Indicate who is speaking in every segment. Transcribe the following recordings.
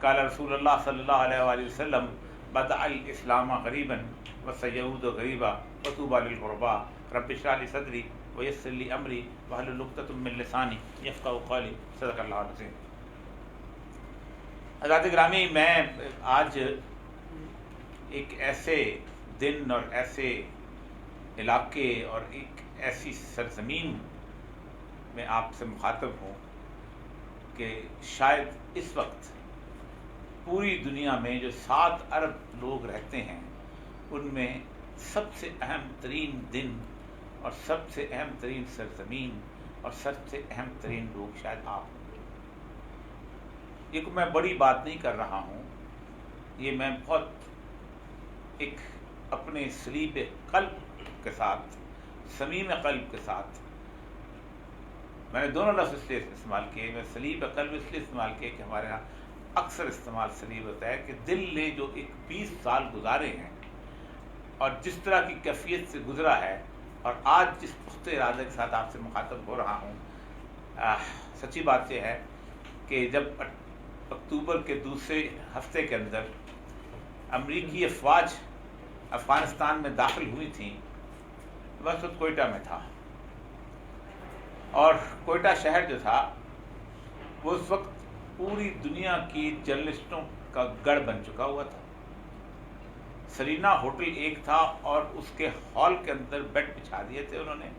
Speaker 1: قال رسول اللہ صلی اللہ علیہ وآلہ وسلم بدأ الاسلام غریبا وسیعود غریبا وطوبى للغرباء رب اشرح لي صدری ویسر لی امری واحلل عقدۃ من لسانی یفقہوا قولی. صدق اللہ العظیم. حضرات گرامی، میں آج ایک ایسے دن اور ایسے علاقے اور ایک ایسی سرزمین میں آپ سے مخاطب ہوں کہ شاید اس وقت پوری دنیا میں جو 7 ارب لوگ رہتے ہیں ان میں سب سے اہم ترین دن اور سب سے اہم ترین سرزمین اور سب سے اہم ترین لوگ شاید آپ ہوں. یہ کوئی میں بڑی بات نہیں کر رہا ہوں، یہ میں بہت ایک اپنے سلیب قلب کے ساتھ، صمیم قلب کے ساتھ، میں نے دونوں لفظ اس لیے استعمال کیے. میں سلیب قلب اس لیے استعمال کیے کہ ہمارے یہاں اکثر استعمال سلیب ہوتا ہے کہ دل نے جو ایک 20 سال گزارے ہیں اور جس طرح کی کیفیت سے گزرا ہے، اور آج جس پختہ ارادے کے ساتھ آپ سے مخاطب ہو رہا ہوں، سچی بات یہ ہے کہ جب اکتوبر کے دوسرے ہفتے کے اندر امریکی افواج افغانستان میں داخل ہوئی تھیں، میں اس وقت کوئٹہ میں تھا، اور کوئٹہ شہر جو تھا وہ اس وقت پوری دنیا کی جرنلسٹوں کا گڑھ بن چکا ہوا تھا. سرینا ہوٹل ایک تھا اور اس کے ہال کے اندر بیڈ بچھا دیے تھے انہوں نے،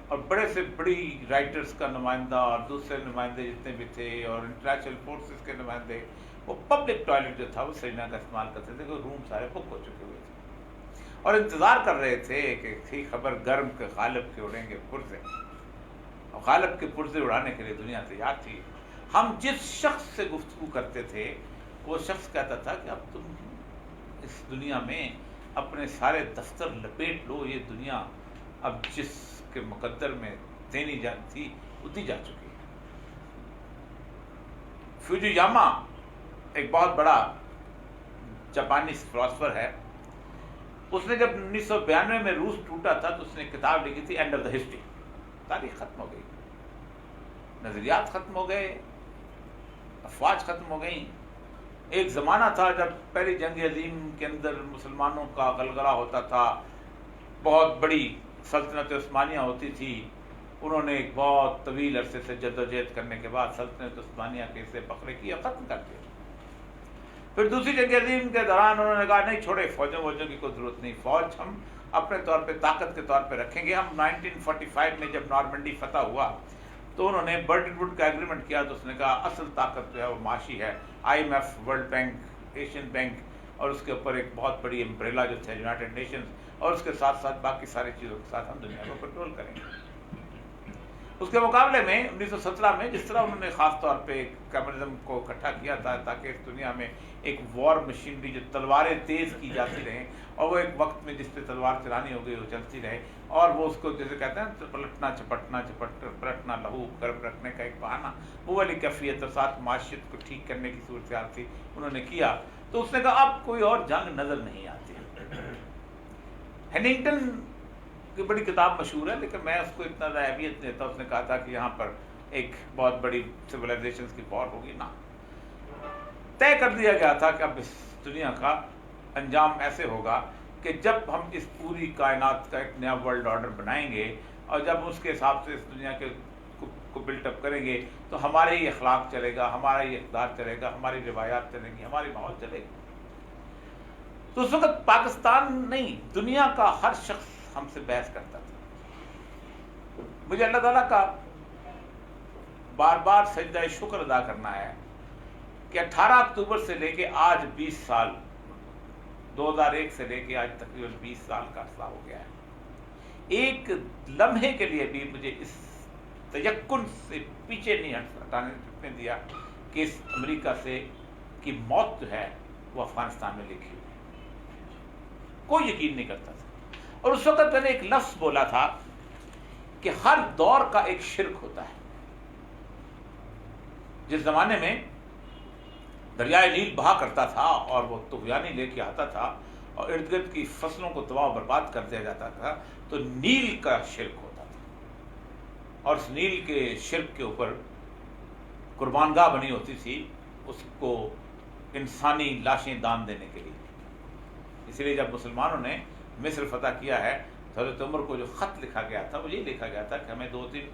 Speaker 1: اور بڑے سے بڑی رائٹرز کا نمائندہ اور دوسرے نمائندے جتنے بھی تھے اور انٹرنیشنل فورسز کے نمائندے، وہ پبلک ٹوائلٹ جو تھا وہ سرینا کا استعمال کرتے تھے. کہ روم سارے بک ہو چکے ہوئے تھے اور انتظار کر رہے تھے کہ تھی خبر گرم کہ غالب کے اڑیں گے پرزے، اور غالب کے پرزے اڑانے کے لیے دنیا تیار تھی. ہم جس شخص سے گفتگو کرتے تھے وہ شخص کہتا تھا کہ اب تم اس دنیا میں اپنے سارے دفتر لپیٹ لو، یہ دنیا اب جس کے مقدر میں دینی تھی وہ دی جا چکی ہے. فوجیاما ایک بہت بڑا جاپانی فلاسفر ہے، اس نے جب 1992 میں روس ٹوٹا تھا تو اس نے کتاب لکھی تھی اینڈ آف دا ہسٹری. تاریخ ختم ہو گئی، نظریات ختم ہو گئے، افواج ختم ہو گئیں. ایک زمانہ تھا جب پہلی جنگ عظیم کے اندر مسلمانوں کا غلغلہ ہوتا تھا، بہت بڑی سلطنت عثمانیہ ہوتی تھی. انہوں نے ایک بہت طویل عرصے سے جدوجہد کرنے کے بعد سلطنت عثمانیہ کے اسے بکرے کیا، ختم کر دیا. پھر دوسری جنگ عظیم کے دوران انہوں نے کہا نہیں چھوڑے، فوجوں کی کوئی ضرورت نہیں، فوج ہم اپنے طور پہ طاقت کے طور پہ رکھیں گے. ہم 1945 میں جب نارمنڈی فتح ہوا تو انہوں نے برٹن ووڈ کا ایگریمنٹ کیا، تو اس نے کہا اصل طاقت جو ہے وہ معاشی ہے. IMF، world bank, Asian bank, اور اس کے اوپر ایک بہت بڑی امبریلا جو تھے یونائٹڈ نیشنز، اور اس کے ساتھ ساتھ باقی ساری چیزوں کے ساتھ ہم دنیا کو کنٹرول کریں گے. اس کے مقابلے میں 1917 میں جس طرح انہوں نے خاص طور پہ کمیونزم کو اکٹھا کیا تھا تاکہ اس دنیا میں ایک وار مشینری جو تلواریں تیز کی جاتی رہیں، اور وہ ایک وقت میں جس پہ تلوار چلانی ہو گئی وہ چلتی رہے، اور وہ اس کو جیسے کہتے ہیں پلٹنا پلٹنا لہو گرم رکھنے کا ایک بہانہ، وہ والی کیفیت اور ساتھ معاشیت کو ٹھیک کرنے کی صورتحال تھی، انہوں نے کیا. تو اس نے کہا اب کوئی اور جنگ نظر نہیں آتی. ہیننگٹن کی بڑی کتاب مشہور ہے لیکن میں اس کو اتنا اہمیت دیتا. اس نے کہا تھا کہ یہاں پر ایک بہت بڑی سویلائزیشنز کی وار ہوگی. نا طے کر دیا گیا تھا کہ اب اس دنیا کا انجام ایسے ہوگا کہ جب ہم اس پوری کائنات کا ایک نیا ورلڈ آرڈر بنائیں گے اور جب اس کے حساب سے اس دنیا کے کو بلٹ اپ کریں گے تو ہمارے ہی اخلاق چلے گا، ہمارا ہی اقدار چلے گا، ہماری روایات چلیں گی، ہماری ماحول چلے گا. تو اس وقت پاکستان نہیں، دنیا کا ہر شخص ہم سے بحث کرتا تھا. مجھے اللہ تعالیٰ کا بار بار سجدہ شکر ادا کرنا ہے کہ 18 اکتوبر سے لے کے آج 20 سال، 2001 سے لے کے آج تقریباً 20 سال کا عرصہ ہو گیا ہے. ایک لمحے کے لیے بھی مجھے اس تیقن سے پیچھے نہیں ہٹنے دیا کہ اس امریکہ سے کی موت جو ہے وہ افغانستان میں لکھی ہوئی. کوئی یقین نہیں کرتا تھا. اور اس وقت میں نے ایک لفظ بولا تھا کہ ہر دور کا ایک شرک ہوتا ہے. جس زمانے میں دریائے نیل بہا کرتا تھا اور وہ طغیانی لے کے آتا تھا اور ارد گرد کی فصلوں کو تباہ و برباد کر دیا جاتا تھا تو نیل کا شرک ہوتا تھا. اور اس نیل کے شرک کے اوپر قربان گاہ بنی ہوتی تھی، اس کو انسانی لاشیں دان دینے کے لیے. اس لیے جب مسلمانوں نے مصر فتح کیا ہے تو حضرت عمر کو جو خط لکھا گیا تھا وہ یہ لکھا گیا تھا کہ ہمیں 2-3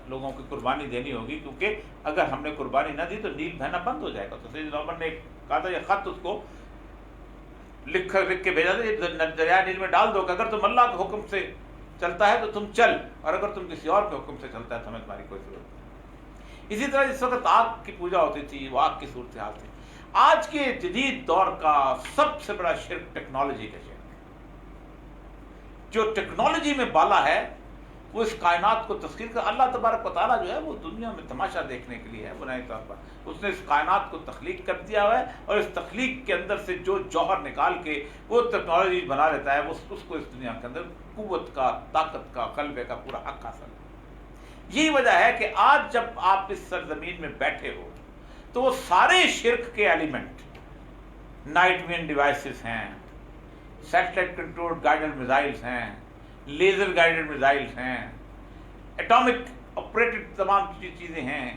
Speaker 1: لوگوں کی قربانی دینی ہوگی، کیونکہ اگر ہم نے قربانی نہ دی تو نیل بہنا بند ہو جائے گا. تو سیدنا عمر نے کہا تھا یہ خط اس کو لکھ کے بھیجا تھا، یہ دریائے نیل میں ڈال دو کہ اگر تم اللہ کے حکم سے چلتا ہے تو تم چل، اور اگر تم کسی اور کے حکم سے چلتا ہے تو ہمیں تمہاری کوئی ضرورت نہیں. اسی طرح جس وقت آگ کی پوجا ہوتی تھی وہ آگ کی صورتحال تھی. آج کے جدید دور کا سب سے بڑا شرک ٹیکنالوجی کا شرک ہے. جو ٹیکنالوجی میں بالا ہے وہ اس کائنات کو تسخیر کر. اللہ تبارک و تعالیٰ جو ہے وہ دنیا میں تماشا دیکھنے کے لیے ہے بنیادی طور پر. اس نے اس کائنات کو تخلیق کر دیا ہوا ہے، اور اس تخلیق کے اندر سے جو جوہر نکال کے وہ ٹیکنالوجی بنا لیتا ہے وہ اس کو اس دنیا کے اندر قوت کا، طاقت کا، غلبے کا پورا حق حاصل ہے. یہی وجہ ہے کہ آج جب آپ اس سرزمین میں بیٹھے ہو تو وہ سارے شرک کے ایلیمنٹ، نائٹ وین ڈیوائسز ہیں، سیٹلائٹ کنٹرول گائیڈڈ میزائلز ہیں، لیزر گائیڈڈ میزائلز ہیں، ایٹامک آپریٹڈ تمام چیزیں ہیں،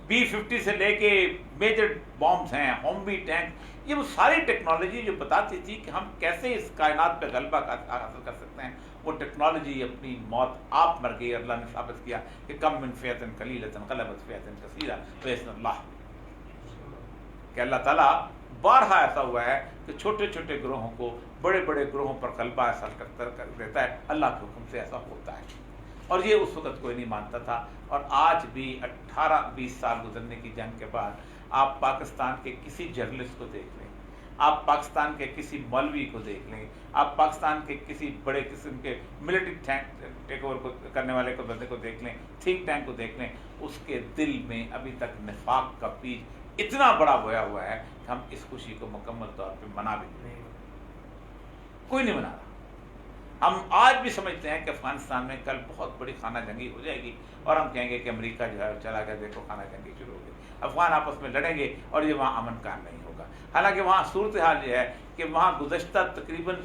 Speaker 1: B-50 سے لے کے میجر بامبز ہیں، ہومبی ٹینک، یہ وہ ساری ٹیکنالوجی جو بتاتی تھی کہ ہم کیسے اس کائنات پہ غلبہ حاصل کر سکتے ہیں، وہ ٹیکنالوجی اپنی موت آپ مر گئی. اللہ نے ثابت کیا کہ کم من فئۃ قلیلۃ غلبت فئۃ کثیرۃ بإذن اللہ، کہ اللہ تعالیٰ بارہا ایسا ہوا ہے کہ چھوٹے چھوٹے گروہوں کو بڑے بڑے گروہوں پر غلبہ حاصل کر دیتا ہے. اللہ کے حکم سے ایسا ہوتا ہے، اور یہ اس وقت کوئی نہیں مانتا تھا. اور آج بھی 18-20 سال گزرنے کی جنگ کے بعد آپ پاکستان کے کسی جرنلسٹ کو دیکھ لیں، آپ پاکستان کے کسی مولوی کو دیکھ لیں، آپ پاکستان کے کسی بڑے قسم کے ملٹری ٹیک اوور کو کرنے والے کو بندے کو دیکھ لیں، تھنک ٹینک کو دیکھ لیں، اس کے دل میں ابھی تک نفاق کا بیج اتنا بڑا بویا ہوا ہے کہ ہم اس خوشی کو مکمل طور پہ منا بھی نہیں، کوئی نہیں منا رہا. ہم آج بھی سمجھتے ہیں کہ افغانستان میں کل بہت بڑی خانہ جنگی ہو جائے گی اور ہم کہیں گے کہ امریکہ جو ہے چلا گیا، دیکھو خانہ جنگی شروع ہو گئی، افغان آپس میں لڑیں گے اور یہ وہاں امن قائم نہیں ہوگا. حالانکہ وہاں صورتحال یہ ہے کہ وہاں گزشتہ تقریباً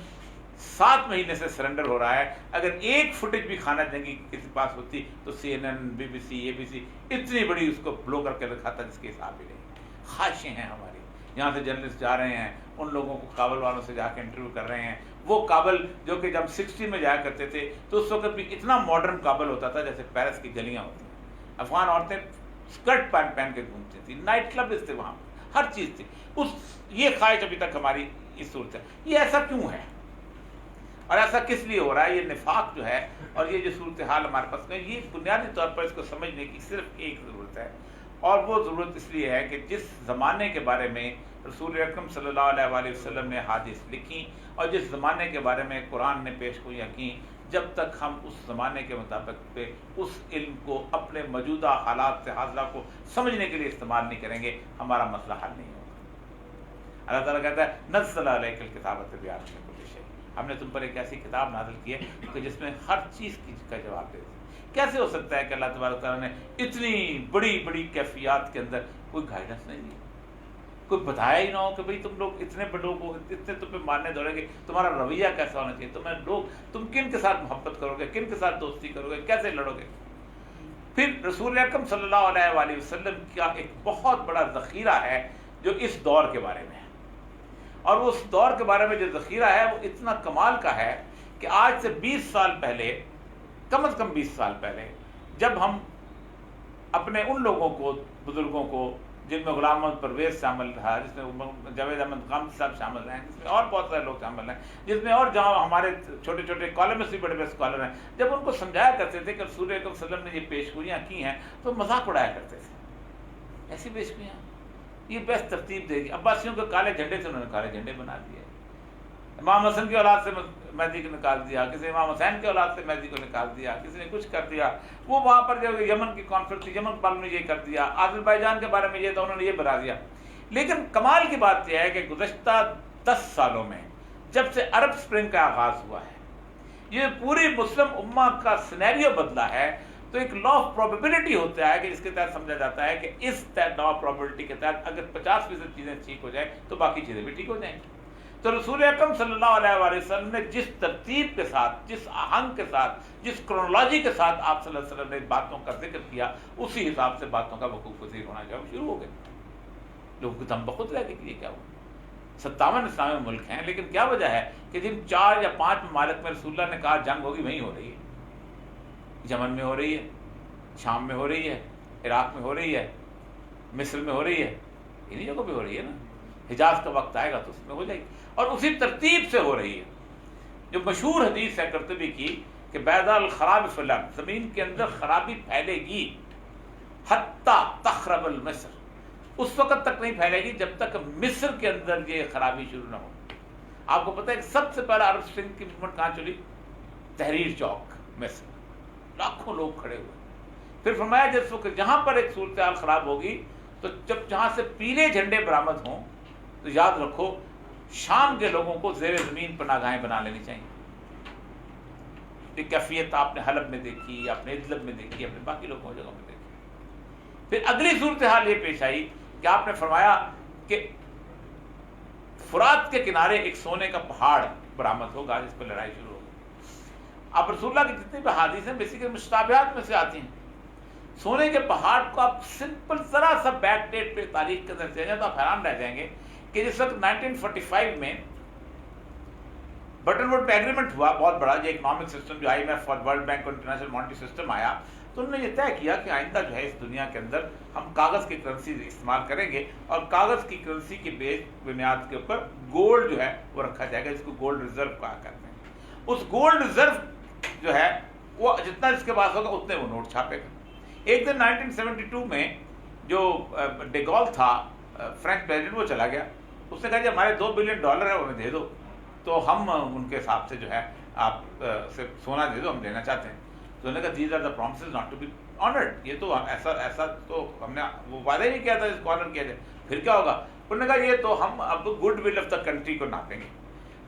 Speaker 1: 7 مہینے سے سرنڈر ہو رہا ہے. اگر ایک فوٹیج بھی خانہ جنگی کسی پاس ہوتی تو CNN BBC ABC اتنی بڑی اس کو بلو کر کے دکھاتا جس کے حساب بھی نہیں. خواہشیں ہیں ہماری. یہاں سے جرنلسٹ جا رہے ہیں، ان لوگوں کو کابل والوں سے جا کے انٹرویو کر رہے ہیں. وہ کابل جو کہ جب 60 میں جایا کرتے تھے تو اس وقت بھی اتنا ماڈرن کابل ہوتا تھا جیسے پیرس کی گلیاں ہوتی ہیں. افغان عورتیں اسکرٹ پہن کے گھومتی تھیں، نائٹ کلبز تھے وہاں، ہر چیز تھی. یہ خواہش ابھی تک ہماری اس صورت ہے. یہ ایسا کیوں ہے اور ایسا کس لیے ہو رہا ہے؟ یہ نفاق جو ہے اور یہ جو صورتحال ہمارے پاس میں، یہ بنیادی طور پر اس کو سمجھنے کی صرف ایک ضرورت ہے، اور وہ ضرورت اس لیے ہے کہ جس زمانے کے بارے میں رسول اکرم صلی اللہ علیہ وآلہ وسلم نے حدیث لکھی اور جس زمانے کے بارے میں قرآن نے پیش گوئیاں کی، جب تک ہم اس زمانے کے مطابق پہ اس علم کو اپنے موجودہ حالات سے حاضرہ کو سمجھنے کے لیے استعمال نہیں کریں گے، ہمارا مسئلہ حل نہیں ہوگا. اللہ تعالیٰ کہتا ہے نزل علیک الکتاب تبیانا لکل شیء، ہم نے تم پر ایک ایسی کتاب نازل کی ہے کہ جس میں ہر چیز کا جواب دے. کیسے ہو سکتا ہے کہ اللہ تبارک تعالیٰ نے اتنی بڑی بڑی کیفیات کے اندر کوئی گائیڈنس نہیں دی، کوئی بتایا ہی نہ ہو کہ بھئی تم لوگ اتنے بڑوں کو اتنے تم پہ مارنے دوڑیں گے، تمہارا رویہ کیسا ہونا چاہیے، تم کن کے ساتھ محبت کرو گے، کن کے ساتھ دوستی کرو گے، کیسے لڑو گے. پھر رسول اکرم صلی اللہ علیہ وآلہ وسلم کا ایک بہت بڑا ذخیرہ ہے جو اس دور کے بارے میں ہے، اور اس دور کے بارے میں جو ذخیرہ ہے وہ اتنا کمال کا ہے کہ آج سے 20 سال پہلے، کم از کم 20 سال پہلے، جب ہم اپنے ان لوگوں کو، بزرگوں کو، جن میں غلام محمد پرویز شامل رہا، جس میں جاوید احمد قامتی صاحب شامل ہیں، جس میں اور بہت سارے لوگ شامل ہیں، جس میں اور جہاں ہمارے چھوٹے چھوٹے کالمسٹ بھی بڑے بڑے اسکالر ہیں، جب ان کو سمجھایا کرتے تھے کہ رسول اکرم صلی اللہ علیہ وسلم نے یہ پیش گوئیاں کی ہیں تو مذاق اڑایا کرتے تھے. ایسی پیش گوئیاں یہ بیسٹ ترتیب دے گی. عباسیوں کے کالے جھنڈے سے انہوں نے کالے جھنڈے بنا دیے. امام حسن کی اولاد سے مہدی کو نکال دیا، کسی امام حسین کی اولاد سے مہدی کو نکال دیا، کسی نے کچھ کر دیا. وہ وہاں پر جو یمن کی کانفرنس تھی، یمن کے بارے میں یہ کر دیا، آذربائیجان کے بارے میں یہ تھا، انہوں نے یہ بنا دیا. لیکن کمال کی بات یہ ہے کہ گزشتہ 10 سالوں میں جب سے عرب سپرنگ کا آغاز ہوا ہے، یہ پوری مسلم امہ کا سینیریو بدلا ہے. تو ایک لا آف پروبیبلٹی ہوتا ہے کہ جس کے تحت سمجھا جاتا ہے کہ اس لا آف پروبیبلٹی کے تحت اگر 50% چیزیں ٹھیک ہو جائیں تو باقی چیزیں بھی ٹھیک ہو جائیں گی. تو رسول اکرم صلی اللہ علیہ وآلہ وسلم نے جس ترتیب کے ساتھ، جس آہنگ کے ساتھ، جس کرونالوجی کے ساتھ آپ صلی اللہ علیہ وسلم نے باتوں کا ذکر کیا، اسی حساب سے باتوں کا وقوع پذیر ہونا جو شروع ہو گئے. لوگوں کی تم بخود رہ گئی کہ یہ کیا ہوا. 57 اسلامی ملک ہیں، لیکن کیا وجہ ہے کہ جن 4 یا 5 ممالک میں رسول اللہ نے کہا جنگ ہوگی وہیں ہو رہی ہے. یمن میں ہو رہی ہے، شام میں ہو رہی ہے، عراق میں ہو رہی ہے، مصر میں ہو رہی ہے، انہی جگہوں پہ ہو رہی ہے نا. حجاز کا وقت آئے گا تو اس میں ہو جائے گی، اور اسی ترتیب سے ہو رہی ہے. جو مشہور حدیث ہے قرطبی کی کہ بیضا الخراب فی الارض، زمین کے اندر خرابی پھیلے گی حتی تخرب المصر، اس وقت تک نہیں پھیلے گی جب تک مصر کے اندر یہ خرابی شروع نہ ہو. آپ کو پتہ ہے کہ سب سے پہلا عرب اسپرنگ کی موومنٹ کہاں چلی؟ تحریر چوک مصر، لاکھوں لوگ کھڑے ہوئے. پھر فرمایا جس وقت جہاں پر ایک صورتحال خراب ہوگی تو جب جہاں سے پیلے جھنڈے برآمد ہوں تو یاد رکھو شام کے لوگوں کو زیر زمین پناہ گاہیں بنا لینی چاہیے. یہ کیفیت آپ نے حلب میں دیکھی، آپ نے ادلب میں دیکھی، اپنے باقی لوگوں جگہوں میں دیکھی. پھر اگلی صورتحال یہ پیش آئی کہ آپ نے فرمایا کہ فرات کے کنارے ایک سونے کا پہاڑ برآمد ہوگا جس پر لڑائی شروع ہوگی. اب رسول اللہ کی جتنی بھی حدیث ہیں بیسیکلی مشتبہات میں سے آتی ہیں. سونے کے پہاڑ کو آپ سمپل ذرا سا بیک ڈیٹ پہ تاریخ کے اندر چلے جائیں تو آپ حیران رہ جائیں گے کہ جس وقت 1945 میں بٹن ووڈ پہ ایگریمنٹ ہوا بہت بڑا، یہ اکنامک سسٹم جو IMF اور ورلڈ بینک اور انٹرنیشنل مانیٹری سسٹم آیا، تو انہوں نے یہ طے کیا کہ آئندہ جو ہے اس دنیا کے اندر ہم کاغذ کی کرنسی استعمال کریں گے، اور کاغذ کی کرنسی کی بنیاد کے اوپر گولڈ جو ہے وہ رکھا جائے گا، جس کو گولڈ ریزرو کہا کرتے ہیں. اس گولڈ ریزرو جو ہے وہ جتنا جس کے پاس ہوگا اتنے وہ نوٹ چھاپے گا. ایک دن 1972 میں جو ڈے گول تھا فرینچ پریزیڈنٹ، وہ چلا گیا. اس نے کہا جی ہمارے $2 بلین ہے وہ ہمیں دے دو، تو ہم ان کے حساب سے جو ہے آپ سے سونا دے دو، ہم لینا چاہتے ہیں. تو انہوں نے کہا these are the promises not to be honoured, یہ تو ایسا تو ہم نے وہ وعدہ ہی نہیں کیا تھا اس کو آنر کیا جائے، پھر کیا ہوگا. انہوں نے کہا یہ تو ہم اب good will of the country کو ناپیں گے.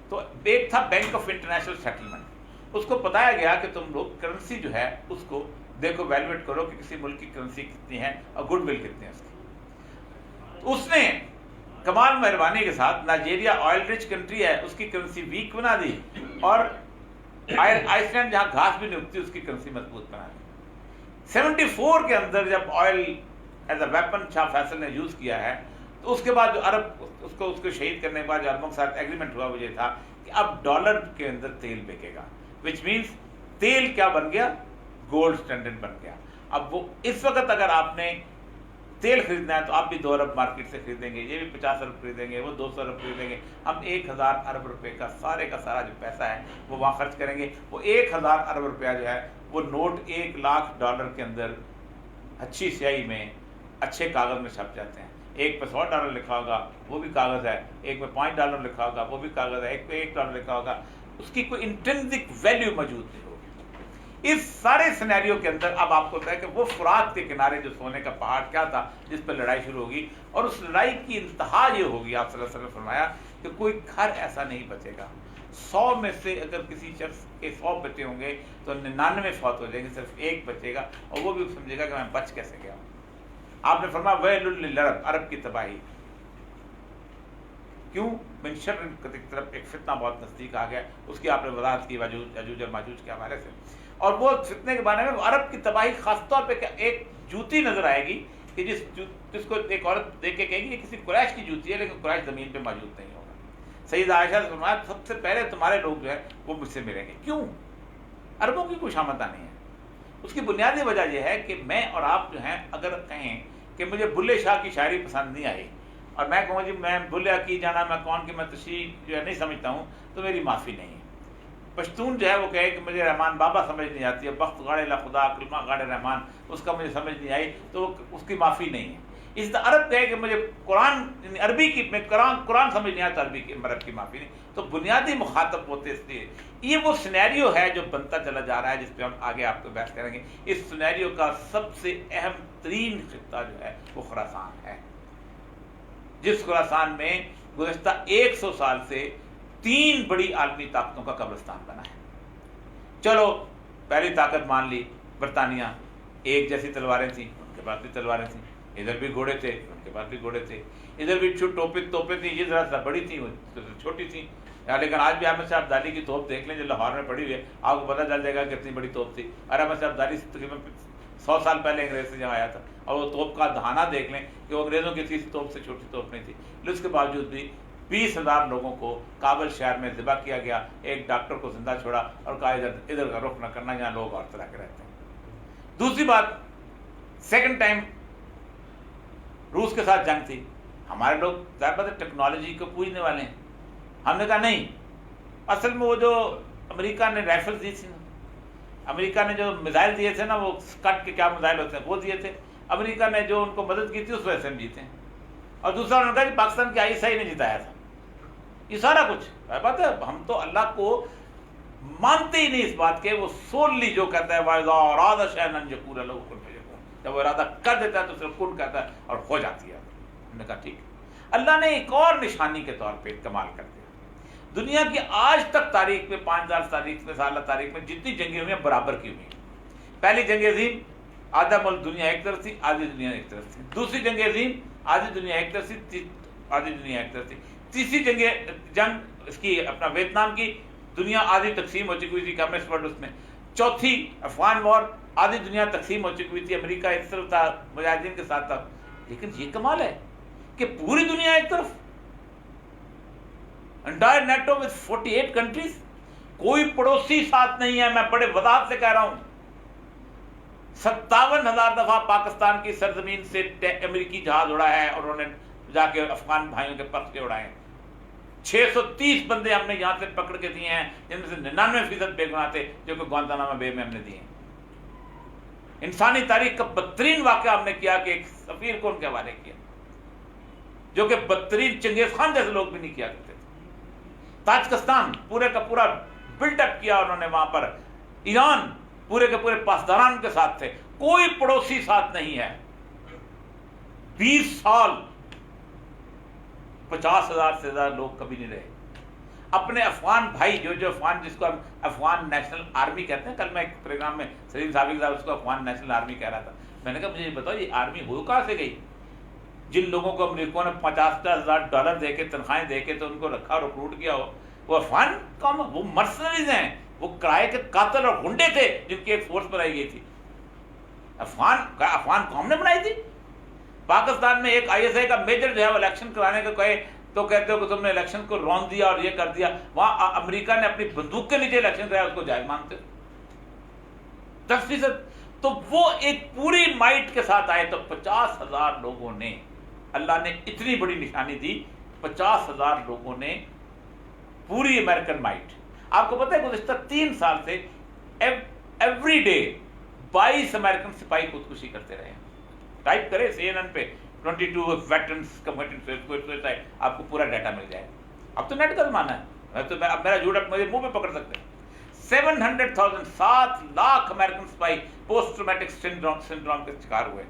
Speaker 1: تو ایک تھا بینک آف انٹرنیشنل سیٹلمنٹ، اس کو بتایا گیا کہ تم لوگ کرنسی جو ہے اس کو دیکھو ویلیویٹ کرو کہ کسی ملک کی کرنسی کتنی ہے اور گڈ ول کتنی ہے اس کی. اس نے کمال مہربانی کے ساتھ نائجیریا آئل رچ کنٹری ہے اس کی کرنسی ویک بنا دی، اور آئس لینڈ جہاں گھاس بھی نہیں اگتی اس کی کرنسی مضبوط بنا دی. 74 کے اندر جب آئل ایز اے ویپن شاہ فیصل نے یوز کیا ہے تو اس کے بعد جو عرب اس کو شہید کرنے کے بعد جو عربوں کے ساتھ ایگریمنٹ ہوا وہ یہ تھا کہ اب ڈالر کے اندر تیل بکے گا، وچ مینس تیل کیا بن گیا؟ گولڈ اسٹینڈرڈ بن گیا. اب وہ اس وقت اگر آپ نے تیل خریدنا ہے تو آپ بھی 2 ارب مارکیٹ سے خریدیں گے، یہ بھی 50 ارب خریدیں گے، وہ 200 ارب خریدیں گے. ہم 1000 ارب روپے کا سارے کا سارا جو پیسہ ہے وہ وہاں خرچ کریں گے. وہ 1000 ارب روپیہ جو ہے وہ نوٹ $1,00,000 کے اندر اچھی سیاہی میں اچھے کاغذ میں چھپ جاتے ہیں. ایک پہ $100 لکھا ہوگا وہ بھی کاغذ ہے، ایک پہ $5 لکھا ہوگا وہ بھی کاغذ ہے، ایک پہ $1 لکھا ہوگا، اس کی کوئی انٹرنسک ویلیو موجود نہیں ہوگی. اس سارے سینیریو کے اندر اب آپ کو پتا ہے کہ وہ فرات کے کنارے جو سونے کا پہاڑ کیا تھا جس پہ لڑائی شروع ہوگی، اور اس لڑائی کی انتہا یہ ہوگی، آپ صلی اللہ علیہ وسلم نے فرمایا کہ کوئی گھر ایسا نہیں بچے گا، 100 میں سے اگر کسی شخص کے 100 بچے ہوں گے تو 99 فوت ہو جائیں گے، صرف ایک بچے گا اور وہ بھی سمجھے گا کہ میں بچ کیسے گیا. آپ نے فرمایا ویل للعرب، عرب کی تباہی. کیوں؟ من شر کی طرف ایک فتنہ بہت نزدیک آ گیا، اس کی آپ نے وضاحت کی یاجوج اور ماجوج کے حوالے سے. اور وہ فتنے کے بارے میں عرب کی تباہی خاص طور پہ ایک جوتی نظر آئے گی کہ جس کو ایک عورت دیکھ کے کہے گی یہ کسی قریش کی جوتی ہے، لیکن قریش زمین پہ موجود نہیں ہوگا. سیدہ عائشہ سے فرمایا سب سے پہلے تمہارے لوگ جو ہے وہ مجھ سے ملیں گے. کیوں؟ عربوں کی کوئی شامت نہیں ہے. اس کی بنیادی وجہ یہ ہے کہ میں اور آپ جو ہیں اگر کہیں کہ مجھے بلے شاہ کی شاعری پسند نہیں آئی اور میں کہوں جی میں بلے کی جانا میں کون کی میں تشریح جو ہے نہیں سمجھتا ہوں تو میری معافی نہیں ہے. پشتون جو ہے وہ کہے کہ مجھے رحمان بابا سمجھ نہیں آتی ہے، بخت گاڑے لا خدا کلمہ گاڑے رحمان اس کا مجھے سمجھ نہیں آئی تو اس کی معافی نہیں ہے. اس طرح عرب کہے کہ مجھے قرآن یعنی عربی کی میں قرآن سمجھ نہیں آتا عربی کی عرب کی معافی نہیں. تو بنیادی مخاطب ہوتے اس لیے یہ وہ سینیریو ہے جو بنتا چلا جا رہا ہے جس پہ ہم آگے آپ کو بحث کریں گے. اس سینیریو کا سب سے اہم ترین خطہ جو ہے وہ خراسان ہے، جس خراسان میں گزشتہ 100 سال سے 3 بڑی عالمی طاقتوں کا قبرستان بنا ہے. چلو پہلی طاقت مان لی برطانیہ، ایک جیسی تلواریں تھیں ان کے پاس بھی تلواریں تھیں، ادھر بھی گھوڑے تھے ان کے پاس بھی گھوڑے تھے، ادھر بھی توپیں تھیں، یہ ذرا سا بڑی تھیں وہ چھوٹی تھیں. لیکن آج بھی احمد صاحب دالی کی توپ دیکھ لیں جو لاہور میں پڑی ہوئی ہے آپ کو پتہ چل جائے گا کتنی بڑی توپ تھی. اور احمد صاحب دالی تقریباً 100 سال پہلے انگریز سے جہاں آیا تھا، اور وہ توپ کا دہانہ دیکھ لیں کہ وہ انگریزوں کی کسی توپ سے چھوٹی توپ نہیں تھی، لیکن اس کے باوجود بھی 20,000 لوگوں کو کابل شہر میں ذبح کیا گیا، ایک ڈاکٹر کو زندہ چھوڑا اور کہا ادھر کا رخ نہ کرنا، یہاں لوگ اور طرح کے رہتے ہیں۔ دوسری بات، سیکنڈ ٹائم روس کے ساتھ جنگ تھی، ہمارے لوگ ظاہر بات ہے ٹیکنالوجی کو پوجنے والے ہیں، ہم نے کہا نہیں، اصل میں وہ جو امریکہ نے رائفل دی تھی نا، امریکہ نے جو میزائل دیے تھے نا، وہ کٹ کے کیا میزائل ہوتے ہیں وہ دیے تھے، امریکہ نے جو ان کو مدد کی تھی اس وجہ سے ہم جیتے ہیں۔ اور دوسرا انہوں نے کہا کہ پاکستان کی ISI نے جتایا تھا، یہ سارا کچھ بات ہے۔ ہم تو اللہ کو مانتے ہی نہیں اس بات کے، وہ سوللی جو کہتا ہے وَإِذَا أَرَادَ شَيْئًا أَن يَقُولَ لَهُ كُن فَيَكُونُ، جب وہ ارادہ کر دیتا ہے تو صرف کن کہتا ہے اور ہو جاتی ہے۔ ہم نے کہا ٹھیک ہے۔ اللہ نے ایک اور نشانی کے طور پہ کمال کر دیا، دنیا کی آج تک تاریخ میں 5000 تاریخ میں سالہ تاریخ میں جتنی جنگیں ہوئی ہیں برابر کی ہوئی ہیں۔ پہلی جنگ عظیم آدھا ملک دنیا ایک طرف تھی، آدھی دنیا ایک طرف تھی۔ دوسری جنگ عظیم آدھی دنیا ایک طرف تھی، آدھی دنیا ایک طرف تھی۔ تیسری جنگ اس کی اپنا ویتنام کی، دنیا آدھی تقسیم ہو چکی ہوئی تھی کمیونسٹ ورلڈ اس میں۔ چوتھی افغان وار، آدھی دنیا تقسیم ہو چکی ہوئی تھی، امریکہ ایک طرف تھا مجاہدین کے ساتھ تھا۔ لیکن یہ کمال ہے کہ پوری دنیا ایک طرف، انٹائر نیٹو with 48 کنٹریز، کوئی پڑوسی ساتھ نہیں ہے۔ میں بڑے وضاحت سے کہہ رہا ہوں، 57,000 دفعہ پاکستان کی سرزمین سے امریکی جہاز اڑا ہے اور انہوں نے جا کے افغان بھائیوں کے پرچے اڑائے ہیں۔ 630 بندے ہم نے یہاں سے پکڑ کے دیے ہیں، جن میں سے 99% بے گناہ تھے، جو کہ گوانتانامو بے میں ہم نے دیے ہیں۔ انسانی تاریخ کا بدترین واقعہ ہم نے کیا کہ ایک سفیر کو ان کے حوالے کیا، جو کہ بدترین چنگیز خان جیسے لوگ بھی نہیں کیا کرتے تھے۔ تاجکستان پورے کا پورا بلڈ اپ کیا انہوں نے وہاں پر۔ ایران پورے کے پورے پاسداران کے ساتھ تھے، کوئی پڑوسی ساتھ نہیں ہے۔ 20 سال 50,000 سے زیادہ لوگ کبھی نہیں رہے۔ اپنے افغان بھائی جو افغان، جس کو ہم افغان نیشنل آرمی کہتے ہیں، کل میں ایک پروگرام میں سلیم صاحب اس کو افغان نیشنل آرمی کہہ رہا تھا، میں نے کہا مجھے یہ بتاؤ یہ آرمی ہو کہاں سے گئی؟ جن لوگوں کو امریکوں نے $50,000 دے کے تنخواہیں دے کے تو ان کو رکھا اور ریکروٹ کیا ہو، وہ افغان قوم، وہ مرسنریز ہیں، وہ کرائے کے قاتل اور غنڈے تھے جن کی ایک فورس بنائی گئی تھی۔ افغان قوم نے بنائی تھی۔ پاکستان میں ایک ISI کا میجر جو ہے وہ الیکشن کرانے کو کہے تو کہتے ہو کہ تم نے الیکشن کو رون دیا اور یہ کر دیا، وہاں امریکہ نے اپنی بندوق کے نیچے الیکشن کرایا، اس کو جائز مانتے 10%۔ تو وہ ایک پوری مائٹ کے ساتھ آئے تو 50,000 لوگوں نے، اللہ نے اتنی بڑی نشانی دی، 50,000 لوگوں نے پوری امریکن مائٹ۔ آپ کو پتہ ہے گزشتہ 3 سال سے ایوری ڈے 22 امریکن سپاہی خودکشی کرتے رہے ہیں۔ ٹائپ کرے CNN پہ 22 ویٹرنس کمیٹڈ سوسائڈ، آپ کو پورا ڈیٹا مل جائے۔ اب تو نیٹ کا زمانہ ہے، تو اب میرا جھوٹ مجھے منہ پہ پکڑ سکتے ہیں۔ 700,000 7 لاکھ امریکن سپاہی پوسٹ ٹرامیٹک سنڈروم کے شکار ہوئے،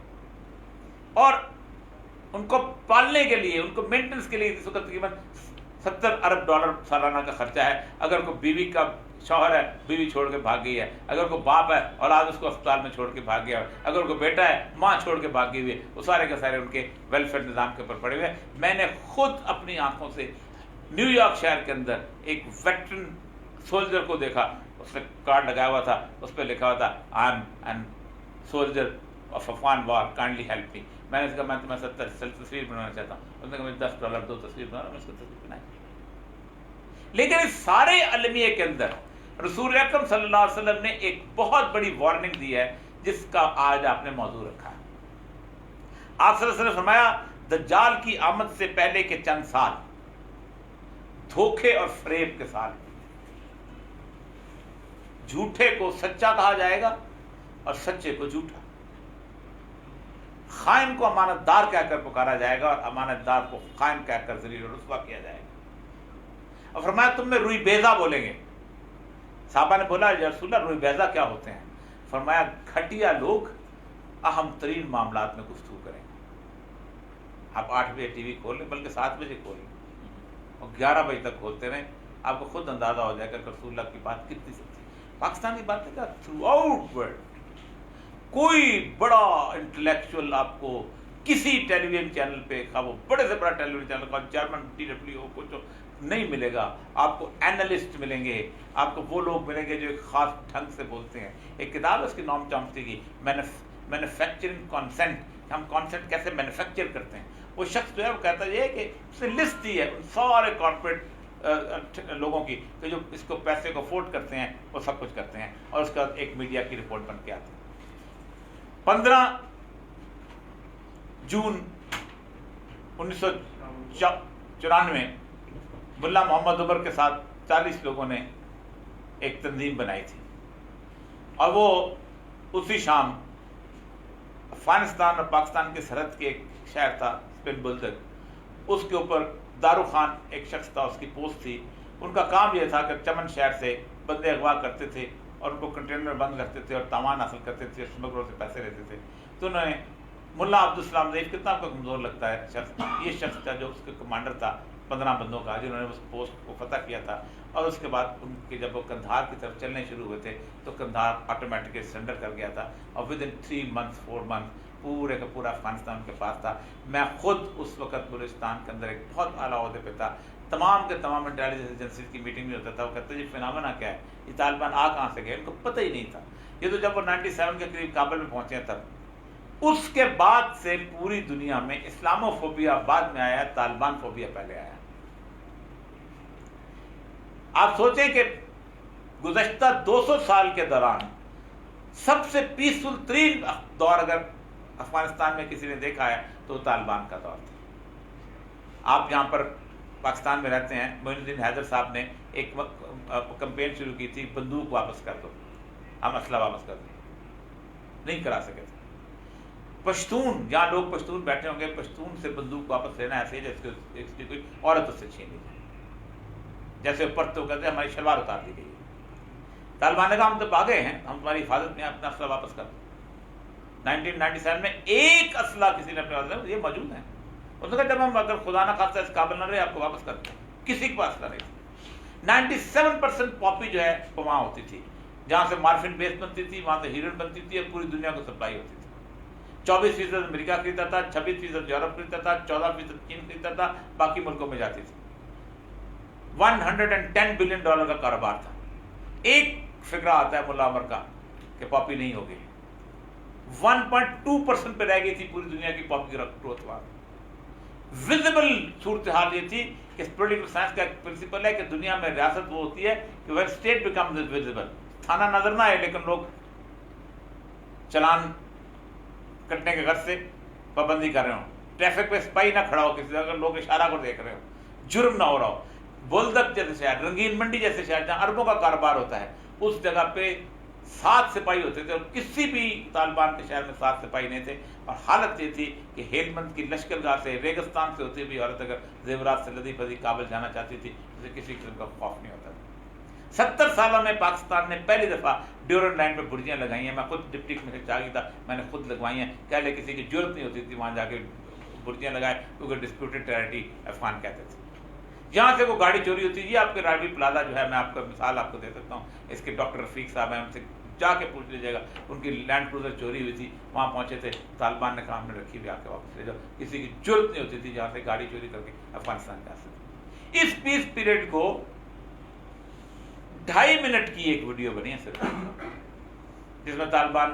Speaker 1: اور ان کو پالنے کے لیے، ان کو مینٹنس کے لیے اس وقت تقریباً $70 ارب سالانہ کا خرچہ ہے۔ اگر کوئی بیوی کا شوہر ہے، بیوی چھوڑ کے بھاگ گئی ہے، اگر کوئی باپ ہے اولاد اس کو اسپتال میں چھوڑ کے بھاگ گیا ہے، اگر کوئی بیٹا ہے ماں چھوڑ کے بھاگ گئی ہوئی ہے، وہ سارے کے سارے ان کے ویلفیئر نظام کے اوپر پڑے ہوئے ہیں۔ میں نے خود اپنی آنکھوں سے نیو یارک شہر کے اندر ایک ویٹرن سولجر کو دیکھا، اس نے کارڈ لگایا ہوا تھا، اس پہ لکھا ہوا تھا I am an soldier of Afghan war kindly help me. میں نے کہا میں تمہیں 70 تصویر بنانا چاہتا ہوں، اس نے کہا مجھے $10 دو، تصویر بنا، میں اس کو تصویر بنائی۔ لیکن اس سارے المیہ کے اندر رسول اکرم صلی اللہ علیہ وسلم نے ایک بہت بڑی وارننگ دی ہے، جس کا آج آپ نے موضوع رکھا ہے۔ آپ صلی اللہ علیہ وسلم نے فرمایا دجال کی آمد سے پہلے کے چند سال دھوکے اور فریب کے سال، جھوٹے کو سچا کہا جائے گا اور سچے کو جھوٹا، خائن کو امانت دار کہہ کر پکارا جائے گا اور امانت دار کو خائن کہہ کر ذلیل و رسوا کیا جائے گا۔ اور فرمایا تم میں روئی بیضا بولیں گے۔ صحابہ نے بولا یا رسول اللہ روئی بیضا کیا ہوتے ہیں؟ فرمایا گھٹیا لوگ اہم ترین معاملات میں گفتگو کریں گے۔ آپ 8 بجے ٹی وی کھول لیں، بلکہ 7 بجے کھولیں اور 11 بجے تک کھولتے رہیں، آپ کو خود اندازہ ہو جائے گا کہ رسول اللہ کی بات کتنی سچی ہے۔ پاکستان کی بات ہے کیا، تھرو آؤٹ ورلڈ کوئی بڑا انٹلیکچوئل آپ کو کسی ٹیلی ویژن چینل پہ، وہ بڑے سے بڑا ٹیلی ویژن چینل کا چیئرمین TW کچھ نہیں ملے گا۔ آپ کو اینالسٹ ملیں گے، آپ کو وہ لوگ ملیں گے جو ایک خاص ڈھنگ سے بولتے ہیں۔ ایک کتاب ہے اس کی نام چامسکی کی، مینوفیکچرنگ کانسینٹ، ہم کانسینٹ کیسے مینوفیکچر کرتے ہیں. وہ شخص جو ہے وہ کہتا یہ ہے کہ اس نے لسٹ دی ہے ان سارے کارپوریٹ لوگوں کی کہ جو اس کو پیسے کو افورڈ کرتے ہیں وہ سب کچھ کرتے ہیں، اور اس کا ایک میڈیا کی رپورٹ بن کے آتی ہے. 15 جون 1994 ملا محمد عمر کے ساتھ 40 لوگوں نے ایک تنظیم بنائی تھی، اور وہ اسی شام افغانستان اور پاکستان کی سرحد کے ایک شہر تھا اسپن بلدک، اس کے اوپر دارو خان ایک شخص تھا، اس کی پوسٹ تھی. ان کا کام یہ تھا کہ چمن شہر سے بندے اغوا کرتے تھے اور ان کو کنٹینر بند کرتے تھے اور تاوان حاصل کرتے تھے، اسمگلروں سے پیسے لیتے تھے. تو انہوں نے ملا عبدالسلام ضعیف کتنا آپ کو کمزور لگتا ہے شخص، یہ شخص تھا جو اس کے کمانڈر تھا 15 بندوں کا، جنہوں نے اس پوسٹ کو فتح کیا تھا. اور اس کے بعد ان کے جب وہ قندھار کی طرف چلنے شروع ہوئے تھے تو قندھار آٹومیٹکلی سرنڈر کر گیا تھا، اور ود ان 3 months 4 months پورے کا پورا افغانستان کے پاس تھا. میں خود اس وقت بلوچستان کے اندر ایک بہت اعلیٰ عہدے پہ تھا، تمام کے تمام انٹیلیجنس ایجنسیز کی میٹنگ میں ہوتا تھا. وہ کہتے ہیں یہ فنامنا کیا ہے، یہ طالبان آ کہاں سے گئے، ان کو پتہ ہی نہیں تھا. یہ تو جب وہ 97 کے قریب کابل میں پہنچے تب، اس کے بعد سے پوری دنیا میں اسلامو فوبیا بعد میں آیا، طالبان فوبیا پہلے آیا. آپ سوچیں کہ گزشتہ 200 سال کے دوران سب سے پیسفل ترین دور اگر افغانستان میں کسی نے دیکھا ہے تو طالبان کا دور تھا. آپ یہاں پر پاکستان میں رہتے ہیں، معین الدین حیدر صاحب نے ایک کمپین شروع کی تھی، بندوق واپس کر دو، ہم اسلحہ واپس کر دیں، نہیں کرا سکے تھے. پشتون، جہاں لوگ پشتون بیٹھے ہوں گے، پشتون سے بندوق واپس لینا ایسے ہی جیسے اس کی کوئی عورت اس سے چھین لی جائے، جیسے اوپر تو کہتے ہیں ہماری شلوار اتار دی گئی. طالبان نے کہا ہم تو بھاگے ہیں، ہم تمہاری حفاظت میں اپنا اسلحہ واپس کر دیں. 1997 میں ایک اسلحہ کسی نے اپنے پاس، یہ موجود ہے. اس نے کہا جب ہم اگر خدا نہ خاصہ اس قابل نہ رہے آپ کو واپس کر دیں. کسی کے پاس اسلحہ نہیں تھی. 97% پاپی جو ہے وہ وہاں ہوتی تھی، جہاں سے مارفن بیس بنتی تھی، وہاں سے ہیروئن بنتی تھی اور پوری دنیا کو سپلائی ہوتی تھی. 24% امریکہ خریدتا تھا، 26% یورپ خریدتا تھا، 14% چین خریدتا تھا، باقی ملکوں میں جاتی تھی. $110 بلین کا کاروبار تھا. ایک فکرہ آتا ہے ملا عمر کا کہ پاپی نہیں ہو گئی، 1.2% پہ رہ گئی تھی پوری دنیا کی پاپی کی گروتھ. ویزیبل صورتحال یہ تھی کہ پولیٹیکل سائنس کا ایک پرنسپل ہے کہ دنیا میں ریاست وہ ہوتی ہے کہ وین اسٹیٹ بیکمز ویزیبل. تھانہ نظر نہ آئے لیکن لوگ چلان کٹنے کے غرض سے پابندی کر رہے ہوں، ٹریفک پہ سپاہی نہ کھڑا ہو کسی جگہ، لوگ اشارہ کو دیکھ رہے ہو، جرم نہ ہو رہا ہو. بولدک جیسے شہر، رنگین منڈی جیسے شہر جہاں اربوں کا کاروبار ہوتا ہے، اس جگہ پہ 7 سپاہی ہوتے تھے، اور کسی بھی طالبان کے شہر میں 7 سپاہی نہیں تھے. اور حالت یہ تھی کہ ہیلمند کی لشکرگاہ سے، ریگستان سے ہوتی ہوئی عورت اگر زیورات سے لدی پدی کابل جانا چاہتی تھی، اسے کسی قسم کا خوف نہیں ہوتا تھا. 70 سالوں میں پاکستان نے پہلی دفعہ ڈیورنڈ لائن پہ برجیاں لگائی ہیں. میں خود ڈپٹی کمشنر چاہیے تھا، میں نے خود لگوائی ہیں. پہلے کسی کی ضرورت نہیں ہوتی تھی وہاں جا کے برجیاں لگائے، کیونکہ ڈسپیوٹڈ ٹیریٹری افغان کہتے تھے. جہاں سے وہ گاڑی چوری ہوتی ہے، یہ آپ کے راوی پلازا جو ہے، میں آپ کو مثال آپ کو دے سکتا ہوں، اس کے ڈاکٹر رفیق صاحب ہیں، ان سے جا کے پوچھ لیجیے گا. ان کی لینڈ کروزر چوری ہوئی تھی، وہاں پہنچے تھے، طالبان نے کہا ہم نے رکھی ہوئی، آ کے واپس لے جاؤ. کسی کی ضرورت نہیں ہوتی تھی جہاں سے گاڑی چوری کر کے افغانستان جا سکتے. اس پیس پیریڈ کو 2.5 منٹ کی ایک ویڈیو بنی ہے صرف، جس میں طالبان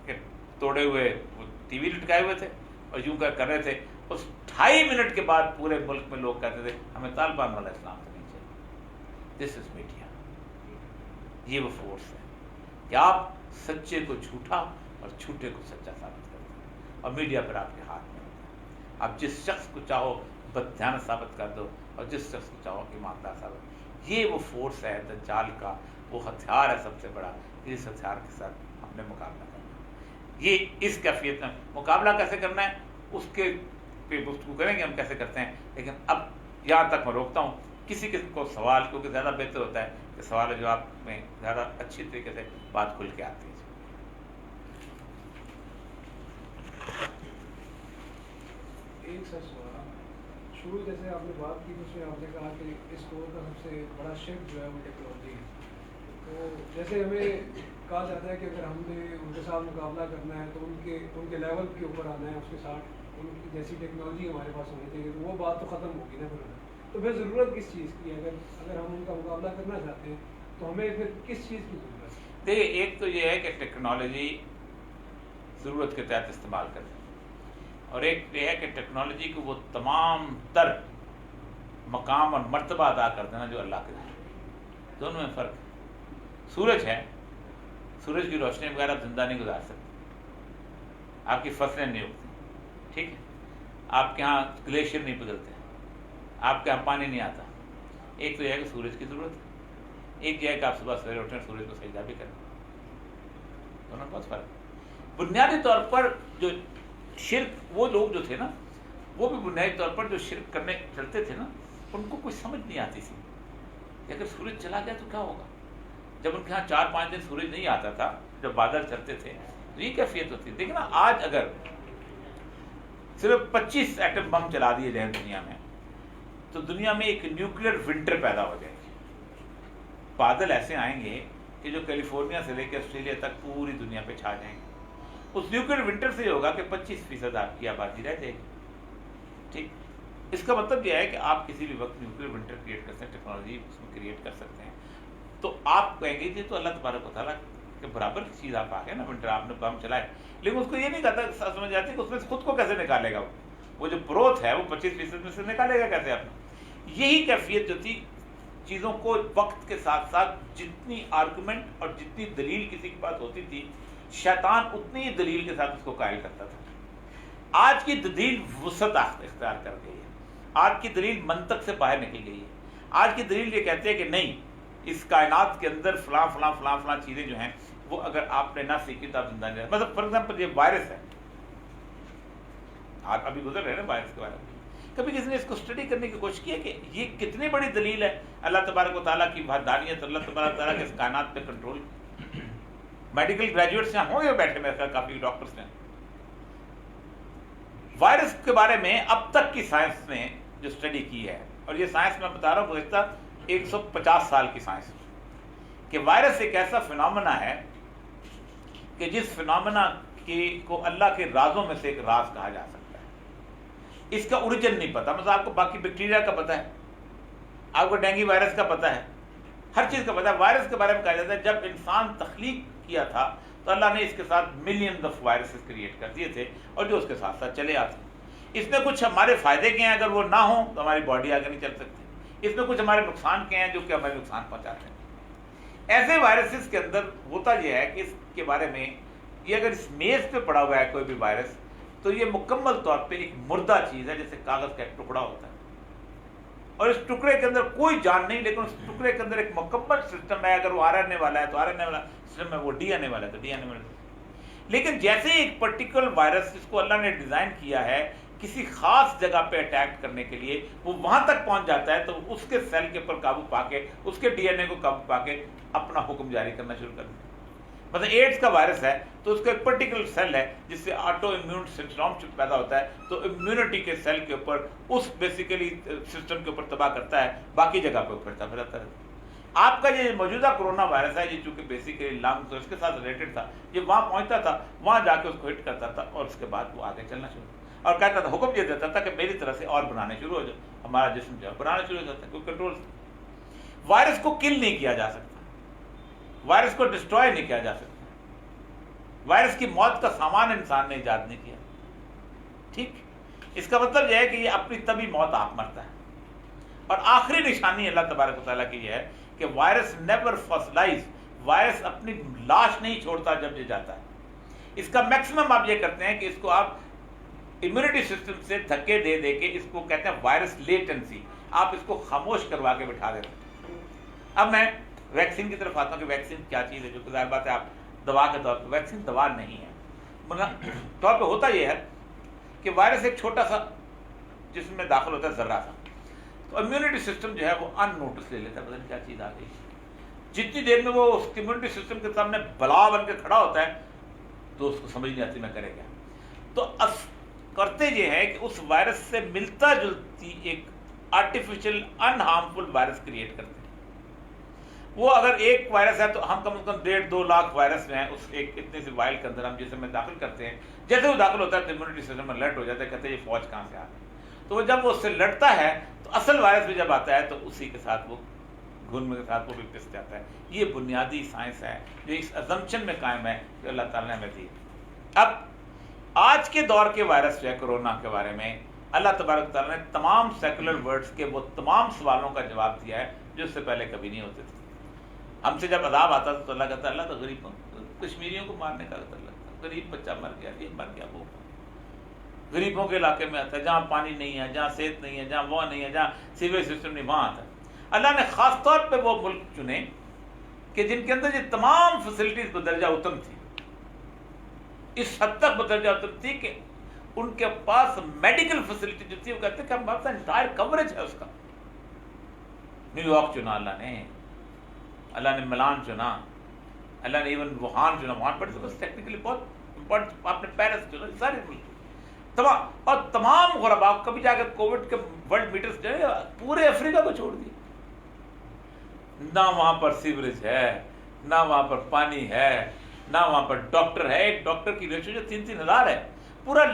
Speaker 1: کے توڑے ہوئے وہ ٹی وی لٹکائے ہوئے تھے اور یوں کر رہے تھے. اس 2.5 منٹ کے بعد پورے ملک میں لوگ کہتے تھے ہمیں طالبان والا اسلام تو نہیں چاہیے. دس از میڈیا. یہ وہ فورس ہے کہ آپ سچے کو جھوٹا اور جھوٹے کو سچا ثابت کرتے ہیں، اور میڈیا پر آپ کے ہاتھ میں ہوتا ہے. آپ جس شخص کو چاہو بددھیان ثابت کر دو اور جس شخص کو چاہو ایماندار ثابت. یہ وہ فورس ہے دجال کا، وہ ہتھیار ہے سب سے بڑا. اس ہتھیار کے ساتھ ہم نے مقابلہ کرنا ہے. یہ اس کیفیت میں مقابلہ کیسے کرنا ہے اس کے پہ گفتگو کریں گے ہم کیسے کرتے ہیں. لیکن اب یہاں تک میں روکتا ہوں. کسی قسم کو سوال، کیونکہ زیادہ بہتر ہوتا ہے کہ سوال جواب میں زیادہ اچھی طریقے سے بات کھل کے آتی ہے.
Speaker 2: ایک سر سوال، شروع جیسے آپ نے بات کی اس میں آپ نے کہا کہ اس دور کا سب سے بڑا شفٹ جو ہے وہ ٹیکنالوجی ہے. تو جیسے ہمیں کہا جاتا ہے کہ اگر ہم نے ان کے ساتھ مقابلہ کرنا ہے تو ان کے لیول کے اوپر آنا ہے، اس کے ساتھ ان کی جیسی ٹیکنالوجی ہمارے پاس ہونی چاہیے. تو وہ بات تو ختم ہوگی نا پھر. تو پھر ضرورت کس چیز کی ہے؟ اگر ہم ان کا مقابلہ کرنا چاہتے ہیں تو ہمیں پھر کس چیز کی ضرورت ہے؟
Speaker 1: دیکھیے، ایک تو یہ ہے کہ ٹیکنالوجی ضرورت کے تحت استعمال کریں. اور ایک یہ ہے کہ ٹیکنالوجی کو وہ تمام تر مقام اور مرتبہ ادا کر دینا جو اللہ کے ہے. دونوں میں فرق ہے. سورج ہے، سورج کی روشنی وغیرہ زندہ نہیں گزار سکتی، آپ کی فصلیں نہیں اگتی، ٹھیک ہے، آپ کے ہاں گلیشیئر نہیں پگھلتے، آپ کے ہاں پانی نہیں آتا. ایک تو یہ ہے کہ سورج کی ضرورت ہے، ایک یہ ہے کہ آپ صبح سویرے اٹھیں سورج کو سجدہ بھی کریں. دونوں میں بہت فرق ہے. بنیادی طور پر جو شرک، وہ لوگ جو تھے نا، وہ بھی بنیادی طور پر جو شرک کرنے چلتے تھے نا، ان کو کوئی سمجھ نہیں آتی تھی کہ اگر سورج چلا گیا تو کیا ہوگا. جب ان کے یہاں 4-5 دن سورج نہیں آتا تھا، جب بادل چلتے تھے تو یہ کیفیت ہوتی. دیکھیں نا، آج اگر صرف 25 ایٹم بم چلا دیے جائیں دنیا میں تو دنیا میں ایک نیوکلیر ونٹر پیدا ہو جائے گی. بادل ایسے آئیں گے کہ جو کیلیفورنیا سے لے کے آسٹریلیا تک پوری دنیا پہ چھا جائیں گے. اس نیوکلیر ونٹر سے یہ ہوگا کہ 25% آپ کی آبادی رہ جائے گی. ٹھیک، اس کا مطلب یہ ہے کہ آپ کسی بھی وقت نیوکلیر ونٹر کریٹ کر سکتے ہیں، ٹیکنالوجی اس میں کریٹ کر سکتے ہیں. تو آپ کہیں گے کہ تو اللہ تبارک و تعالیٰ کے برابر کی چیز آپ آ گئے نا، ونٹر آپ نے بم چلائے، لیکن اس کو یہ نہیں کہتا، سمجھ جاتی کہ اس میں خود کو کیسے نکالے گا. وہ جو بروتھ ہے وہ 25% میں سے نکالے گا کیسے آپ نے. یہی کیفیت جو تھی چیزوں کو وقت کے ساتھ ساتھ، جتنی آرگومنٹ اور جتنی دلیل کسی کے پاس ہوتی تھی، شیطان اتنی ہی دلیل کے ساتھ اس کو قائل کرتا تھا. آج کی دلیل وسعت اختیار کر گئی ہے، آج کی دلیل منطق سے باہر نکل گئی ہے. آج کی دلیل یہ کہتے ہیں کہ نہیں، اس کائنات کے اندر فلاں فلاں فلاں فلاں چیزیں جو ہیں وہ اگر آپ نے نہ سیکھی تو آپ زندہ نہیں رہ. مطلب فار ایگزامپل یہ وائرس ہے، آپ ابھی گزر رہے ہیں نا وائرس کے بارے میں. کبھی کسی نے اس کو اسٹڈی کرنے کی کوشش کی ہے کہ یہ کتنی بڑی دلیل ہے اللہ تبارک و تعالیٰ کی وحدانیت، اللہ تبارک و تعالیٰ کے اس کائنات پہ کنٹرول. میڈیکل گریجویٹس یہاں ہوں گے بیٹھے، میرے خیال کافی ڈاکٹرس ہیں. وائرس کے بارے میں اب تک کی سائنس نے جو اسٹڈی کی ہے، اور یہ سائنس میں بتا رہا ہوں گزشتہ 150 سال کی سائنس، کہ وائرس ایک ایسا فنامنا ہے کہ جس فنامنا کو اللہ کے رازوں میں سے ایک راز کہا جا سکتا ہے. اس کا اوریجن نہیں پتا. مثلا آپ کو باقی بیکٹیریا کا پتا ہے، آپ کو ڈینگی وائرس کا پتا ہے، ہر چیز کا پتا ہے. وائرس کے بارے میں کہا جاتا ہے جب انسان تخلیق کیا تھا تو اللہ نے اس کے ساتھ ملینز آف وائرسز کریٹ کر دیے تھے، اور جو اس کے ساتھ ساتھ چلے آتے ہیں. اس میں کچھ ہمارے فائدے کے ہیں، اگر وہ نہ ہوں تو ہماری باڈی آگے نہیں چل سکتی. اس میں کچھ ہمارے نقصان کے ہیں جو کہ ہمیں نقصان پہنچاتے ہیں. ایسے وائرسز کے اندر ہوتا یہ ہے کہ اس کے بارے میں، یہ اگر اس میز پہ پڑا ہوا ہے کوئی بھی وائرس تو یہ مکمل طور پہ ایک مردہ چیز ہے، جیسے کاغذ کا ایک ٹکڑا ہوتا ہے، اور اس ٹکڑے کے اندر کوئی جان نہیں، لیکن اس ٹکڑے کے اندر ایک مکمل سسٹم ہے. اگر وہ RNA والا ہے تو RNA والا سسٹم ہے، وہ DNA والا ہے تو DNA والا. لیکن جیسے ایک پرٹیکولر وائرس جس کو اللہ نے ڈیزائن کیا ہے کسی خاص جگہ پہ اٹیک کرنے کے لیے، وہ وہاں تک پہنچ جاتا ہے تو اس کے سیل کے اوپر قابو پا کے، اس کے DNA کو قابو پا کے اپنا حکم جاری کرنا شروع کر دیا. مثلا ایڈس کا وائرس ہے تو اس کا ایک پرٹیکولر سیل ہے جس سے آٹو امیون سنڈروم پیدا ہوتا ہے، تو امیونٹی کے سیل کے اوپر اس بیسیکلی سسٹم کے اوپر تباہ کرتا ہے، باقی جگہ پہ پھرتا رہتا ہے. آپ کا یہ موجودہ کرونا وائرس ہے، یہ چونکہ بیسیکلی لنگس اس کے ساتھ ریلیٹڈ تھا، یہ وہاں پہنچتا تھا، وہاں جا کے اس کو ہٹ کرتا تھا، اور اس کے بعد وہ آگے چلنا شروع اور کہتا تھا، حکم یہ دیتا تھا کہ میری طرح سے اور بنانے شروع ہو جائے. ہمارا جسم جو ہے بنانا شروع ہو جاتا ہے، کوئی کنٹرول. وائرس کو کل نہیں کیا جا سکتا، وائرس کو ڈسٹروائے نہیں کیا جا سکتا. وائرس کی موت کا سامان انسان نے ایجاد نہیں کیا. ٹھیک، اس کا مطلب یہ ہے کہ یہ اپنی طبی موت آپ مرتا ہے. اور آخری نشانی اللہ تبارک و تعالیٰ کی یہ ہے کہ وائرس نیور فاسلائز، وائرس اپنی لاش نہیں چھوڑتا جب یہ جاتا ہے. اس کا میکسیمم آپ یہ کرتے ہیں کہ اس کو آپ امیونٹی سسٹم سے دھکے دے دے کے، اس کو کہتے ہیں وائرس لیٹنسی، آپ اس کو خاموش کروا کے بٹھا دیتے ہیں. اب میں ویکسین کی طرف آتا ہوں کہ ویکسین کیا چیز ہے، جو کہ ظاہر بات ہے آپ دوا کے طور پہ، ویکسین دوا نہیں ہے. مطلب طور پہ ہوتا یہ ہے کہ وائرس ایک چھوٹا سا جسم میں داخل ہوتا ہے، ذرہ سا، تو امیونٹی سسٹم جو ہے وہ ان نوٹس لے لیتا ہے، پتہ نہیں کیا چیز آ گئی. جتنی دیر میں وہ اس امیونٹی سسٹم کے سامنے بلا بن کے کھڑا ہوتا ہے تو اس کو سمجھ نہیں آتی میں کرے گا. تو کرتے یہ ہے کہ اس وائرس سے ملتا جلتی ایک آرٹیفیشل ان ہارمفل وائرس کریٹ کرتے ہیں. وہ اگر ایک وائرس ہے تو ہم کم از کم 1.5-2 لاکھ وائرس ہیں اس ایک اتنے سے وائل کے اندر ہم جسم میں داخل کرتے ہیں. جیسے وہ داخل ہوتا ہے تو امیونٹی سسٹم میں الرٹ ہو جاتا ہے، کہتے ہیں یہ فوج کہاں سے آ گئی. تو وہ جب وہ اس سے لڑتا ہے تو اصل وائرس بھی جب آتا ہے تو اسی کے ساتھ وہ گھن کے ساتھ وہ بھی پس جاتا ہے. یہ بنیادی سائنس ہے جو اس ازمپشن میں قائم ہے جو اللہ تعالیٰ نے ہمیں دی. اب آج کے دور کے وائرس جو ہے کورونا کے بارے میں اللہ تبارک تعالیٰ نے تمام سیکولر ورڈز کے وہ تمام سوالوں کا جواب دیا ہے جو اس سے پہلے کبھی نہیں ہوتے تھے. ہم سے جب عذاب آتا تھا تو اللہ کہتا اللہ تو غریبوں کشمیریوں کو مارنے کا لگتا, غریب بچہ مر گیا, یہ مر گیا, وہ غریبوں کے علاقے میں آتا ہے جہاں پانی نہیں ہے, جہاں صحت نہیں ہے, جہاں وہ نہیں ہے, جہاں سیویج سسٹم نہیں, وہاں آتا ہے. اللہ نے خاص طور پہ وہ ملک چنے کہ جن کے اندر یہ تمام فیسلٹیز بدرجہ اتم تھی, اس حد تک بدرجہ اتم تھی کہ ان کے پاس میڈیکل فیسلٹی جو تھی وہ کہتے ہیں کہ ہمارے پاس انٹائر کوریج ہے اس کا. نیو یارک چنا اللہ نے ملان چنا, اللہ نے ایون ووہان چنا, وہاں پر ٹیکنیکلی بہت امپورٹنٹ, آپ نے پیرس چنا, سارے ملک تمام, اور تمام غربا کبھی جا کر کووڈ کے ورلڈ میٹرز جو ہے پورے افریقہ کو چھوڑ دی. نہ وہاں پر سیوریج ہے, نہ وہاں پر پانی ہے, نہ وہاں پر ڈاکٹر ہے. ایک ڈاکٹر کی ریشو جو 3,000 ہے. پورا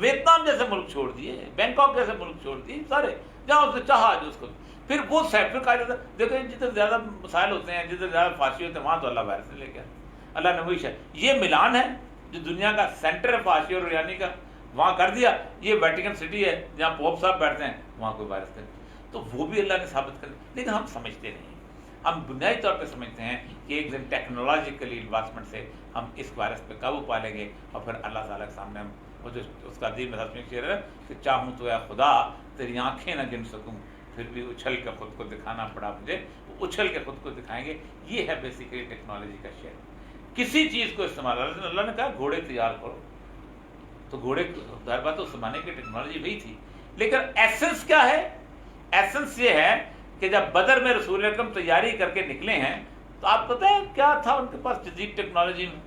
Speaker 1: ویتنام جیسے ملک چھوڑ دیے, بینکاک جیسے ملک چھوڑ دیے, سارے جہاں اس نے چاہا جو اس کو. پھر وہ پھر کہا جاتا ہے دیکھیں جتنے زیادہ مسائل ہوتے ہیں, جتنے زیادہ فحاشی ہوتے ہیں, وہاں تو اللہ وائرس لے کے اللہ نے وہی شاید یہ ملان ہے جو دنیا کا سینٹر ہے فحاشی اور ریانی کا, وہاں کر دیا. یہ ویٹیکن سٹی ہے جہاں پوپ صاحب بیٹھتے ہیں, وہاں کوئی وائرس کرے, تو وہ بھی اللہ نے ثابت کر. لیکن ہم سمجھتے نہیں, ہم بنیادی طور پہ سمجھتے ہیں کہ ایک دن ٹیکنالوجیکلی ایڈوانسمنٹ سے ہم اس وائرس پہ قابو پا لیں گے, اور پھر اللہ تعالیٰ کے سامنے ہم وہ جو اس کا عظیم مثال شعر ہے کہ چاہوں تو یا خدا تیری آنکھیں نہ گن سکوں, پھر بھی اچھل کے خود کو دکھانا پڑا مجھے, وہ اچھل کے خود کو دکھائیں گے. یہ ہے بیسیکلی ٹیکنالوجی کا شعر. کسی چیز کو استعمال, اللہ نے کہا گھوڑے تیار کرو, تو گھوڑے ظاہر بات اس زمانے کی ٹیکنالوجی وہی تھی. لیکن ایسنس کیا ہے؟ ایسنس یہ ہے کہ جب بدر میں رسول اکرم تیاری کر کے نکلے ہیں تو آپ پتہ ہے کیا تھا ان کے پاس جدید ٹیکنالوجی میں؟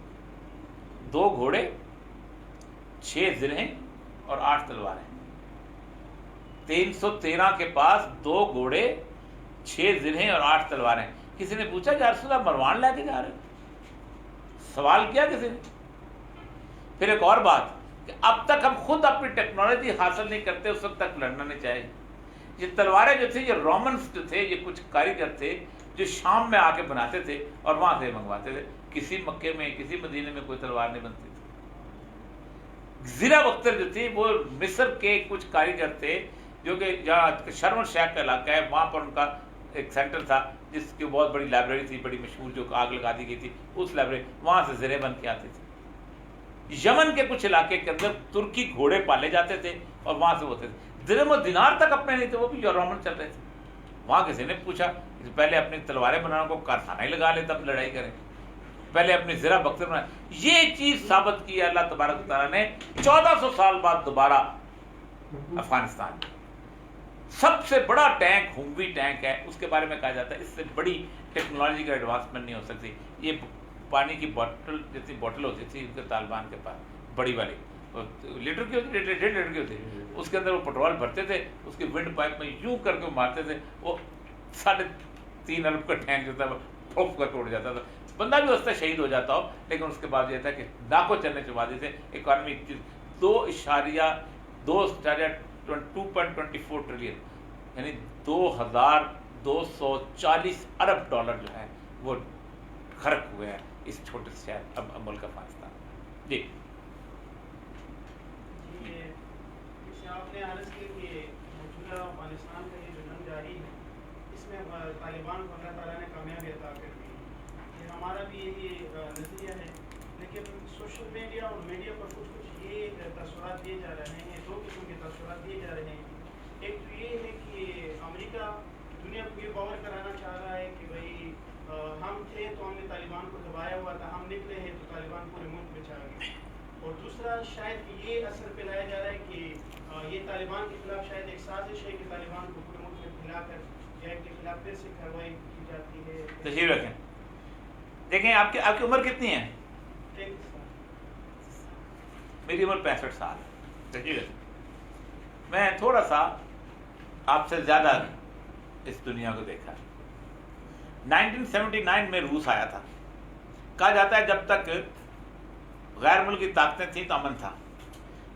Speaker 1: 2 گھوڑے, 6 زرہیں اور 8 تلواریں. 313 کے پاس 2 گھوڑے, 6 زرہیں اور 8 تلواریں. کسی نے پوچھا یا رسول اللہ مروان لے کے جا رہے ہیں؟ سوال کیا کسی نے. پھر ایک اور بات کہ اب تک ہم خود اپنی ٹیکنالوجی حاصل نہیں کرتے, اس وقت تک لڑنا نہیں چاہیے. یہ تلواریں جو تھیں, یہ رومنس جو تھے, یہ کچھ کاریگر تھے جو شام میں آ کے بناتے تھے اور وہاں سے منگواتے تھے. کسی مکے میں, کسی مدینے میں کوئی تلوار نہیں بنتی تھی. زرہ بختر جو تھی وہ مصر کے کچھ کاریگر تھے جو کہ جہاں شرم الشیخ کا علاقہ ہے, وہاں پر ان کا ایک سینٹر تھا جس کی بہت بڑی لائبریری تھی, بڑی مشہور, جو آگ لگا دی گئی تھی اس لائبریری, وہاں سے زرے بن کے آتے تھے. یمن کے کچھ علاقے کے اندر ترکی گھوڑے پالے جاتے تھے اور وہاں سے ہوتے تھے. درہم و دینار تک اپنے نہیں تھے, وہ بھی رومن چل رہے تھے. وہاں کسی نے پوچھا پہلے اپنی تلواریں بنانے کو کارخانہ ہی لگا لے تب لڑائی کریں, پہلے اپنی زرہ بختر بنائے. یہ چیز ثابت کی ہے اللہ تبارک تعالیٰ نے 1400 سال بعد دوبارہ افغانستان میں. سب سے بڑا ٹینک ہموی ٹینک ہے, اس کے بارے میں کہا جاتا ہے اس سے بڑی ٹیکنالوجی کا ایڈوانسمنٹ نہیں ہو سکتی. یہ پانی کی بوٹل جتنی بوٹل ہوتی تھی ان کے طالبان کے پاس, بڑی والی لیٹر کی ہوتی, 1.5 لیٹر کی ہوتی, اس کے اندر وہ پٹرول بھرتے تھے, اس کے ونڈ پائپ میں یوں کر کے مارتے تھے, وہ 3.5 ارب کا ٹینک جو تھا وہ پھوپ کر ٹوٹ جاتا تھا. بندہ بھی اس سے شہید ہو جاتا ہو, لیکن اس کے بعد یہ تھا کہ لاکھوں چلنے چبا دیتے. اکانومی 2.24 ٹریلین یعنی 2240 ارب ڈالر جو ہے وہ خرچ ہوئے ہیں اس چھوٹے سے شہر اب ملک افغانستان. جی
Speaker 3: آپ نے عرض کی کہ موجودہ افغانستان کا یہ جو جنگ جاری ہے اس میں طالبان کو اللہ تعالیٰ نے کامیابی عطا کر دی. یہ ہمارا بھی یہی نظریہ ہے, لیکن سوشل میڈیا اور میڈیا پر کچھ یہ تاثرات دیے جا رہے ہیں, 2 قسم کے تاثرات دیے جا رہے ہیں. ایک تو یہ ہے کہ امریکہ دنیا کو یہ باور کرانا چاہ رہا ہے کہ بھائی ہم تھے تو ہم نے طالبان کو دبایا ہوا تھا, ہم نکلے ہیں تو طالبان پورے ملک میں چھا گئے. اور دوسرا شاید یہ اثر پہ لایا جا رہا ہے کہ یہ طالبان کے خلاف شاید ایک سازش ہے کہ طالبان کو پورے ملک میں پھیلا کر جنگ کے خلاف پھر سے کارروائی کی جاتی ہے.
Speaker 1: تشریف رکھیں. دیکھیں آپ کی عمر کتنی ہے؟
Speaker 3: 33 سال.
Speaker 1: میری عمر 65 سال ہے. تشریف رکھیں. میں تھوڑا سا آپ سے زیادہ اس دنیا کو دیکھا. 1979 میں روس آیا تھا. کہا جاتا ہے جب تک غیر ملکی طاقتیں تھیں تو امن تھا.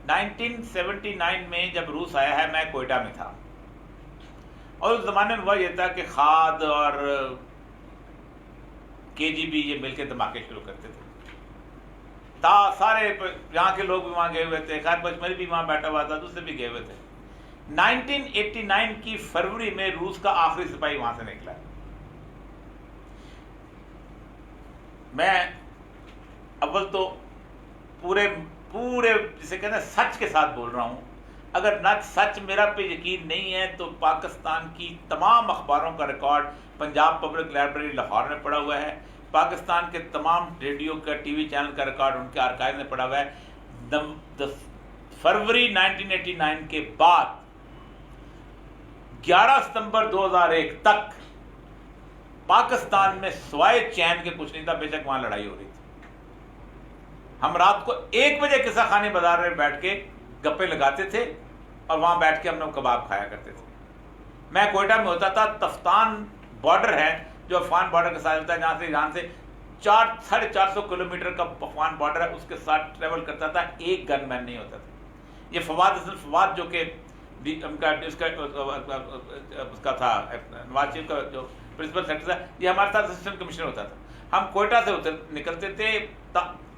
Speaker 1: 1979 میں جب روس آیا ہے, میں کوئٹہ میں تھا, اور اس زمانے میں وہ یہ تھا کہ خاد اور KGB یہ مل کے دھماکے شروع کرتے تھے. سارے یہاں کے لوگ بھی وہاں گئے ہوئے تھے، خیر پشمری بھی وہاں بیٹھا ہوا تھا، دوسرے بھی گئے ہوئے تھے۔ 1989 کی فروری میں روس کا آخری سپاہی وہاں سے نکلا۔ میں اول تو پورے جسے کہتے ہیں سچ کے ساتھ بول رہا ہوں، اگر نہ سچ میرا پہ یقین نہیں ہے تو پاکستان کی تمام اخباروں کا record Punjab public library Lahore میں پڑا ہوا ہے، پاکستان کے تمام ریڈیو کا ٹی وی چینل کا ریکارڈ ان کے آرکائیو میں پڑا ہوا ہے۔ فروری 1989 کے بعد 11 ستمبر 2001 تک پاکستان میں سوائے چین کے کچھ نہیں تھا، بے شک وہاں لڑائی ہو رہی تھی۔ ہم رات کو 1 بجے قصہ خانے بازار میں بیٹھ کے گپے لگاتے تھے اور وہاں بیٹھ کے ہم لوگ کباب کھایا کرتے تھے۔ میں کوئٹہ میں ہوتا تھا، تفتان بارڈر ہے جو افغان بارڈر کے ساتھ ہوتا ہے، جہاں سے 450 کلومیٹر کا افغان بارڈر ہے، اس کے ساتھ ٹریول کرتا تھا، ایک گن مین نہیں ہوتا تھا۔ یہ فواد جو کہ اس کا تھا نواز شریف کا جو پرنسپل سیکرٹری تھا، یہ ہمارے ساتھ اسسٹنٹ کمشنر ہوتا تھا۔ ہم کوئٹہ سے نکلتے تھے،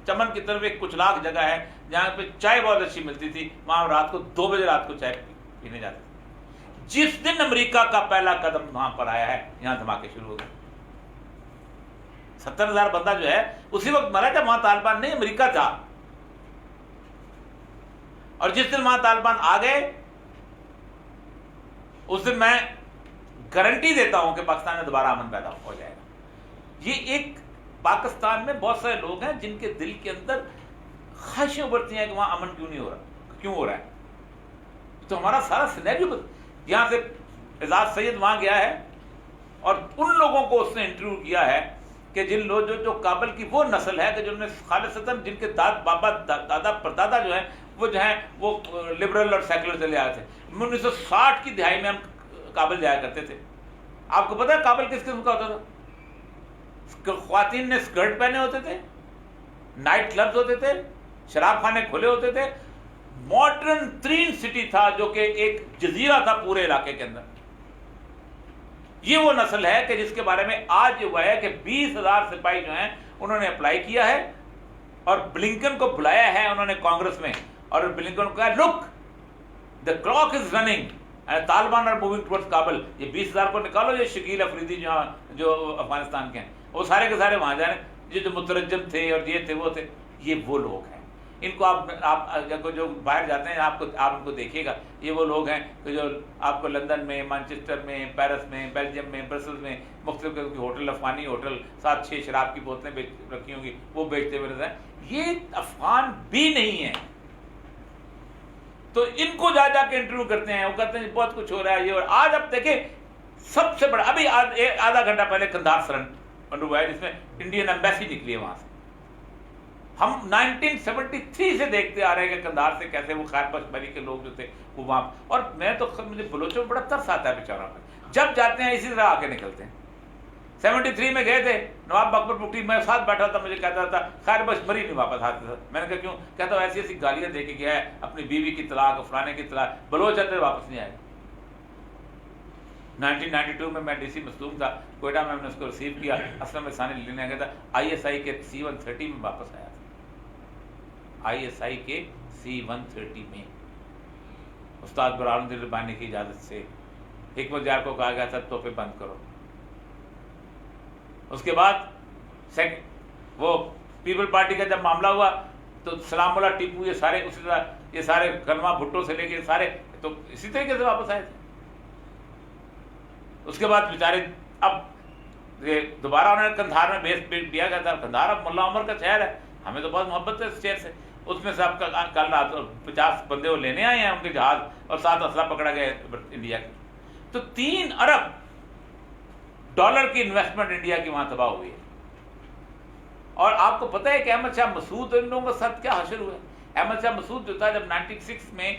Speaker 1: چمن کی طرف ایک کچھ لاکھ جگہ ہے جہاں پہ چائے بہت اچھی ملتی تھی، وہاں رات کو 2 بجے رات کو چائے پینے جاتے تھے۔ جس دن امریکہ کا پہلا قدم وہاں پر آیا ہے، یہاں دھماکے شروع ہو گئے۔ 70,000 بندہ جو ہے اسی وقت مرا تھا، وہاں طالبان نہیں، امریکہ تھا۔ اور جس دن وہاں طالبان آ گئے اس دن میں گارنٹی دیتا ہوں کہ پاکستان میں دوبارہ امن پیدا ہو جائے گا۔ یہ ایک پاکستان میں بہت سارے لوگ ہیں جن کے دل کے اندر خواہشیں ابھرتی ہیں کہ وہاں امن کیوں ہو رہا ہے۔ تو ہمارا سارا سینیریو، یہاں سے اعزاز سید وہاں گیا ہے اور ان لوگوں کو اس نے انٹرویو کیا ہے کہ جن لوگ جو کابل کی وہ نسل ہے کہ جنہوں نے خالصتاً جن کے بابا دادا پردادا جو ہیں وہ لبرل اور سیکولر چلے آئے تھے۔ 1960 کی دہائی میں ہم کابل جایا کرتے تھے۔ آپ کو پتا ہے کابل کس قسم کا ہوتا تھا؟ خواتین نے اسکرٹ پہنے ہوتے تھے، نائٹ کلبز ہوتے تھے، شراب خانے کھلے ہوتے تھے، ماڈرن ترین سٹی تھا جو کہ ایک جزیرہ تھا پورے علاقے کے اندر۔ یہ وہ نسل ہے کہ جس کے بارے میں آج یہ ہوا ہے کہ 20,000 سپاہی جو ہیں انہوں نے اپلائی کیا ہے اور بلنکن کو بلایا ہے انہوں نے کانگریس میں، اور بلنکن کو کہا look the clock is running, Taliban are moving towards Kabul, یہ 20,000 کو نکالو، یہ شکیل افریدی جو افغانستان کے ہیں وہ سارے کے سارے وہاں جا رہے ہیں، یہ جو مترجم تھے اور یہ تھے وہ تھے، یہ وہ لوگ ہیں۔ ان کو آپ جو باہر جاتے ہیں آپ ان کو دیکھیے گا، یہ وہ لوگ ہیں کہ جو آپ کو لندن میں، مانچسٹر میں، پیرس میں، بیلجیم میں، برسلز میں مختلف قسم کے ہوٹل، افغانی ہوٹل، 7-6 شراب کی بوتلیں رکھی ہوں گی، وہ بیچتے ہوئے نظر ہیں۔ یہ افغان بھی نہیں ہیں، تو ان کو جا کے انٹرویو کرتے ہیں، وہ کہتے ہیں بہت کچھ ہو رہا ہے یہ۔ اور آج آپ دیکھیں سب سے بڑا، ابھی آدھا گھنٹہ پہلے کندھار سرنڈر ہوا ہے جس میں انڈین ایمبیسی نکلی ہے وہاں سے۔ ہم 1973 سے دیکھتے آ رہے ہیں کہ کندھار سے کیسے وہ خیر پشمری کے لوگ جو تھے وہ وہاں، اور مجھے بلوچوں میں بڑا ترس آتا ہے بیچاروں پہ، جب جاتے ہیں اسی طرح آ کے نکلتے ہیں۔ 73 میں گئے تھے، نواب اکبر بگٹی میں ساتھ بیٹھا تھا، مجھے کہتا تھا خیر پشمری نہیں واپس آتے تھا۔ میں نے کہا کیوں؟ کہتا ایسی ایسی گالیاں دے کے گیا ہے، اپنی بیوی کی طلاق، فلانے کی طلاق، بلوچ آتے واپس نہیں آئے۔ 1992 میں ڈی سی مصدوم تھا کوئٹہ میں، نے اس کو ریسیو کیا، اسلم میں ثانی لینے گیا تھا، ISI کے C-130 میں واپس آیا تھا، ISI کے C-130 میں، استاد برہان الدین ربانی کی اجازت سے۔ حکمت یار کو کہا گیا تھا تحفے بند کرو۔ اس کے بعد وہ پیپل پارٹی کا جب معاملہ ہوا تو سلام اللہ ٹیپو، یہ سارے اسی طرح، یہ سارے کلمہ بھٹو سے لے کے سارے تو اسی طریقے سے واپس آئے تھے۔ اس کے بعد بیچارے اب دوبارہ انہوں نے کندھار میں بیس دیا گیا تھا۔ کندھار اب ملا عمر کا شہر ہے، ہمیں تو بہت محبت ہے اس شہر سے۔ اس میں سے اب کل رات 50 بندے وہ لینے آئے ہیں ان کے جہاز، اور 7 اسلحہ پکڑا گیا انڈیا کے۔ تو 3 ارب ڈالر کی انویسٹمنٹ انڈیا کی وہاں تباہ ہوئی ہے۔ اور آپ کو پتہ ہے کہ احمد شاہ مسعود ان لوگوں کے ساتھ کیا حشر ہوا ہے؟ احمد شاہ مسعود جو تھا، جب 96 میں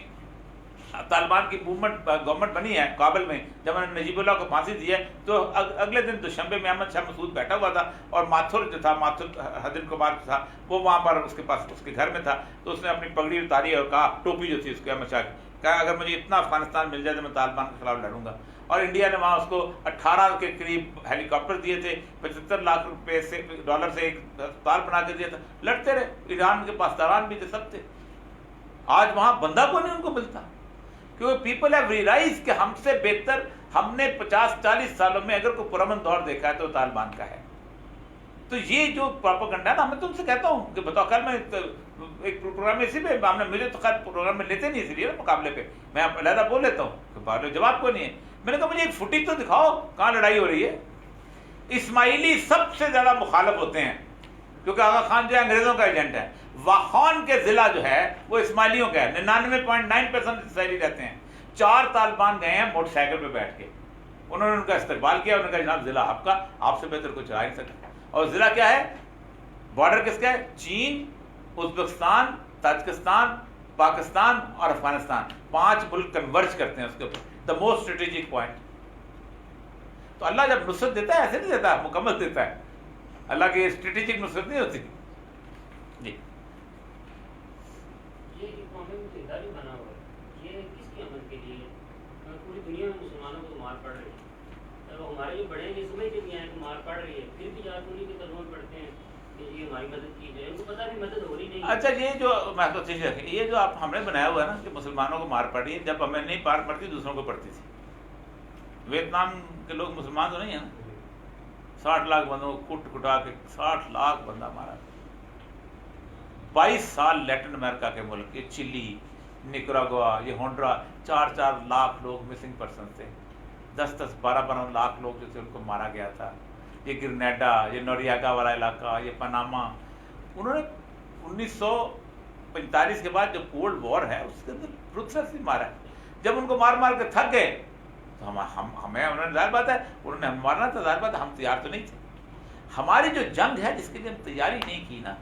Speaker 1: طالبان کی گورنمنٹ بنی ہے کابل میں، جب انہوں نے نجیب اللہ کو پھانسی دی ہے، تو اگلے دن دوشنبے میں احمد شاہ مسعود بیٹھا ہوا تھا، اور ماتھر جو تھا، ماتھر حدن کمار جو تھا، وہ وہاں پر اس کے پاس اس کے گھر میں تھا۔ تو اس نے اپنی پگڑی اتاری اور کہا، ٹوپی جو تھی اس کو، احمد شاہ کی، کہا اگر مجھے اتنا افغانستان مل جائے تو میں طالبان کے خلاف لڑوں گا۔ اور انڈیا نے وہاں اس کو 18 کے قریب ہیلی کاپٹر دیے تھے، 75 لاکھ روپے سے ڈالر سے ایک ہسپتال بنا کے دیا تھا، لڑتے رہے، ایران کے پاسداران بھی تھے، سب تھے. آج وہاں بندہ کو نہیں ان کو ملتا، کیونکہ پیپل ہیو ریئلائز کہ ہم سے بہتر ہم نے 50-40 سالوں میں اگر کوئی پرامن دور دیکھا ہے تو طالبان کا ہے. تو یہ جو پروپیگنڈا ہے نا، میں تم سے کہتا ہوں کہ بتاؤ، کل میں ایک پروگرام میں اسی پہ ہم نے، مجھے تو خیر پروگرام میں لیتے نہیں، اس لیے مقابلے پہ میں علیحدہ بول لیتا ہوں کہ بعد میں جواب کو نہیں ہے. میں نے کہا مجھے ایک فوٹیج تو دکھاؤ کہاں لڑائی ہو رہی ہے. اسماعیلی سب سے زیادہ مخالف ہوتے ہیں، کیونکہ آغا خان جو ہے انگریزوں کا ایجنٹ ہے. واخان کے ضلع جو ہے وہ اسماعیلیوں کا ہے، 99.9% اسرائیلی رہتے ہیں. 4 طالبان گئے ہیں موٹر سائیکل پہ بیٹھ کے، انہوں نے ان کا استقبال کیا، انہوں نے کہا جناب ضلع آپ کا، آپ سے بہتر کوئی چلا نہیں سکتا. اور ضلع کیا ہے؟ بارڈر کس کا ہے؟ چین، ازبکستان، تاجکستان، پاکستان اور افغانستان. 5 ملک کنورج کرتے ہیں اس کے اوپر، دا موسٹ اسٹریٹجک پوائنٹ. تو اللہ جب نصرت دیتا ہے ایسے نہیں دیتا، مکمل دیتا ہے. اللہ کی اسٹریٹجک نصرت نہیں ہوتی. جی
Speaker 4: یہ قومی متحدہ بنا ہوا ہے، یہ کس کی امن کے لیے؟ پوری دنیا میں مسلمانوں کو مار پڑ رہی ہے. ہمارے جو بڑے ہیں یہ سمجھتے بھی ہیں کہ مار پڑ رہی ہے، پھر بھی جا کے انہیں کے قدموں پڑتے ہیں کہ یہ ہماری مدد کی جائے. ان کو پتہ بھی مدد ہو رہی نہیں.
Speaker 1: اچھا، یہ جو میں تو چیز رکھیں، یہ جو آپ ہم نے بنایا ہوا ہے نا کہ مسلمانوں کو مار پڑ رہی ہے، جب ہمیں نہیں پار پڑتی دوسروں کو پڑتی تھی. ویتنام کے لوگ مسلمان تو نہیں ہیں نا، 60 لاکھ بندوں کو کٹ کٹا کے 60 لاکھ بندہ مارا. 22 سال لیٹن امریکہ کے ملک، یہ چلی، نکراگوا، یہ ہونڈرا، 4 لاکھ لوگ مسنگ پرسن تھے. 12 لاکھ لوگ جو تھے ان کو مارا گیا تھا. یہ گرنیڈا، یہ نوریاگا والا علاقہ، یہ پاناما، انہوں نے 1945 کے بعد جو کولڈ وار ہے اس کے اندر روتھلیسلی مارا ہے. جب ان کو مار مار کے تھک گئے تو ہمیں انہوں نے، ظاہر بات ہے انہوں نے ہم مارنا تھا، ظاہر بات ہے ہم تیار تو نہیں تھے. ہماری جو جنگ ہے جس کے لیے ہم تیاری نہیں کی نا،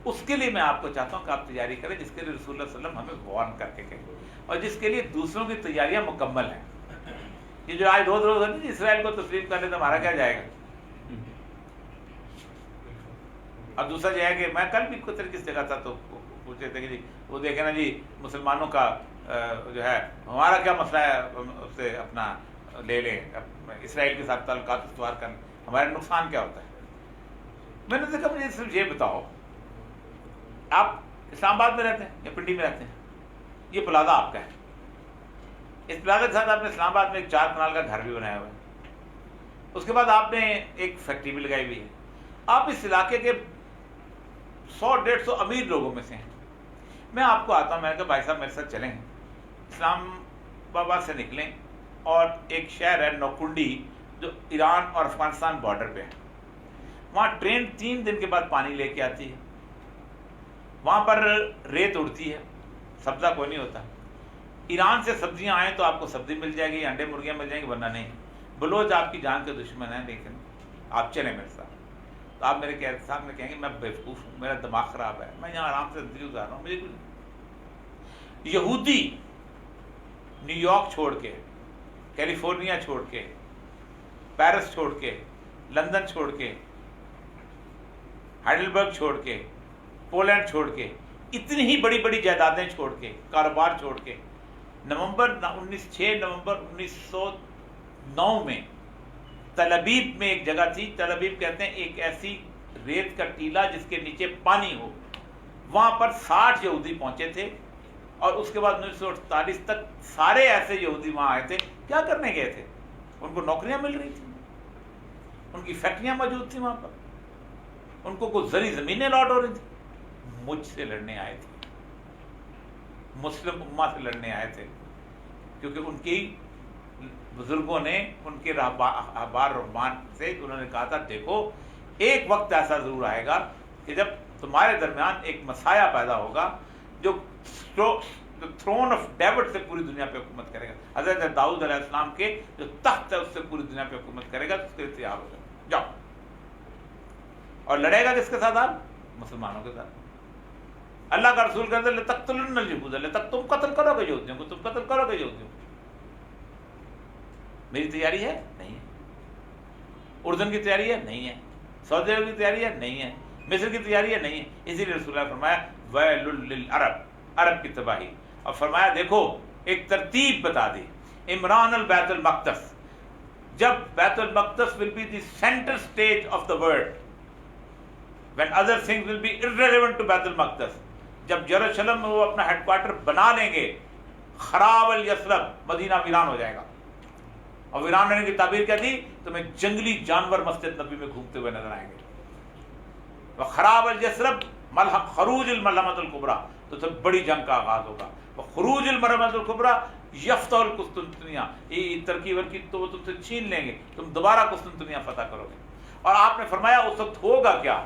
Speaker 1: اس کے لیے میں آپ کو چاہتا ہوں کہ آپ تیاری کریں جس کے لیے رسول اللہ صلی اللہ علیہ وسلم ہمیں وارن کر کے کہیں، اور جس کے لیے دوسروں کی تیاریاں مکمل ہیں. یہ جو آج روز ہوتی ہے اسرائیل کو تسلیم کرنے سے ہمارا کیا جائے گا. اب دوسرا جو ہے کہ میں کل بھی کچھ کس جگہ تھا تو پوچھ رہے تھے کہ جی وہ دیکھیں نا جی مسلمانوں کا جو ہے ہمارا کیا مسئلہ ہے، اس سے اپنا لے لیں، اسرائیل کے ساتھ تعلقات استوار کریں، ہمارا نقصان کیا ہوتا ہے. میں نے کہا مجھے صرف یہ بتاؤ، آپ اسلام آباد میں رہتے ہیں یا پنڈی میں رہتے ہیں؟ یہ پلازا آپ کا ہے، اس پلازا کے ساتھ آپ نے اسلام آباد میں ایک 4 کنال کا گھر بھی بنایا ہوا ہے. اس کے بعد آپ نے ایک فیکٹری بھی لگائی ہوئی ہے. آپ اس علاقے کے 100-150 امیر لوگوں میں سے ہیں. میں آپ کو آتا ہوں، میں نے کہا بھائی صاحب میرے ساتھ چلیں، اسلام آباد سے نکلیں اور ایک شہر ہے نوکنڈی جو ایران اور افغانستان بارڈر پہ ہے. وہاں ٹرین 3 دن کے بعد پانی لے کے آتی ہے. وہاں پر ریت اڑتی ہے، سبزہ کوئی نہیں ہوتا. ایران سے سبزیاں آئیں تو آپ کو سبزی مل جائے گی، انڈے مرغیاں مل جائیں گی، ورنہ نہیں. بلوچ آپ کی جان کے دشمن ہیں، لیکن آپ چلیں میرے ساتھ. تو آپ میرے ساتھ میں کہیں گے میں بیوقوف ہوں، میرا دماغ خراب ہے، میں یہاں آرام سے زندگی گزار رہا ہوں، مجھے کچھ. یہودی نیو یارک چھوڑ کے، کیلیفورنیا چھوڑ کے، پیرس چھوڑ کے، لندن چھوڑ کے، ہائیڈلبرگ چھوڑ کے، پولینڈ چھوڑ کے، اتنی ہی بڑی بڑی جائیدادیں چھوڑ کے، کاروبار چھوڑ کے، 6 نومبر 1909 میں تل ابیب میں ایک جگہ تھی، تل ابیب کہتے ہیں ایک ایسی ریت کا ٹیلا جس کے نیچے پانی ہو، وہاں پر 60 یہودی پہنچے تھے. اور اس کے بعد 1948 تک سارے ایسے یہودی وہاں آئے تھے. کیا کرنے گئے تھے؟ ان کو نوکریاں مل رہی تھیں، ان کی فیکٹریاں موجود تھیں وہاں پر، ان کو کچھ زرعی زمینیں لاٹ ہو رہی تھیں. مجھ سے لڑنے آئے تھے، مسلم امہ سے لڑنے آئے تھے، کیونکہ ان کی بزرگوں نے ان کے احبار رحمان سے انہوں نے کہا تھا دیکھو ایک وقت ایسا ضرور آئے گا کہ جب تمہارے درمیان ایک مسایہ پیدا ہوگا جو تھرون آف ڈیوڈ سے پوری دنیا پہ حکومت کرے گا. حضرت داؤد علیہ السلام کے جو تخت ہے اس سے پوری دنیا پہ حکومت کرے گا. اس کے لیے تیار ہو جاؤ. اور لڑے گا کس کے ساتھ؟ آپ مسلمانوں کے ساتھ. اللہ کا رسول کہتے ہیں تقتلن اليهود، تک تم قتل کرو گے یہودیوں کو، تم قتل کرو گے یہودیوں کو. میری تیاری ہے؟ نہیں ہے. اردن کی تیاری ہے؟ نہیں ہے. سعودی عرب کی تیاری ہے؟ نہیں ہے. مصر کی تیاری ہے؟ نہیں ہے. اسی لیے رسول اللہ نے فرمایا ویل للعرب، عرب کی تباہی. اور فرمایا دیکھو ایک ترتیب بتا دی، عمران البیت المقدس، جب بیت المقدس will be the centre stage of the world, when other things will be irrelevant to بیت المقدس, جب یروشلم میں وہ اپنا ہیڈ کوارٹر بنا لیں گے, خراب الیثرب, مدینہ ویران ہو جائے گا. اور ویران ہونے کی تعبیر کیا تھی؟ تمہیں جنگلی جانور مسجد نبی میں گھومتے ہوئے نظر آئیں گے. خراب الیثرب خروج الملحمۃ الکبریٰ, تو سب بڑی جنگ کا آغاز ہوگا. خروج الملحمۃ الکبریٰ یفتح القسطنطنیہ, یہ ترکی ورکی تو وہ تم سے چھین لیں گے, تم دوبارہ قسطنطنیہ فتح کرو گے. اور آپ نے فرمایا اس وقت ہوگا کیا؟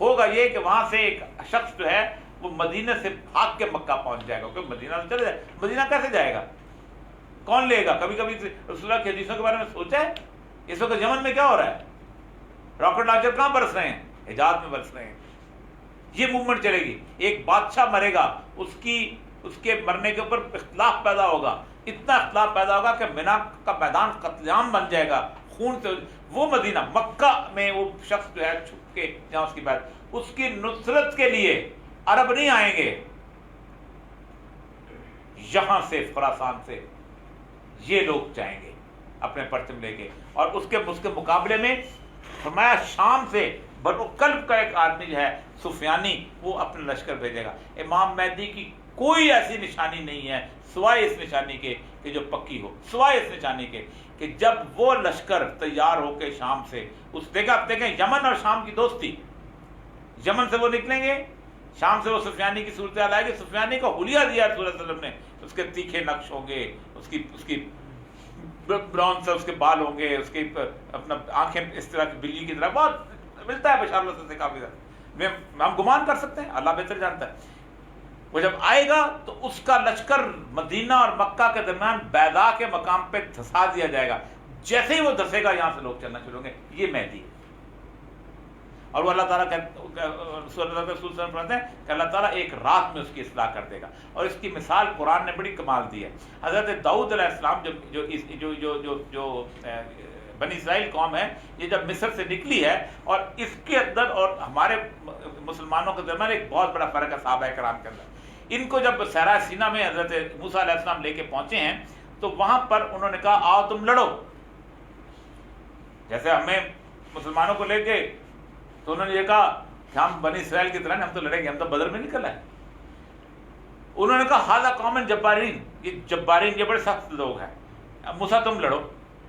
Speaker 1: ہوگا یہ کہ وہاں سے ایک شخص جو ہے وہ مدینہ سے بھاگ کے مکہ پہنچ جائے گا, کیونکہ مدینہ سے چلے جائے. مدینہ کیسے جائے گا؟ کون لے گا؟ کبھی کبھی رسول اللہ کی حدیثوں کے بارے میں سوچا ہے؟ اس وقت یمن میں کیا ہو رہا ہے؟ راکٹ لانچر کہاں برس رہے ہیں؟ حجاز میں برس رہے ہیں. یہ موومنٹ چلے گی. ایک بادشاہ مرے گا, اس کے مرنے کے اوپر اختلاف پیدا ہوگا, اتنا اختلاف پیدا ہوگا کہ مینا کا میدان قتل عام بن جائے گا خون سے. وہ مدینہ مکہ میں وہ شخص جو ہے چھپ کے جہاں اس کی بات, اس کی نصرت کے لیے عرب نہیں آئیں گے, یہاں سے خراسان سے یہ لوگ جائیں گے اپنے پرچم لے کے. اور اس کے مقابلے میں فرمایا شام سے بنو کلب کا ایک آدمی جو ہے سفیانی, وہ اپنا لشکر بھیجے گا. امام مہدی کی کوئی ایسی نشانی نہیں ہے سوائے اس نشانی کے کہ جو پکی ہو, سوائے اس نشانی کے کہ جب وہ لشکر تیار ہو کے شام سے, اس دیکھیں یمن اور شام کی دوستی, یمن سے وہ نکلیں گے, شام سے وہ سفیانی کی صورتحال آئے گی. سفیانی کا حلیہ دیا رسول اللہ صلی اللہ علیہ وسلم نے, اس کے تیکھے نقش ہوں گے, اس کی براؤن سے اس کے بال ہوں گے, اس کی اپنا آنکھیں اس طرح کی بلی کی طرح, بہت ملتا ہے بشار اللہ سے کافی زیادہ. ہم گمان کر سکتے ہیں, اللہ بہتر جانتا ہے. وہ جب آئے گا تو اس کا لشکر مدینہ اور مکہ کے درمیان بیضا کے مقام پہ دھسا دیا جائے گا. جیسے ہی وہ دھسے گا یہاں سے لوگ چلنا شروع ہوں گے. یہ مہدی ہے. اور وہ اللہ تعالیٰ فرماتے ہیں کہ اللہ تعالیٰ ایک رات میں اس کی اصلاح کر دے گا. اور اس کی مثال قرآن نے بڑی کمال دی ہے. حضرت داؤد علیہ السلام جو بنی اسرائیل قوم ہے, یہ جب مصر سے نکلی ہے, اور اس کے اندر اور ہمارے مسلمانوں کے درمیان ایک بہت بڑا فرق ہے صحابہ کرام کے اندر. ان کو جب صحرا سینا میں حضرت موسیٰ علیہ السلام لے کے پہنچے ہیں تو وہاں پر انہوں نے کہا آؤ تم لڑو. جیسے ہمیں مسلمانوں کو لے کے تو انہوں نے یہ کہا کہ ہم بنی اسرائیل کی طرح نہیں, ہم تو لڑیں گے, ہم تو بدر میں نکل آئے. انہوں نے کہا ھذا قوم جبارین, یہ جبارین, یہ بڑے سخت لوگ ہیں. موسیٰ تم لڑو,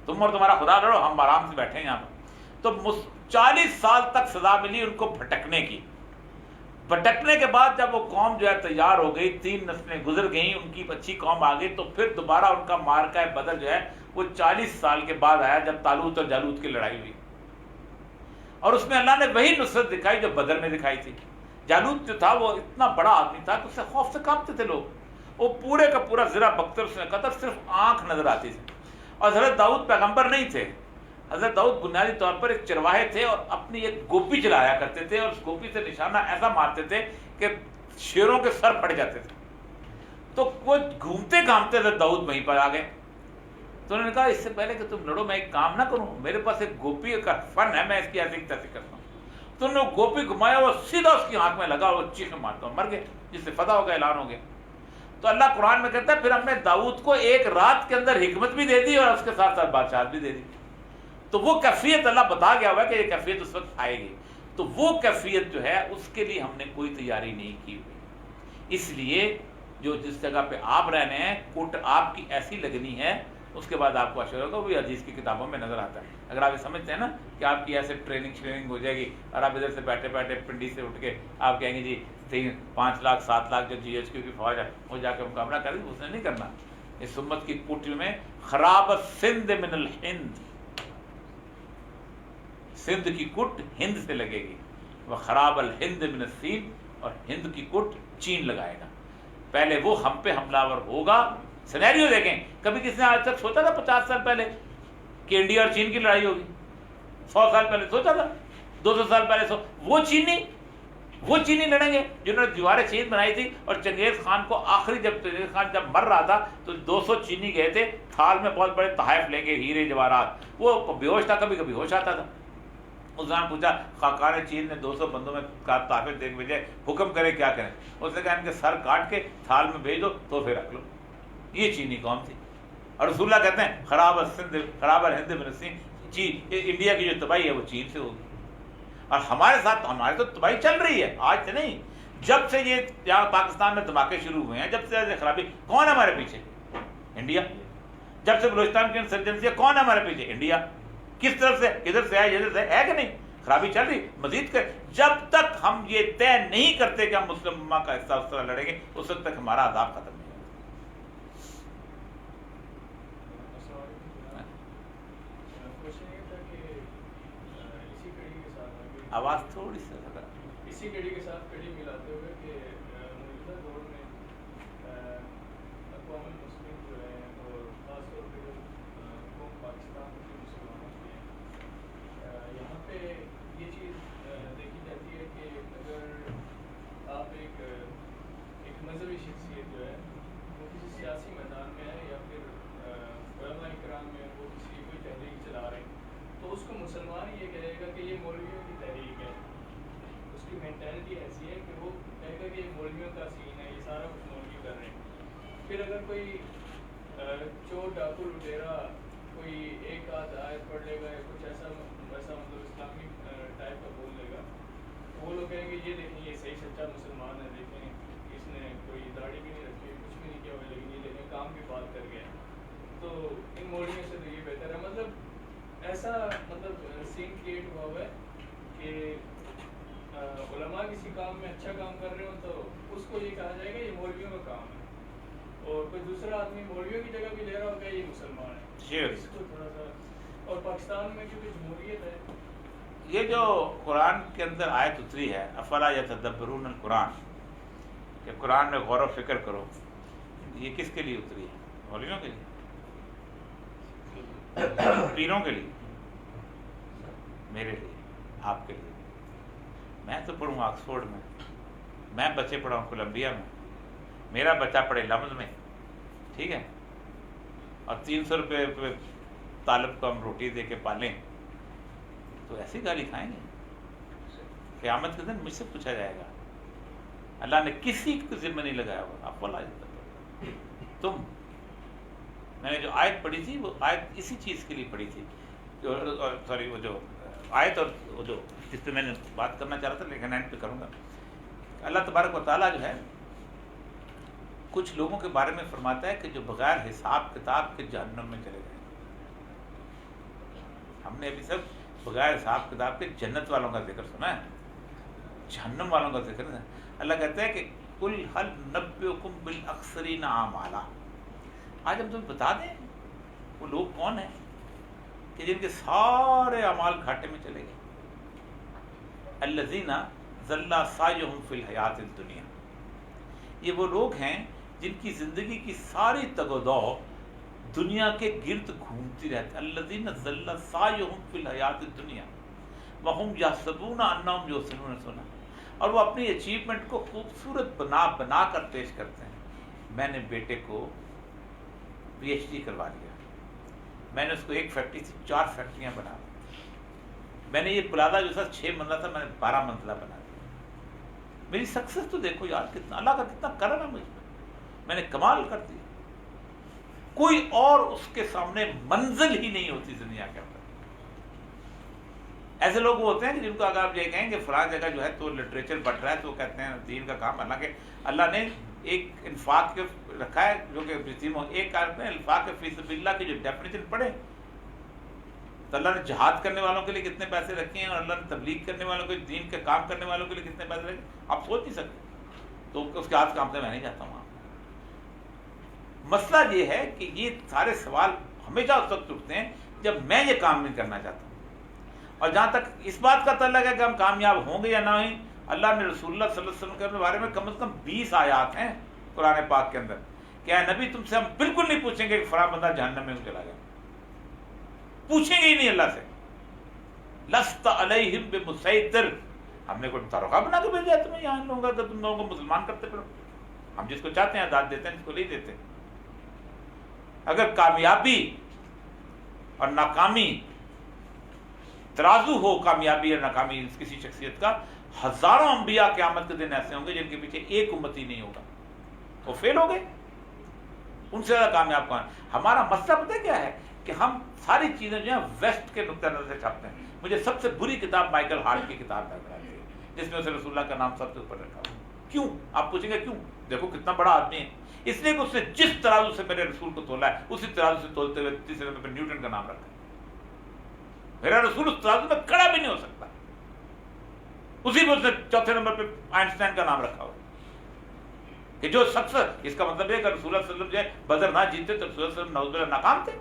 Speaker 1: تم اور تمہارا خدا لڑو, ہم آرام سے بیٹھے ہیں یہاں پر. تو 40 سال تک سزا ملی ان کو بھٹکنے کی. بھٹکنے کے بعد جب وہ قوم جو ہے تیار ہو گئی, 3 نسلیں گزر گئیں, ان کی اچھی قوم آ گئی, تو پھر دوبارہ ان کا معرکہ بدر جو ہے وہ 40 سال کے بعد آیا, جب طالوت اور جالوت کی لڑائی ہوئی. اور اس میں اللہ نے وہی نصرت دکھائی جو بدر میں دکھائی تھی. جالوت جو تھا وہ اتنا بڑا آدمی تھا کہ اس سے خوف سے کانپتے تھے لوگ. وہ پورے کا پورا زرہ بختر اس نے قتل, صرف آنکھ نظر آتی تھی. اور حضرت داؤد پیغمبر نہیں تھے. حضرت داؤد بنیادی طور پر ایک چرواہے تھے اور اپنی ایک گوپی چلایا کرتے تھے, اور اس گوپی سے نشانہ ایسا مارتے تھے کہ شیروں کے سر پھٹ جاتے تھے. تو وہ گھومتے گھامتے حضرت داؤد وہیں پر آ گئے. تو انہوں نے کہا اس سے پہلے کہ تم لڑو میں ایک کام نہ کروں, میرے پاس ایک گوپی کا فن ہے, میں اس کی ایسی تیسی کرتا ہوں. تو انہوں نے گوپی گھمایا, وہ سیدھا اس کی آنکھ میں لگا, وہ چیخ مارتا ہوں, مر گئے. جس سے فتح ہو گیا, اعلان ہو گیا. تو اللہ قرآن میں کہتا ہے پھر ہم نے داؤد کو ایک رات کے اندر حکمت بھی دے دی اور اس کے ساتھ ساتھ بادشاہت بھی دے دی. تو وہ کیفیت اللہ بتا گیا ہوا ہے کہ یہ کیفیت اس وقت آئے گی. تو وہ کیفیت جو ہے اس کے لیے ہم نے کوئی تیاری نہیں کی ہوئی. اس لیے جو جس جگہ پہ آپ رہنے ہیں, کوٹ آپ کی ایسی لگنی ہے, اس کے بعد آپ کو اشور ہوگا, وہ حدیث کی کتابوں میں نظر آتا ہے. اگر آپ یہ سمجھتے ہیں نا کہ آپ کی ایسے ٹریننگ ہو جائے گی, اور آپ ادھر سے بیٹھے بیٹھے پنڈی سے اٹھ کے آپ کہیں گے جی 5 لاکھ 7 لاکھ جو جی ایچ کیو کی فوج ہے وہ جا کے مقابلہ کرے, اس نے نہیں کرنا. اس امت کی کوٹھی میں خراب سندھ من الہند, سندھ کی کٹ ہند سے لگے گی. وہ خراب الہند من السین, اور ہند کی کٹ چین لگائے گا. پہلے وہ ہم پہ حملہ ور ہوگا. سینیریو دیکھیں, کبھی کسی نے آج تک سوچا تھا 50 سال پہلے کہ انڈیا اور چین کی لڑائی ہوگی؟ 100 سال پہلے سوچا تھا, 200 سال پہلے وہ چینی لڑیں گے جنہوں نے دیوار چین بنائی تھی. اور چنگیز خان کو آخری چنگیز خان جب مر رہا تھا تو 200 چینی گئے تھے تھال میں بہت بڑے تحائف لیں گے, ہیرے جواہرات. وہ بے ہوش تھا, کبھی کبھی ہوش آتا تھا. اس نے پوچھا خاقان چین نے 200 بندوں میں تحائف دے کے بھیجے, حکم کرے کیا کریں؟ اس نے کہا ان کے سر کاٹ کے تھال میں بھیج دو, تو پھر رکھ لو. یہ چینی قوم تھی. اور رسول اللہ کہتے ہیں خراب الہند من الصین، انڈیا کی جو تباہی ہے وہ چین سے ہوگی. اور ہمارے تو تباہی چل رہی ہے آج سے نہیں، جب سے یہ یہاں پاکستان میں دھماکے شروع ہوئے ہیں، جب سے خرابی، کون ہے ہمارے پیچھے؟ انڈیا. جب سے بلوچستان کی انسرجنسی ہے، کون ہے ہمارے پیچھے؟ انڈیا. کس طرف سے؟ ادھر سے ہے کہ نہیں؟ خرابی چل رہی، مزید کر. جب تک ہم یہ طے نہیں کرتے کہ ہم مسلم امہ کا حصہ اس طرح لڑیں گے، اس وقت تک ہمارا عذاب ختم نہیں ہوگا. آواز تھوڑی سی
Speaker 2: اسی کڑی کے ساتھ کڑی ملاتے ہوئے کہ موجودہ دور میں اقوام مسلم جو ہے اور خاص طور پہ جو قوم پاکستان کے مسلمانوں کے ہیں، یہاں پہ یہ چیز دیکھی جاتی ہے کہ اگر آپ ایک مذہبی شخصیت جو ہے وہ کسی سیاسی میدان میں ہے یا پھر علماء کرام میں وہ کوئی تحریک چلا رہے ہیں، تو اس کو مسلمان یہ کہے گا کہ یہ مولویوں کی تحریک ہے. اس کی مینٹیلٹی ایسی ہے کہ وہ کہے گا کہ یہ مولویوں کا سین ہے، یہ سارا کچھ مولوی کر رہے ہیں. پھر اگر کوئی چور ڈاکو لٹیرا کوئی ایک آدھ آیت پڑھ لے گا یا کچھ ایسا مطلب اسلامی ٹائپ کا بول لے گا، تو وہ لوگ کہیں گے یہ دیکھیں یہ صحیح سچا مسلمان ہے، دیکھیں اس نے کوئی داڑھی بھی نہیں رکھی، کچھ بھی نہیں کیا ہوا، لیکن یہ دیکھیں کام کی بات کر گیا. تو ان مولویوں سے تو یہ بہتر ہے. مطلب ایسا سین کریٹ ہوا ہوا ہے کہ علماء کسی کام میں اچھا کام کر رہے ہوں تو اس کو یہ کہا جائے گا یہ مولویوں کا کام ہے، اور کوئی دوسرا آدمی مولویوں کی جگہ بھی لے رہا ہوگا یہ مسلمان ہے. اس کو تھوڑا سا، اور پاکستان میں کیونکہ جمہوریت ہے،
Speaker 1: یہ جو قرآن کے اندر آیت اتری ہے افلا یتدبرون القرآن، کہ قرآن میں غور و فکر کرو، یہ کس کے لیے اتری ہے؟ مولویوں کے لیے؟ پیروں کے لیے؟ میرے لیے، آپ کے لیے. میں تو پڑھوں آکسفورڈ میں، میں بچے پڑھاؤں کولمبیا میں، میرا بچہ پڑھے لمز میں، ٹھیک ہے، اور 300 روپے طالب کو ہم روٹی دے کے پالیں تو ایسی گالی کھائیں گے. قیامت کے دن مجھ سے پوچھا جائے گا. اللہ نے کسی کو ذمہ نہیں لگایا ہوا. آپ بولا تم، میں نے جو آیت پڑھی تھی وہ آیت اسی چیز کے لیے پڑھی تھی، سوری وہ جو آیت اور وہ جو جس پہ میں نے بات کرنا چاہ رہا تھا لیکن اینڈ پہ کروں گا. اللہ تبارک و تعالیٰ جو ہے کچھ لوگوں کے بارے میں فرماتا ہے کہ جو بغیر حساب کتاب کے جہنم میں چلے گئے. ہم نے ابھی سب بغیر حساب کتاب کے جنت والوں کا ذکر سنا ہے، جہنم والوں کا ذکر ہے. اللہ کہتا ہے کہ قل هل نبئکم بالاخسرین اعمالا. آج ہم تمہیں بتا دیں وہ لوگ کون ہیں کہ جن کے سارے اعمال گھاٹے میں چلے گئے. الذین ضل سعیہم فی الحیات الدنیا. یہ وہ لوگ ہیں جن کی زندگی کی ساری تگ و دو دنیا کے گرد گھومتی رہتی. الذین ضل سعیہم فی الحیات الدنیا وہم یحسبون انہم یحسنون صنعا. اور وہ اپنی اچیومنٹ کو خوبصورت بنا کر پیش کرتے ہیں. میں نے بیٹے کو PhD کروا لیا، میں نے اس کو ایک فیکٹری سے 4 فیکٹریاں بنا دی. میں نے یہ پلازا جو تھا 6 منزلہ تھا، میں نے 12 منزلہ بنا دیا. میری سکسیس تو دیکھو یار، کتنا اللہ کا کتنا کرم ہے مجھ پہ. میں نے کمال کر دیا. کوئی اور اس کے سامنے منزل ہی نہیں ہوتی دنیا کے اندر. ایسے لوگ ہوتے ہیں کہ جن کو اگر آپ یہ کہیں کہ فلاں جگہ جو ہے تو لٹریچر بٹ رہا ہے تو کہتے ہیں دین کا کام. حالانکہ اللہ نے ایک انفاق کے رکھا ہے جو کہ ایک کار میں انفاق فی سبیل اللہ کی جو ڈیفینیشن پڑھے تو اللہ نے جہاد کرنے والوں کے لیے کتنے پیسے رکھے ہیں، اور اللہ نے تبلیغ کرنے والوں کے دین کے کام کرنے والوں کے لیے کتنے پیسے رکھے آپ سوچ نہیں سکتے. تو اس کے ہاتھ کام سے میں نہیں جاتا ہوں. مسئلہ یہ ہے کہ یہ سارے سوال ہمیشہ اس وقت اٹھتے ہیں جب میں یہ کام نہیں کرنا چاہتا ہوں. اور جہاں تک اس بات کا تعلق ہے کہ ہم کامیاب ہوں گے یا نہ ہوئیں، اللہ نے رسول اللہ صلی اللہ علیہ وسلم کے بارے میں کم از کم 20 آیات ہیں قرآن پاک کے اندر کہ اے نبی تم سے ہم بالکل نہیں پوچھیں گے کہ فلاں بندہ جہنم میں چلا گیا. پوچھیں گے ہی نہیں اللہ سے. لست علیہم بمسیطر. ہم نے کوئی ترخہ بنا کے بھیجا ہے تمہیں یہاں لوگوں کا کہ تم لوگوں کو مسلمان کرتے پھرو. ہم جس کو چاہتے ہیں داد دیتے ہیں، جس کو نہیں دیتے. اگر کامیابی اور ناکامی ترازو ہو، کامیابی اور ناکامی کسی شخصیت کا، ہزاروں انبیاء قیامت کے دن ایسے ہوں گے جن کے پیچھے ایک امتی نہیں ہوگا، وہ فیل ہو گئے. ان سے زیادہ کامیاب کون؟ ہمارا مسئلہ پتہ کیا ہے کہ ہم ساری چیزیں جو ہیں ویسٹ کے نقطہ نظر سے چھاپتے ہیں. مجھے سب سے بری کتاب مائیکل ہارٹ کی کتاب لگ رہی ہے جس میں اسے رسول اللہ کا نام سب سے اوپر رکھا ہوا. کیوں؟ آپ پوچھیں گے کیوں؟ دیکھو کتنا بڑا آدمی ہے. اس لیے کہ اس نے جس ترازو سے میرے رسول کو تولا ہے اسی ترازو سے تولتے ہوئے تیسرے نمبر پہ نیوٹن کا نام رکھا. میرا رسول اس ترازو میں کھڑا بھی نہیں ہو سکتا. اسی پہ اس نے چوتھے نمبر پہ آئنسٹائن کا نام رکھا ہوا کہ جو شخص، اس کا مطلب ہے کہ رسول اللہ صلی اللہ علیہ وسلم جو ہے بدر نہ جیتے تو رسول اللہ صلی اللہ علیہ وسلم نعوذ باللہ ناکام تھے.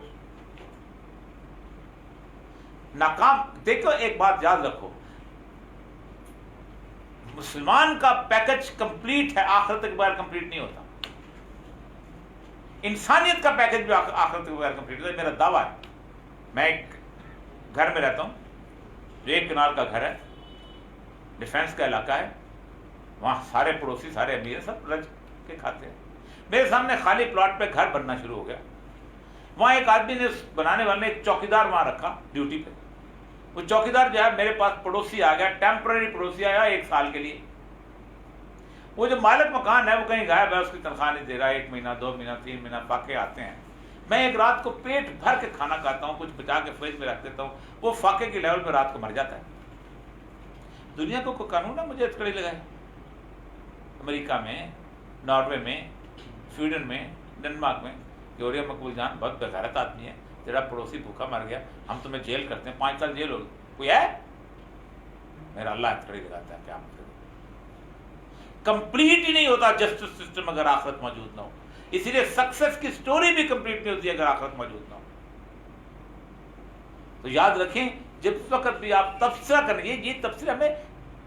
Speaker 1: ناکام. دیکھو ایک بات یاد رکھو، مسلمان کا پیکج کمپلیٹ ہے، آخرت کے بغیر کمپلیٹ نہیں ہوتا. انسانیت کا پیکج بھی آخرت کے بغیر کمپلیٹ ہوتا ہے. میرا دعویٰ ہے، میں ایک گھر میں رہتا ہوں جو ایک کنال کا گھر ہے، ڈیفینس کا علاقہ ہے، وہاں سارے پڑوسی سارے امیر ہیں، سب رج کے کھاتے ہیں. میرے سامنے خالی پلاٹ پہ گھر بننا شروع ہو گیا. وہاں ایک آدمی نے، بنانے والے نے ایک چوکیدار وہاں رکھا ڈیوٹی پہ. وہ چوکیدار جو ہے میرے پاس پڑوسی آ گیا، ٹیمپرری پڑوسی آیا 1 سال کے لیے. وہ جو مالک مکان ہے وہ کہیں غائب ہے، اس کی تنخواہ نہیں دے رہا. 1 مہینہ 2 مہینہ 3 مہینہ فاقے آتے ہیں. میں ایک رات کو پیٹ بھر کے کھانا کھاتا ہوں، کچھ بچا کے فریج میں رکھ دیتا ہوں، وہ فاقے کے لیول پہ رات کو مر جاتا ہے. دنیا کو کوئی قانون ہے مجھے اتکڑی لگائے؟ امریکہ میں، ناروے میں، سویڈن میں، ڈنمارک میں یوریا مقبول جان بہت بغیرت آدمی ہے، تیرا پڑوسی بھوکا مر گیا، ہم تمہیں جیل کرتے ہیں، 5 سال جیل ہوگی. کوئی ہے؟ میرا اللہ اتکڑی لگاتا ہے. کیا کمپلیٹ ہی نہیں ہوتا جسٹس سسٹم اگر آخرت موجود نہ ہو. اسی لیے سکسیس کی سٹوری بھی کمپلیٹ نہیں ہوتی اگر آخرت موجود نہ ہو. تو یاد رکھیں جب وقت بھی آپ تبصرہ کریں، یہ تبصرے ہمیں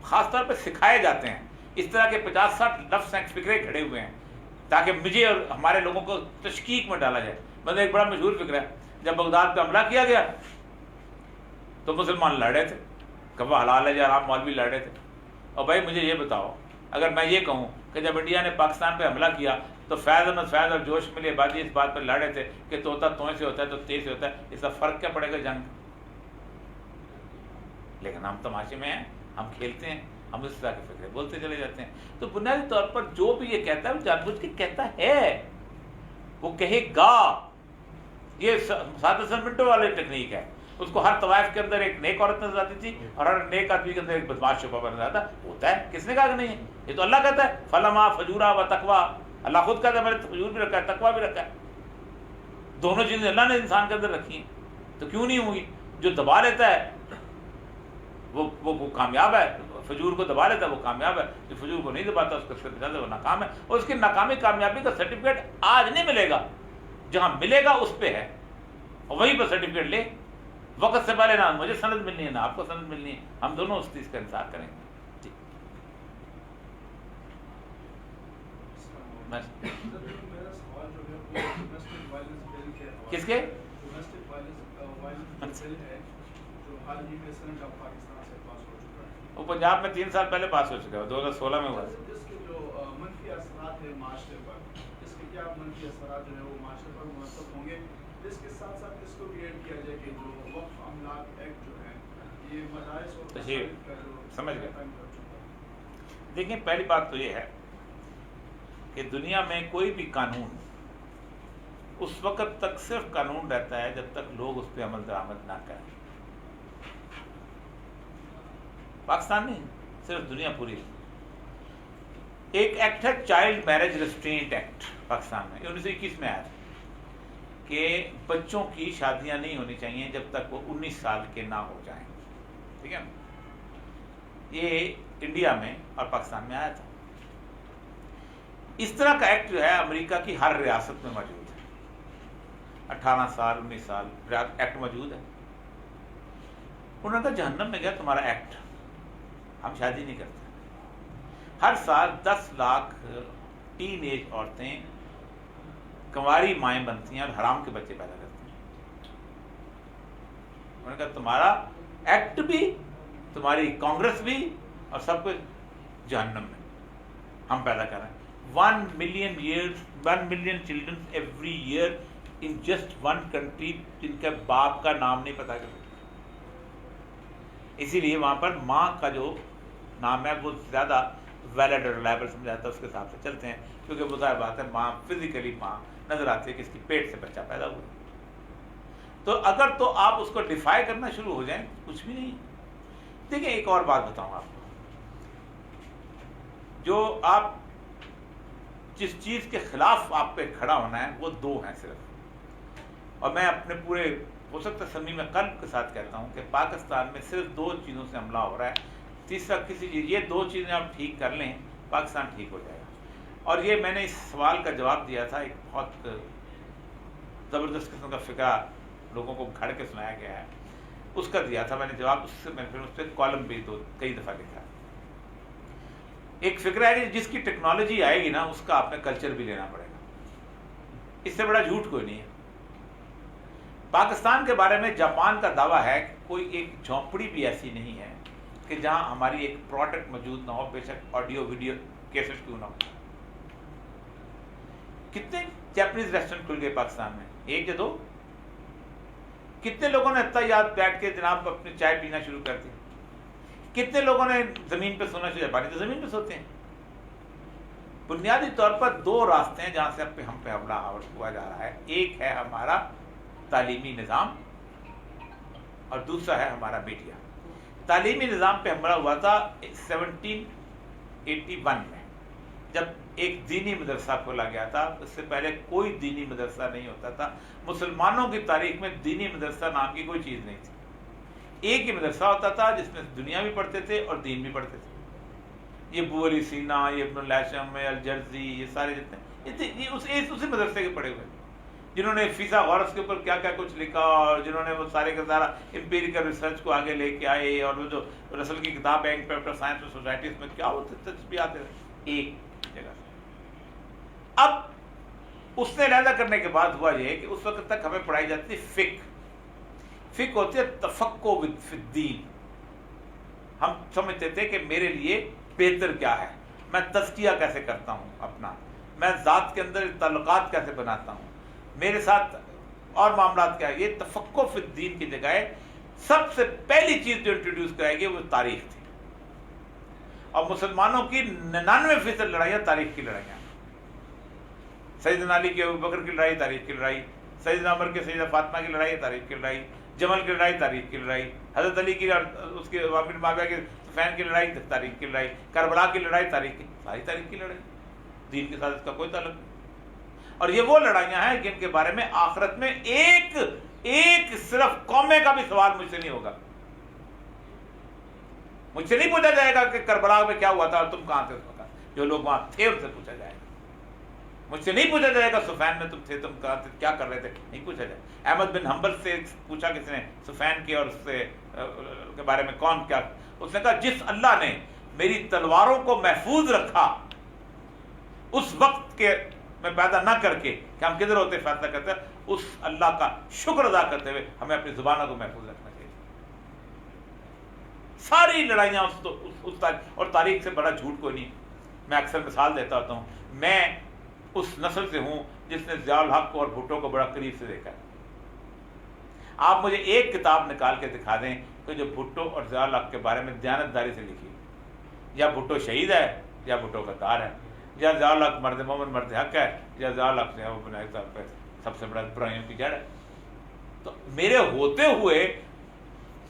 Speaker 1: خاص طور پہ سکھائے جاتے ہیں. اس طرح کے 50-60 لفظ ہیں، فکرے کھڑے ہوئے ہیں تاکہ مجھے اور ہمارے لوگوں کو تشکیک میں ڈالا جائے. مطلب ایک بڑا مشہور فکر ہے، جب بغداد پہ حملہ کیا گیا تو مسلمان لڑ رہے تھے، کب حلال ہے یا حرام، مولوی لڑ رہے تھے. اور بھائی مجھے یہ بتاؤ، اگر میں یہ کہوں کہ جب انڈیا نے پاکستان پہ حملہ کیا تو فیض احمد فیض اور جوش ملی آبادی اس بات پر لڑ رہے تھے کہ طوطا توئے سے ہوتا ہے تو تیز سے ہوتا ہے، اس کا فرق کیا پڑے گا جنگ؟ لیکن ہم تماشے میں ہیں، ہم کھیلتے ہیں، ہم اس طرح کے فکرے بولتے چلے جاتے ہیں. تو بنیادی طور پر جو بھی یہ کہتا ہے وہ جان بوجھ کے کہتا ہے، وہ کہے گا. یہ سادہ سنمنٹو والی ٹیکنیک ہے. اس کو ہر طوائف کے اندر ایک نیک عورت نظر آتی تھی اور ہر نیک آدمی کے اندر ایک بدماش شبہ نظر آتا. ہوتا ہے، کس نے کہا کہ نہیں ہے؟ یہ تو اللہ کہتا ہے فلما فجورا و تقوا. اللہ خود کہتا ہے میں نے فجور بھی رکھا ہے، تقوا بھی رکھا ہے. دونوں چیزیں اللہ نے انسان کے اندر رکھی ہیں، تو کیوں نہیں ہوگی؟ جو دبا لیتا ہے وہ کامیاب ہے، فجور کو دبا لیتا ہے وہ کامیاب ہے. جو فجور کو نہیں دباتا اس کو بچاتا ہے وہ ناکام ہے. اور اس کی ناکامی کامیابی کا سرٹیفکیٹ آج نہیں ملے گا، جہاں ملے گا اس پہ ہے، اور وہیں پہ سرٹیفکیٹ لے. وقت سے پہلے نہ مجھے سند ملنی ہے نہ آپ کو سند ملنی ہے، ہم دونوں اس چیز کا انتظار کریں گے. کس کے؟ وہ پنجاب میں 3 سال پہلے پاس ہو چکا ہے، 2016 میں ہوا.
Speaker 3: جس کے جو منفی اثرات ہیں معاشرے پر، اس کے کیا منفی اثرات جو ہے وہ معاشرے پر مرتب ہوں گے؟ اس کے ساتھ ساتھ اس کو بھی ایڈ کیا جائے کہ جو وقف املاک ایکٹ جو ہے یہ مدارس اور
Speaker 1: سمجھ گئے. دیکھیں پہلی بات تو یہ ہے کہ دنیا میں کوئی بھی قانون اس وقت تک صرف قانون رہتا ہے جب تک لوگ اس پہ عمل درآمد نہ کریں. پاکستان نہیں، صرف دنیا پوری. ایک ایکٹ ہے child marriage restraint act Pakistan میں، 1921 میں آیا تھا کہ بچوں کی شادیاں نہیں ہونی چاہیے جب تک وہ 19 سال کے نہ ہو جائیں. ٹھیک ہے، یہ انڈیا میں اور پاکستان میں آیا تھا. اس طرح کا ایکٹ جو ہے امریکہ کی ہر ریاست میں موجود ہے. 18 سال 19 سال ایکٹ موجود ہے. انہوں نے کہا جہنم میں گیا تمہارا ایکٹ، ہم شادی نہیں کرتے. ہر سال 10 لاکھ ٹین ایج عورتیں کنواری مائیں بنتی ہیں اور حرام کے بچے پیدا کرتی ہیں. انہوں نے کہا تمہارا ایکٹ بھی، تمہاری کانگریس بھی، اور سب کچھ جہنم میں ہم پیدا کر رہے ہیں. 1 million children every year in just one country جن کے باپ کا نام نہیں پتا کرتے. اسی لیے وہاں پر ماں کا جو نام ہے وہ زیادہ ویلڈ اور ریلائبل سمجھا جاتا ہے، اس کے حساب سے چلتے ہیں، کیونکہ وہ ظاہر بات ہے ماں فزیکلی ماں نظر آتی ہے کہ اس کی پیٹ سے بچہ پیدا ہوا. تو اگر تو آپ اس کو ڈیفائی کرنا شروع ہو جائیں کچھ بھی نہیں. دیکھیں ایک اور بات بتاؤں آپ کو, جو آپ جس چیز کے خلاف آپ پہ کھڑا ہونا ہے وہ دو ہیں صرف, اور میں اپنے پورے ہو سکتا ہے صمیم قلب کے ساتھ کہتا ہوں کہ پاکستان میں صرف دو چیزوں سے حملہ ہو رہا ہے, تیسرا کسی چیز, یہ دو چیزیں آپ ٹھیک کر لیں پاکستان ٹھیک ہو جائے گا. اور یہ میں نے اس سوال کا جواب دیا تھا, ایک بہت زبردست قسم کا فقہ لوگوں کو گھڑ کے سنایا گیا ہے, اس کا دیا تھا میں نے جواب. اس سے میں پھر اس پہ کالم بھی کئی دفعہ لکھا. ایک فکر ہے کہ جس کی ٹیکنالوجی آئے گی نا اس کا آپ نے کلچر بھی لینا پڑے گا, اس سے بڑا جھوٹ کوئی نہیں ہے. پاکستان کے بارے میں جاپان کا دعویٰ ہے کہ کوئی ایک جھونپڑی بھی ایسی نہیں ہے کہ جہاں ہماری ایک پروڈکٹ موجود نہ ہو, بے شک آڈیو ویڈیو کیسٹ کیوں نہ ہو. کتنے جاپنیز ریسٹورینٹ کھل گئے پاکستان میں, ایک یا دو؟ کتنے لوگوں نے اتنا یاد بیٹھ کے جناب اپنی چائے پینا شروع کر دی؟ کتنے لوگوں نے زمین پہ سونا شروع, جاپانی تو زمین پہ سوتے ہیں. بنیادی طور پر دو راستے ہیں جہاں سے ہم پہ حملہ ہوا جا رہا ہے. ایک ہے ہمارا تعلیمی نظام اور دوسرا ہے ہمارا میڈیا. تعلیمی نظام پہ حملہ ہوا تھا 1781 میں, جب ایک دینی مدرسہ کھولا گیا تھا. اس سے پہلے کوئی دینی مدرسہ نہیں ہوتا تھا. مسلمانوں کی تاریخ میں دینی مدرسہ نام کی کوئی چیز نہیں تھی. ایک ہی مدرسہ ہوتا تھا جس میں دنیا بھی پڑھتے تھے اور دین بھی پڑھتے تھے. یہ ابو علی سینا, یہ ابن الاشم, الجرزی, یہ سارے جتنے یہ اسی مدرسے کے پڑھے ہوئے, جنہوں نے فیسا غورس کے اوپر کیا کیا کچھ لکھا, اور جنہوں نے وہ سارے کا سارا امپیریکل ریسرچ کو آگے لے کے آئے. اور وہ جو رسل کی کتاب ہے پیپر سائنس اور سوسائٹیز میں کیا وہ تجزیات ہیں ایک جگہ سے. اب اس نے علیحدہ کرنے کے بعد ہوا یہ کہ اس وقت تک ہمیں پڑھائی جاتی تھی فقہ ہوتی ہے تفقہ فی الدین. ہم سمجھتے تھے کہ میرے لیے بہتر کیا ہے, میں تزکیہ کیسے کرتا ہوں اپنا, میں ذات کے اندر تعلقات کیسے بناتا ہوں, میرے ساتھ اور معاملات کیا ہے. یہ تفقہ فی الدین کی جگہ سب سے پہلی چیز جو انٹروڈیوس کرائی گئی وہ تاریخ تھی. اور مسلمانوں کی 99% لڑائیاں تاریخ کی لڑائیاں. سیدنا علی کے ابوبکر کی لڑائی تاریخ کی لڑائی, سیدنا عمر کے سیدہ فاطمہ کی لڑائی تاریخ کی لڑائی, جمل کی لڑائی تاریخ کی لڑائی, حضرت علی کی اور اس کے بن معاویہ کے سفین کی لڑائی تاریخ کی لڑائی, کربلا کی لڑائی تاریخ کی, ساری تاریخ کی لڑائی. دین کے ساتھ اس کا کوئی تعلق نہیں. اور یہ وہ لڑائیاں ہیں جن کے بارے میں آخرت میں ایک صرف قومے کا بھی سوال مجھ سے نہیں ہوگا. مجھ سے نہیں پوچھا جائے گا کہ کربلا میں کیا ہوا تھا اور تم کہاں تھے اس وقت. جو لوگ وہاں تھے ان سے پوچھا جائے گا. مجھ سے نہیں پوچھا جائے گا سفین میں تم تھے, تم کہاں تھے, کیا کر رہے تھے, نہیں پوچھا جائے. احمد بن حنبل سے پوچھا کس نے سفین کے اور اس سے کے بارے میں کون کیا, اس نے کہا جس اللہ نے میری تلواروں کو محفوظ رکھا اس وقت کے میں پیدا نہ کر کے کہ ہم کدھر ہوتے فیصلہ کرتے ہیں, اس اللہ کا شکر ادا کرتے ہوئے ہمیں اپنی زبانوں کو محفوظ رکھنا چاہیے. ساری لڑائیاں اس اور تاریخ سے بڑا جھوٹ کوئی نہیں. میں اکثر مثال دیتا ہوتا ہوں, میں اس نسل سے ہوں جس نے ضیاء الحق کو اور بھٹو کو بڑا قریب سے دیکھا ہے. آپ مجھے ایک کتاب نکال کے دکھا دیں کہ جو بھٹو اور ضیاء الحق کے بارے میں دیانتداری سے لکھی. یا بھٹو شہید ہے یا بھٹو غدار ہے, یا ضیاء الحق مرد مومن مرد حق ہے, یا ضیاء الحق سے وہ بنائے طور پہ سب سے بڑا برائیوں کی جڑ ہے. تو میرے ہوتے ہوئے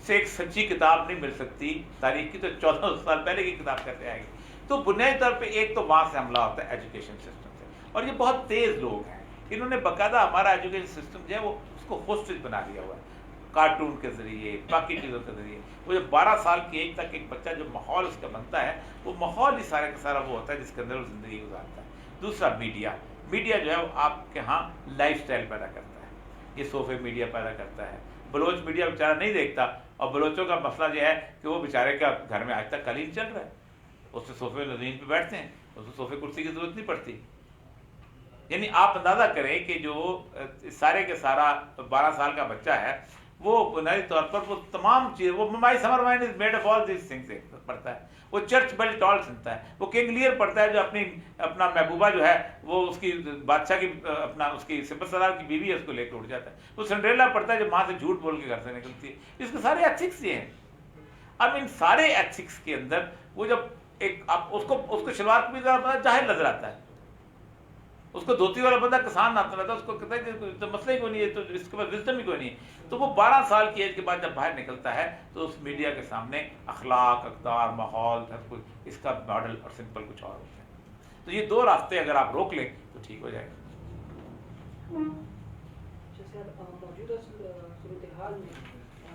Speaker 1: سے ایک سچی کتاب نہیں مل سکتی تاریخ کی, تو 1400 سال پہلے کی کتاب کیسے آئے گی. تو بنیادی طور پہ ایک تو وہاں سے حملہ ہوتا ہے ایجوکیشن سسٹم سے, اور یہ بہت تیز لوگ ہیں, انہوں نے باقاعدہ ہمارا ایجوکیشن سسٹم جو ہے وہ اس کو ہوسٹیج بنا دیا ہوا ہے, کارٹون کے ذریعے, باقی چیزوں کے ذریعے. وہ جو 12 سال کی ایج تک ایک بچہ جو ماحول اس کا بنتا ہے, وہ ماحول ہی سارے کا سارا وہ ہوتا ہے جس کے اندر وہ زندگی گزارتا ہے. دوسرا میڈیا جو ہے وہ آپ کے ہاں لائف سٹائل پیدا کرتا ہے. یہ صوفے میڈیا پیدا کرتا ہے. بلوچ میڈیا بیچارہ نہیں دیکھتا, اور بلوچوں کا مسئلہ یہ ہے کہ وہ بیچارے کا گھر میں آج تک قالین چل رہا ہے, اس سے صوفے نظین پہ بیٹھتے ہیں, اس کو صوفے کرسی کی ضرورت نہیں پڑتی. یعنی آپ اندازہ کریں کہ جو سارے کے سارا 12 سال کا بچہ ہے وہ بنیادی طور پر وہ تمام چیزیں, وہ my summer mind is made of all these things پڑھتا ہے. وہ چرچ بیل ٹال سنتا ہے, وہ کنگ لیئر پڑھتا ہے جو اپنا محبوبہ جو ہے وہ اس کی بادشاہ کی اپنا اس کی سپر سالار کی بیوی ہے, اس کو لے کے اٹھ جاتا ہے. وہ سنڈریلا پڑھتا ہے جو ماں سے جھوٹ بول کے گھر سے نکلتی ہے. اس کے سارے ایتھکس یہ ہیں. اب ان سارے ایتھکس کے اندر وہ جب ایک اس کو شلوار بھی ذرا جاہل نظر آتا ہے, اس کو دھوتی والا بندہ کسان ناپتا رہتا ہے، اس کو کہتا ہے کہ تو مسئلہ ہی کوئی نہیں ہے، تو اس کے بعد وزڈم ہی کوئی نہیں ہے. تو وہ 12 سال کی ایج کے بعد جب باہر نکلتا ہے تو اس میڈیا کے سامنے اخلاق، اقدار، ماحول، ہر کچھ اس کا ماڈل اور سمپل کچھ اور ہوتا ہے. تو یہ 2 راستے اگر آپ روک لیں تو ٹھیک ہو جائے گا.
Speaker 5: جیسے موجودہ صورتحال میں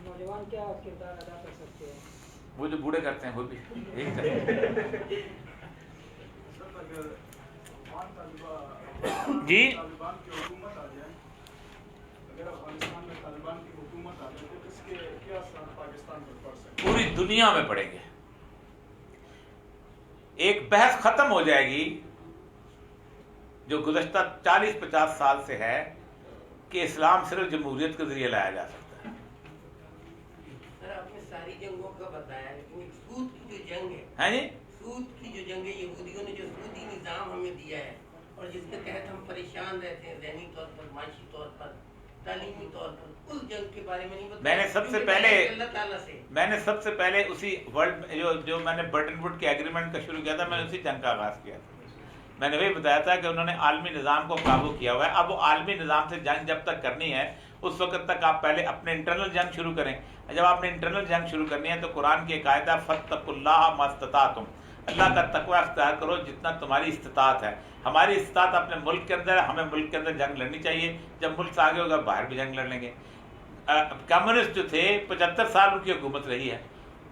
Speaker 5: نوجوان کیا کردار ادا کر سکتے ہیں؟
Speaker 1: وہ جو بوڑھے کرتے ہیں وہ بھی یہی کرتے ہیں. جی
Speaker 6: طالبان کی حکومت آ جائے، اگر افغانستان میں طالبان کی حکومت آ جائے تو اس کے کیا اثرات پاکستان پر پڑ سکتے ہیں؟
Speaker 1: پوری دنیا میں پڑیں گے. ایک بحث ختم ہو جائے گی جو گزشتہ 40-50 سال سے ہے کہ اسلام صرف جمہوریت کے ذریعے لایا جا سکتا ہے.
Speaker 7: سر آپ نے ساری جنگوں کا بتایا، لیکن سود کی جو جنگ ہے،
Speaker 1: ہیں جی
Speaker 7: سود کی جو جنگ ہے، یہودیوں نے جو سودی نظام ہمیں دیا ہے اور جس کے تحت ہم پریشان رہتے ہیں ذہنی طور پر، معاشی طور پر، تعلیمی طور پر، اس جنگ کے بارے میں نہیں بتایا.
Speaker 1: میں نے سب سے پہلے
Speaker 7: اللہ تعالیٰ سے
Speaker 1: اسی ورلڈ جو میں نے برٹن ووڈ کے ایگریمنٹ کا شروع کیا تھا، میں نے اسی جنگ کا آغاز کیا تھا. میں نے وہی بتایا تھا کہ انہوں نے عالمی نظام کو قابو کیا ہوا ہے. اب وہ عالمی نظام سے جنگ جب تک کرنی ہے اس وقت تک آپ پہلے اپنے انٹرنل جنگ شروع کریں. جب آپ نے انٹرنل جنگ شروع کرنی ہے تو قرآن کی ایک آیت ہے فاتقوا اللہ ما استطعتم، اللہ کا تقوی اختیار کرو جتنا تمہاری استطاعت ہے. ہماری استطاعت اپنے ملک کے اندر ہے، ہمیں ملک کے اندر جنگ لڑنی چاہیے. جب ملک سے آگے ہوگا باہر بھی جنگ لڑ لیں گے. کمیونسٹ جو تھے 75 سال ان کی حکومت رہی ہے.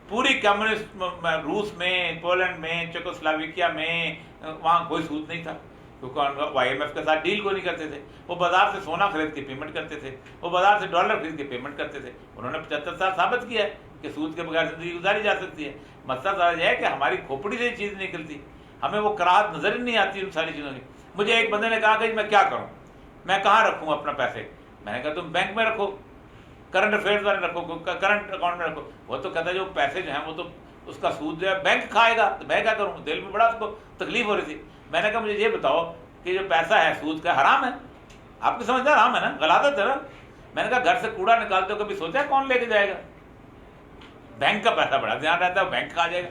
Speaker 1: پوری کمیونسٹ روس میں، پولینڈ میں، چیکوسلاویکیا میں وہاں کوئی سود نہیں تھا کیونکہ IMF کے ساتھ ڈیل کو نہیں کرتے تھے. وہ بازار سے سونا خرید کے پیمنٹ کرتے تھے، وہ بازار سے ڈالر خرید کے پیمنٹ کرتے تھے. انہوں نے 75 سال ثابت کیا ہے کہ سود کے بغیر زندگی گزاری جا سکتی ہے. مسئلہ یہ ہے کہ ہماری کھوپڑی سے یہ چیز نکلتی، ہمیں وہ کراہت نظر ہی نہیں آتی ان ساری چیزوں کی. مجھے ایک بندے نے کہا کہ میں کیا کروں، میں کہاں رکھوں اپنا پیسے؟ میں نے کہا تم بینک میں رکھو، کرنٹ افیئرز والے رکھو، کرنٹ اکاؤنٹ میں رکھو. وہ تو کہتا ہے جو پیسے جو ہیں وہ تو اس کا سود جو ہے بینک کھائے گا. تو میں کیا کروں؟ دل میں بڑا اس کو تکلیف ہو رہی تھی. میں نے کہا مجھے یہ بتاؤ کہ جو پیسہ ہے سود کا حرام ہے؟ آپ کو سمجھنا حرام ہے نا، غلاظت ہے نا. میں نے کہا گھر سے کوڑا نکالتے ہو کبھی سوچا کون لے کے جائے گا؟ بینک کا پیسہ بڑا دھیان رہتا ہے، بینک کھا جائے گا.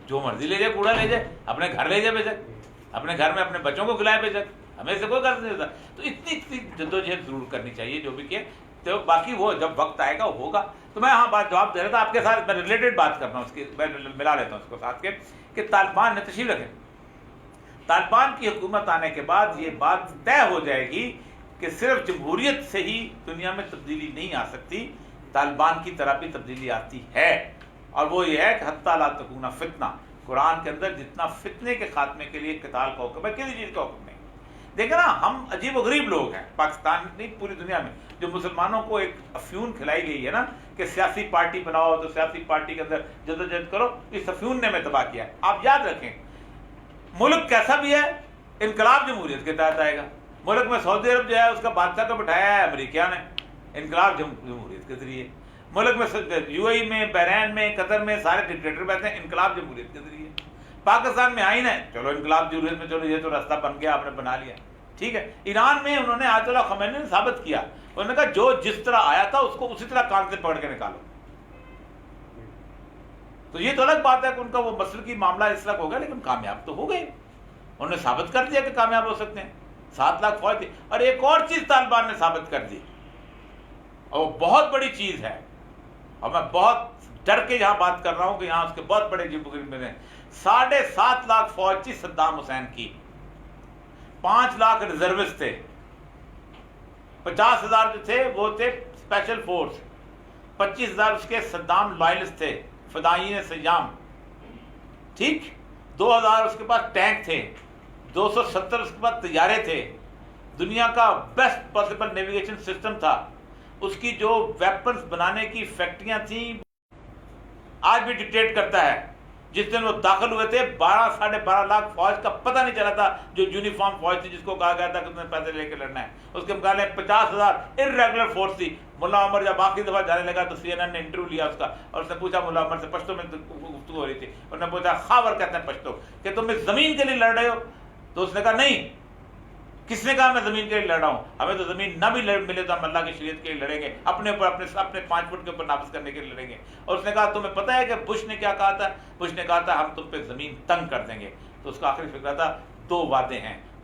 Speaker 1: جو مرضی لے جائے، کوڑا لے جائے، اپنے گھر لے جائے بے شک، اپنے گھر میں اپنے بچوں کو کھلائے بے شک، ہمیں سے کوئی غرض نہیں ہوتا. تو اتنی جدوجہد ضرور کرنی چاہیے جو بھی کیا. تو باقی وہ جب وقت آئے گا وہ ہوگا. تو میں بات جواب دے رہا تھا آپ کے ساتھ، میں ریلیٹڈ بات کرتا ہوں اس کی، میں ملا لیتا ہوں اس کو ساتھ کے کہ طالبان نے تشریف رکھے. طالبان کی حکومت آنے کے بعد یہ بات طے ہو جائے گی کہ صرف جمہوریت سے ہی دنیا میں تبدیلی نہیں آ سکتی، طالبان کی طرح بھی تبدیلی آتی ہے. اور وہ یہ ہے کہ حتی لا تکون فتنہ، قرآن کے اندر جتنا فتنے کے خاتمے کے لیے قتال کا حکم ہے کسی چیز کا حکم نہیں. دیکھیں نا، ہم عجیب و غریب لوگ ہیں پاکستان نہیں پوری دنیا میں. جو مسلمانوں کو ایک افیون کھلائی گئی ہے نا کہ سیاسی پارٹی بناؤ تو سیاسی پارٹی کے اندر جدوجہد کرو، اس افیون نے ہمیں تباہ کیا ہے. آپ یاد رکھیں ملک کیسا بھی ہے انقلاب جمہوریت کے تحت آئے گا. ملک میں سعودی عرب جو ہے اس کا بادشاہ کو بٹھایا ہے امریکہ نے، انقلاب جمہوریت کے ذریعے. ملک میں UAE میں، بحرین میں، قطر میں سارے ڈکٹیٹر بیٹھے ہیں، انقلاب جمہوریت کے ذریعے. پاکستان میں آئین ہے، چلو انقلاب جمہوریت میں، چلو یہ تو راستہ بن گیا، آپ نے بنا لیا، ٹھیک ہے. ایران میں انہوں نے آیت اللہ خمینی نے ثابت کیا، انہوں نے کہا جو جس طرح آیا تھا اس کو اسی طرح کان سے پکڑ کے نکالو. تو یہ تو الگ بات ہے کہ ان کا وہ مسلکی معاملہ اس طرح ہو گیا، لیکن کامیاب تو ہو گئے. انہوں نے ثابت کر دیا کہ کامیاب ہو سکتے ہیں. 7 لاکھ فوج تھی. اور ایک اور چیز طالبان نے ثابت کر دی، اور وہ بہت بڑی چیز ہے، اور میں بہت ڈر کے یہاں بات کر رہا ہوں کہ یہاں اس کے بہت بڑے عجیب و غریب میں 7.5 لاکھ فوج تھی صدام حسین کی، 5 لاکھ ریزروسٹ تھے، 50,000 جو تھے وہ تھے اسپیشل فورس، 25,000 اس کے صدام لائلسٹ تھے، فدائین سیام، ٹھیک. 2,000 اس کے پاس ٹینک تھے، 270 اس کے پاس طیارے تھے. دنیا کا بیسٹ پاسبل نیویگیشن سسٹم تھا. اس کی جو ویپنز بنانے کی فیکٹریاں تھیں آج بھی ڈکٹیٹ کرتا ہے. جس دن وہ داخل ہوئے تھے 12-12.5 لاکھ فوج کا پتہ نہیں چلا تھا، جو یونیفارم فوج تھی جس کو کہا گیا تھا کہ تمہیں پیسے لے کے لڑنا ہے. اس کے مقابلے 50,000 ارریگولر فورس تھی. ملا عمر جب آخری دفعہ جانے لگا تو CNN نے انٹرویو لیا اس کا، اور اس نے پوچھا ملا عمر سے، پشتو میں گفتگو ہو رہی تھی، انہوں نے پوچھا خاور کہتے ہیں پشتو، کہ تم اس زمین کے لیے لڑ رہے ہو؟ تو اس نے کہا نہیں. کس نے کہا میں زمین کے لیے لڑ رہا ہوں؟ ہمیں تو زمین نہ بھی ملے تو ہم اللہ کی شریعت کے لیے لڑیں گے، اپنے اوپر اپنے 5 فٹ کے اوپر نافذ کرنے کے لیے لڑیں گے. اور اس نے کہا تمہیں پتہ ہے کہ بش نے کیا کہا تھا؟ بش نے کہا تھا ہم تم پہ زمین تنگ کر دیں گے. تو اس کا آخری فکرہ تھا 2 وعدے ہیں،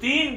Speaker 1: 3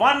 Speaker 1: 1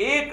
Speaker 1: 1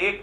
Speaker 1: 1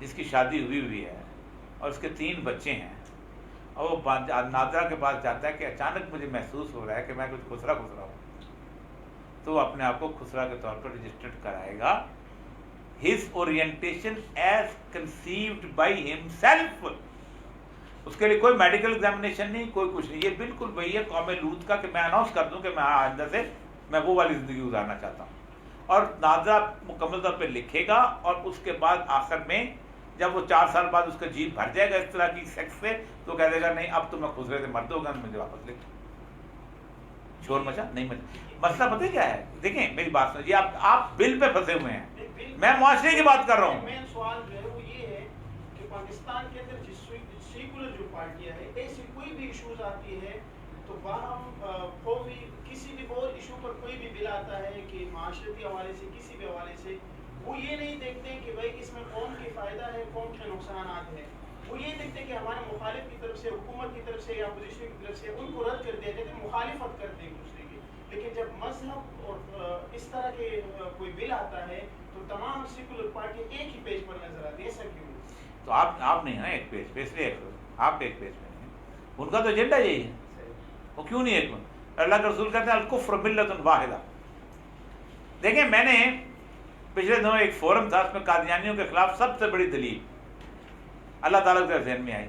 Speaker 1: جس کی شادی ہوئی ہے اور اس کے 3 بچے ہیں، اور وہ ناظرہ کے پاس جاتا ہے کہ اچانک مجھے محسوس ہو رہا ہے کہ میں کچھ خسرا ہوں، تو وہ اپنے آپ کو خسرا کے طور پر رجسٹرڈ کرائے گا. His orientation is conceived by himself. اس کے لیے کوئی میڈیکل ایگزامینیشن نہیں، کوئی کچھ نہیں. یہ بالکل وہی ہے قوم لوط کا کہ میں اناؤنس کر دوں کہ میں آئندہ سے میں وہ والی زندگی گزارنا چاہتا ہوں. اور ناظرہ مکمل طور پہ لکھے گا، اور اس کے بعد آخر میں جب وہ 4 سال بعد اس کا جی بھر جائے گا اس طرح کی سیکس سے، تو کہہ دے گا نہیں اب تو میں خسرے سے مرد ہوگا، مجھے واپس لکھ. شور مچا نہیں مچا. مسئلہ پتہ کیا ہے؟ دیکھیں میری بات سنیں، یہ آپ بل پہ پھنسے ہوئے ہیں، میں معاشرے کی بات کر رہا ہوں.
Speaker 3: مین سوال جو ہے وہ یہ ہے کہ پاکستان کے اندر جس سیکولر جو پارٹیاں ہیں، ایسی کوئی بھی ایشوز آتی ہے تو باہم قومی کسی بھی اور ایشو پر کوئی بھی بل آتا ہے کہ معاشرتی حوالے سے کسی بھی حوالے سے، وہ یہ نہیں دیکھتے کہ بھائی اس میں قوم کی فائدہ ہے، قوم کے نقصانات ہیں. وہ یہ دیکھتے ہیں کہ ہمارے مخالف کی طرف سے، حکومت کی طرف سے یا اپوزیشن کی طرف سے ان کو رد کر دیا جاتے ہیں، مخالفت کرتے ہیں ایک دوسرے کی. لیکن جب مذہب اور اس طرح کے کوئی بل آتا ہے تو تمام سیکولر پارٹی ایک ہی پیج پر نظر آتی ہے. ایسا کیوں؟
Speaker 1: تو آپ نہیں ہیں ایک پیج پہ، اس لیے آپ ایک پیج پہ نہیں ہیں. ان کا تو ایجنڈا یہی ہے. وہ کیوں نہیں ایک؟ اللہ کے رسول کہتے ہیں الکفر ملت واحدہ. دیکھیں میں نے پچھلے دنوں ایک فورم تھا، اس میں قادیانیوں کے خلاف سب سے بڑی دلیل اللہ تعالیٰ کے ذہن میں آئی.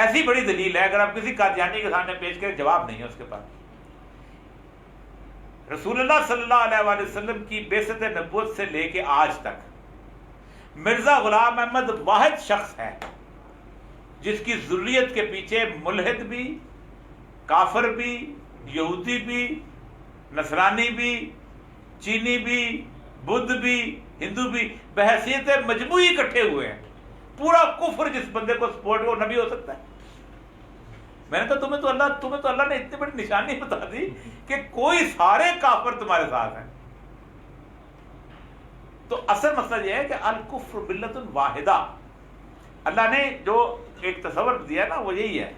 Speaker 1: ایسی بڑی دلیل ہے اگر آپ کسی قادیانی کے سامنے پیش کریں جواب نہیں ہے اس کے پاس. رسول اللہ صلی اللہ علیہ وآلہ وسلم کی بعثت نبوت سے لے کے آج تک مرزا غلام احمد واحد شخص ہے جس کی ذریت کے پیچھے ملحد بھی، کافر بھی، یہودی بھی، نصرانی بھی، چینی بھی، بدھ بھی، ہندو بھی بحیثیت مجموعی اکٹھے ہوئے ہیں. پورا کفر جس بندے کو سپورٹ وہ نبی ہو سکتا ہے. میں نے کہا تمہیں تو اللہ نے اتنی بڑی نشانی بتا دی کہ کوئی سارے کافر تمہارے ساتھ ہیں. تو اصل مسئلہ یہ ہے کہ الکفر ملت واحدہ. اللہ نے جو ایک تصور دیا نا وہ یہی ہے.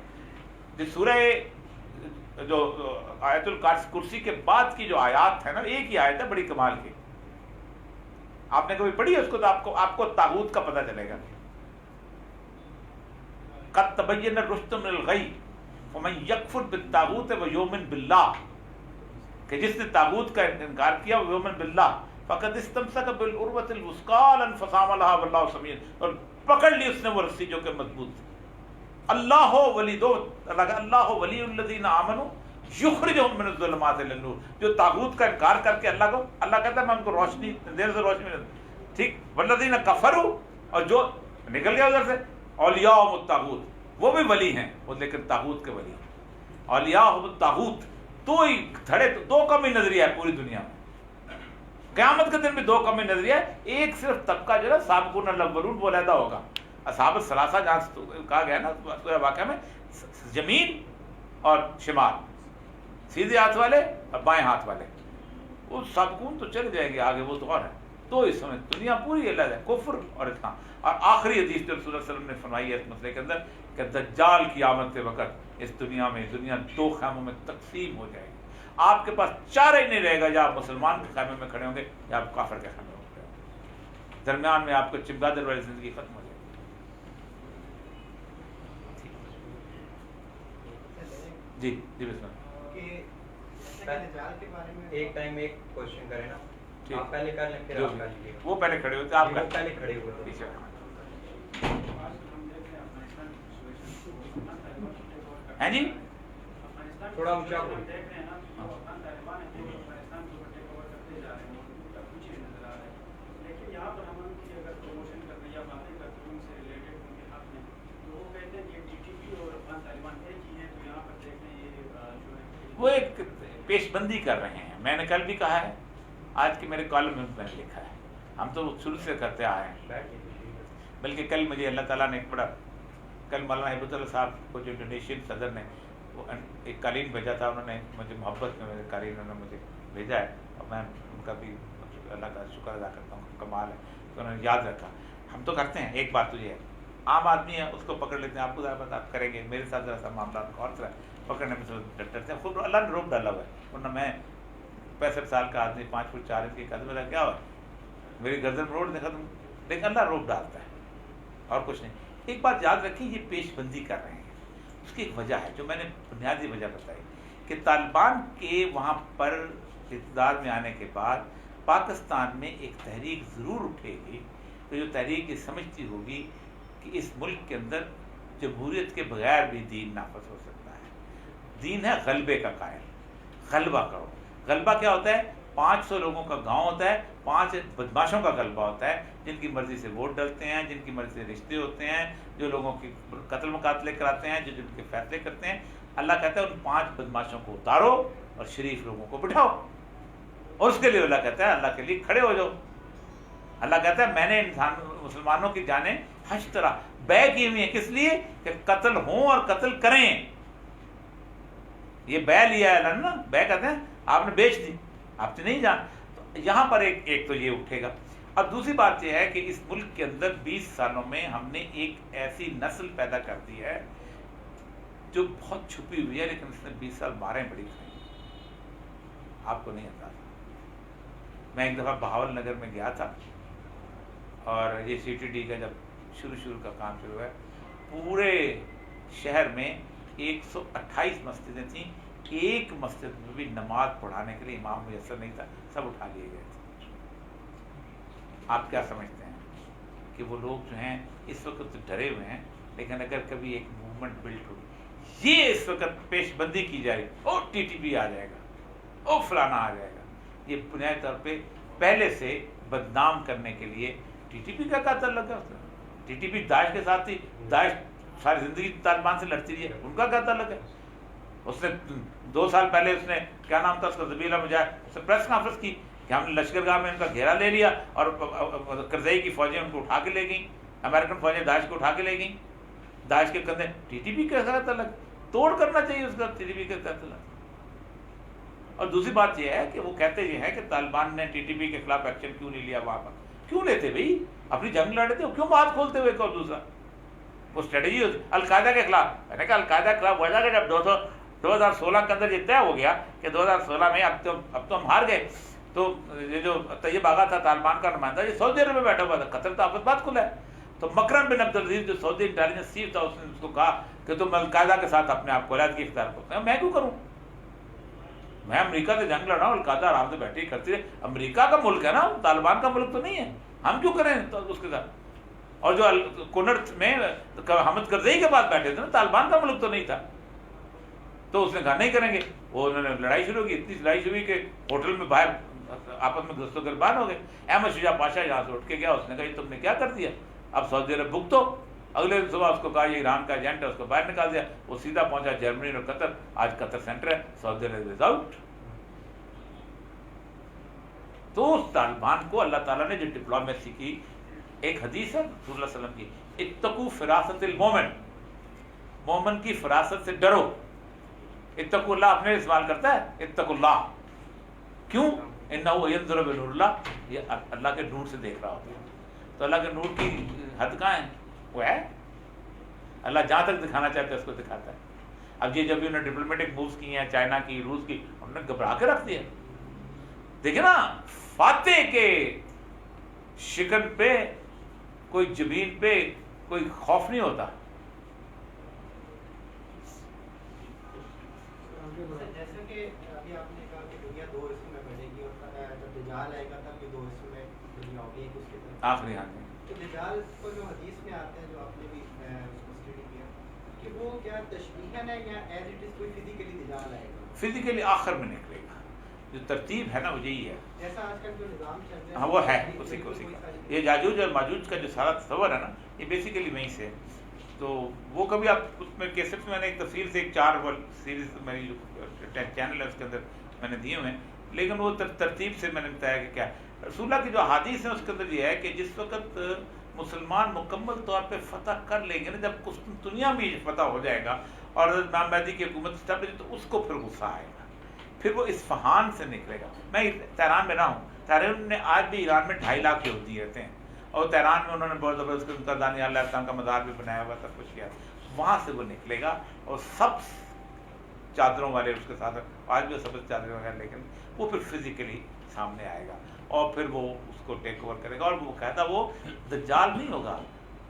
Speaker 1: جو سورہ جو آیت الکرسی کے بعد کی جو آیات ہے نا، ایک ہی آیت ہے بڑی کمال کی. آپ نے کبھی پڑھی ہے اس کو تو آپ کو طاغوت کا پتہ چلے گا. قد تبین الرشد من الغی فمن یکفر بالطاغوت ویؤمن باللہ، کہ جس نے طاغوت کا انکار کیا وہ یؤمن باللہ فقد استمسک بالعروۃ الوثقی لا انفصام لها واللہ سمیع، اور پکڑ لی اس نے وہ رسی جو کہ مضبوط تھی. اللہ ولی دو اللہ ولی الذین آمنوا یخرجہم من الظلمات الی النور. جو طاغوت کا انکار کر کے اللہ کہتا ہے میں ان کو روشنی دیر سے روشنی میں، ٹھیک. والذین کفروا، اور جو نکل گیا ادھر سے، اولیاء الطاغوت، وہ بھی ولی ہیں وہ لیکن طاغوت کے ولی ہیں. اولیاء الطاغوت دو ہی دھڑے، دو کم ہی نظریہ ہے پوری دنیا میں. قیامت کے دن بھی دو کم ہی نظریہ ہے. ایک صرف طبقہ جو ہے سابقون الاولون وہ علیحدہ ہوگا. اصحاب الثلاثہ جہاں کہا گیا نا واقعہ میں، زمین اور شمال، سیدھے ہاتھ والے اور بائیں ہاتھ والے، وہ سابقون تو چل جائیں گے آگے، وہ تو اور ہے. تو اس سمے دنیا پوری اللہ ہے کفر اور اتنا. اور آخری حدیث جو رسول اللہ صلی اللہ علیہ وسلم نے فرمائی ہے اس مسئلے کے اندر کہ دجال کی آمد کے وقت اس دنیا دو خیموں میں تقسیم ہو جائے گی. آپ کے پاس چارہ ہی نہیں رہے گا، یا آپ مسلمان کے خیمے میں کھڑے ہوں گے یا آپ کافر کے خیمے میں کھڑے ہوں گے. درمیان میں آپ کو چمگادر والی زندگی ختم ہو جائے گی. جی جی بسم اللہ.
Speaker 8: ایک ٹائم ایک کوشچن کریں نا، آپ پہلے کر لیں پھر آپ کر لیجیے.
Speaker 1: وہ پہلے کھڑے ہوتے آپ
Speaker 8: پہلے کھڑے ہوئے.
Speaker 1: ہیں جی
Speaker 8: تھوڑا اونچا بولیں.
Speaker 1: وہ ایک پیش بندی کر رہے ہیں. میں نے کل بھی کہا ہے، آج کے میرے کالم میں نے لکھا ہے، ہم تو شروع سے کرتے آئے ہیں. بلکہ کل مجھے اللہ تعالیٰ نے ایک بڑا، کل مولانا ہیبت اللہ صاحب کو جو انڈونیشین صدر نے وہ ایک قالین بھیجا تھا، انہوں نے مجھے محبت میں میرے قالین انہوں نے مجھے بھیجا ہے، اور میں ان کا بھی اللہ کا شکر ادا کرتا ہوں. کمال ہے کہ انہوں نے یاد رکھا. ہم تو کرتے ہیں. ایک بات تو یہ ہے، عام آدمی ہے اس کو پکڑ لیتے ہیں. آپ کو ذرا آپ کریں گے، میرے ساتھ ذرا سا معاملات اور طرح پکڑنے میں ڈرتے ہیں. خود اللہ نے روپ ڈالا ہوا ہے، ورنہ میں 65 سال کا آدمی 5 فٹ 4 انچ کی قدم میرا کیا ہوا، میری گردن روڈ نہیں ختم، لیکن اللہ روپ ڈالتا ہے. اور کچھ نہیں. ایک بات یاد رکھیے, یہ پیش بندی کر رہے ہیں, اس کی ایک وجہ ہے جو میں نے بنیادی وجہ بتائی کہ طالبان کے وہاں پر اقتدار میں آنے کے بعد پاکستان میں ایک تحریک ضرور اٹھے گی, تو جو تحریک یہ سمجھتی ہوگی کہ اس ملک کے اندر جمہوریت کے بغیر بھی دین نافذ ہو سکتا ہے. دین ہے غلبے کا قائل, غلبہ کرو. غلبہ کیا ہوتا ہے؟ 500 لوگوں کا گاؤں ہوتا ہے, 5 بدماشوں کا غلبہ ہوتا ہے, جن کی مرضی سے ووٹ ڈلتے ہیں, جن کی مرضی سے رشتے ہوتے ہیں, جو لوگوں کی قتل مقاتلے کراتے ہیں, جو جن کے فیصلے کرتے ہیں. اللہ کہتا ہے ان 5 بدماشوں کو اتارو اور شریف لوگوں کو بٹھاؤ, اور اس کے لیے اللہ کہتا ہے اللہ کے لیے کھڑے ہو جاؤ. اللہ کہتا ہے میں نے مسلمانوں کی جانیں حج طرح بے کی ہوئی ہیں, کس لیے کہ قتل ہوں اور قتل کریں. یہ بے لیا ہے اللہ نا, بے کہتے ہیں آپ نے بیچ دی, آپ سے نہیں جان. تو یہاں پر ایک تو یہ اٹھے گا. اب دوسری بات یہ ہے کہ اس ملک کے اندر 20 سالوں میں ہم نے ایک ایسی نسل پیدا کر دی ہے جو بہت چھپی ہوئی ہے, لیکن اس نے 20 سال ماریں بڑی کھائی, آپ کو نہیں اندازہ. میں ایک دفعہ بہاول نگر میں گیا تھا, اور یہ سی ٹی ڈی کا جب شروع کا کام شروع ہے, پورے شہر میں 128 مسجدیں تھیں, ایک مسجد میں بھی نماز پڑھانے کے لیے امام میسر نہیں تھا, سب اٹھا لیے گئے تھے. آپ کیا سمجھتے ہیں کہ وہ لوگ جو ہیں اس وقت تو ڈرے ہوئے ہیں, لیکن اگر کبھی ایک موومنٹ بلڈ ہوگی, یہ اس وقت پیش بندی کی جائے, او ٹی ٹی پی آ جائے گا, او فلانا آ جائے گا, یہ بنیادی طور پہ پہلے سے بدنام کرنے کے لیے. ٹی ٹی پی کا کیا تعلق ہے؟ ٹی ٹی پی داعش کے ساتھ تھی, داعش ساری زندگی طالبان سے لڑتی رہی ہے, ان کا کیا تعلق ہے؟ اس نے 2 سال پہلے اس نے کیا نام تھا اس کا, ذبیحہ مجاہد, اس نے پریس کانفرنس کی کہ ہم نے لشکر گاہ میں ان کا گھیرا لے لیا, اور کرزئی کی فوجیں ان کو اٹھا کے لے گئیں, امریکن فوجیں داعش کو اٹھا کے لے گئیں. داعش کے کندھے. ٹی ٹی پی کا تعلق توڑ کرنا چاہیے اس کا, ٹی ٹی پی کا تعلق. اور دوسری بات یہ ہے کہ وہ کہتے یہ ہیں کہ طالبان نے ٹی ٹی پی کے خلاف ایکشن کیوں نہیں لیا وہاں پر. کیوں لیتے بھائی, اپنی جنگ لڑتے ہو, کیوں بات کھولتے ہوئے. اور دوسرا وہ اسٹریٹجی ہوتی القاعدہ کے خلاف. میں نے کہا القاعدہ کے خلاف وجہ کہ جب 2016 کے اندر یہ طے ہو گیا کہ 2016 میں اب تو ہم ہار گئے, تو یہ جو طیب آغا تھا طالبان کا نمائندہ, یہ سعودی عرب میں بیٹھا ہوا تھا, قطر تو آپس بات کھلا ہے. تو مکرم بن عبدالعزیز جو سعودی انٹیلیجنس چیف تھا, اس نے اس کو کہا کہ تم القاعدہ کے ساتھ اپنے آپ کو علیحدگی اختیار کرتے ہیں. میں کیوں کروں, میں امریکہ سے جنگ لڑ رہا ہوں, القاعدہ آرام سے بیٹھی کرتی ہے, امریکہ کا ملک ہے نا, طالبان کا ملک تو نہیں ہے, ہم کیوں کریں تو اس کے ساتھ. اور جو کنڑ میں حامد کرزئی کے پاس بیٹھے تھے نا, طالبان کا ملک تو نہیں تھا, تو اس نے کہا نہیں کریں گے. وہ انہوں نے لڑائی شروع کی, اتنی لڑائی شروع کہ ہوٹل میں باہر آپس میں دست و گربان ہو گئے. احمد شجاع پاشا یہاں سے اٹھ کے گیا, اس نے کہا یہ تم نے کیا کر دیا, اب سعودی عرب بھگتو. اگلے دن صبح اس کو کہا یہ ایران کا ایجنٹ ہے, اس کو باہر نکال دیا. وہ سیدھا پہنچا جرمنی اور قطر, آج قطر سینٹر ہے, سعودی عرب از آؤٹ. تو طالبان کو اللہ تعالیٰ نے جو ڈپلومیسی کی, ایک حدیث ہے رسول اللہ صلی اللہ علیہ وسلم کی, اتقوا فراست المومن, مومن کی فراست سے ڈرو. اتقوا اللہ اپنے استعمال کرتا ہے, اتقوا اللہ کیوں, انہ ینظر بنور اللہ, یہ اللہ کے نور سے دیکھ رہا ہوتا ہے. تو اللہ کے نور کی حد کہاں ہے, وہ ہے اللہ جہاں تک دکھانا چاہتا ہے اس کو دکھاتا ہے. اب یہ جب بھی انہوں نے ڈپلومیٹک مووز کی ہیں, چائنا کی, روس کی, انہوں نے گھبرا کے رکھ دیا. دیکھیں نا, فاتح کے شکن پہ کوئی جبین پہ کوئی خوف نہیں ہوتا.
Speaker 9: جیسا کہ ابھی آپ نے کہا کہ دنیا 2 حصوں میں بنے گی, اور جب دجال آئے گا تب یہ 2 حصوں میں دنیا ہوگی, ایک اس کے طرف
Speaker 1: آخری آنے.
Speaker 9: تو دجال کو جو حدیث میں آتے ہیں, جو آپ نے بھی اسٹڈی کیا, کہ وہ کیا تشبیہن ہے یا ایز اٹ از کوئی فزیکلی دجال آئے گا؟
Speaker 1: فزیکلی آخر میں نکلے گا, جو ترتیب ہے نا وہ یہی ہے.
Speaker 9: جیسا آج کل جو نظام چل رہا ہے,
Speaker 1: ہاں وہ ہے اسی کو یہ یاجوج اور ماجوج کا جو سارا تصور ہے نا, یہ بیسیکلی وہیں سے ہے. تو وہ کبھی آپ اس میں کیسٹ میں نے ایک تفصیل سے ایک 4 سیریز میری جو چینل ہے اس کے اندر میں نے دیے ہوئے ہیں, لیکن وہ ترتیب سے میں نے بتایا کہ کیا رسول اللہ کی جو حدیث ہے اس کے اندر یہ ہے کہ جس وقت مسلمان مکمل طور پہ فتح کر لیں گے نا, جب قسطنطنیہ میں فتح ہو جائے گا اور امام مہدی کی حکومت اسٹیبلش, تو اس کو پھر غصہ آئے گا, پھر وہ اصفہان سے نکلے گا. میں تہران میں رہا ہوں, تہران نے آج بھی ایران میں 2.5 لاکھ یہودی رہتے ہیں, اور تہران میں انہوں نے بہت زبردست ان کا دانی علیہ السلام کا مزار بھی بنایا ہوا, سب کچھ کیا. وہاں سے وہ نکلے گا اور سب چادروں والے اس کے ساتھ, آج بھی سب چادروں والے, لیکن وہ پھر فزیکلی سامنے آئے گا اور پھر وہ اس کو ٹیک اوور کرے گا. اور وہ کہتا وہ دجال نہیں ہوگا,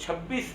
Speaker 1: 26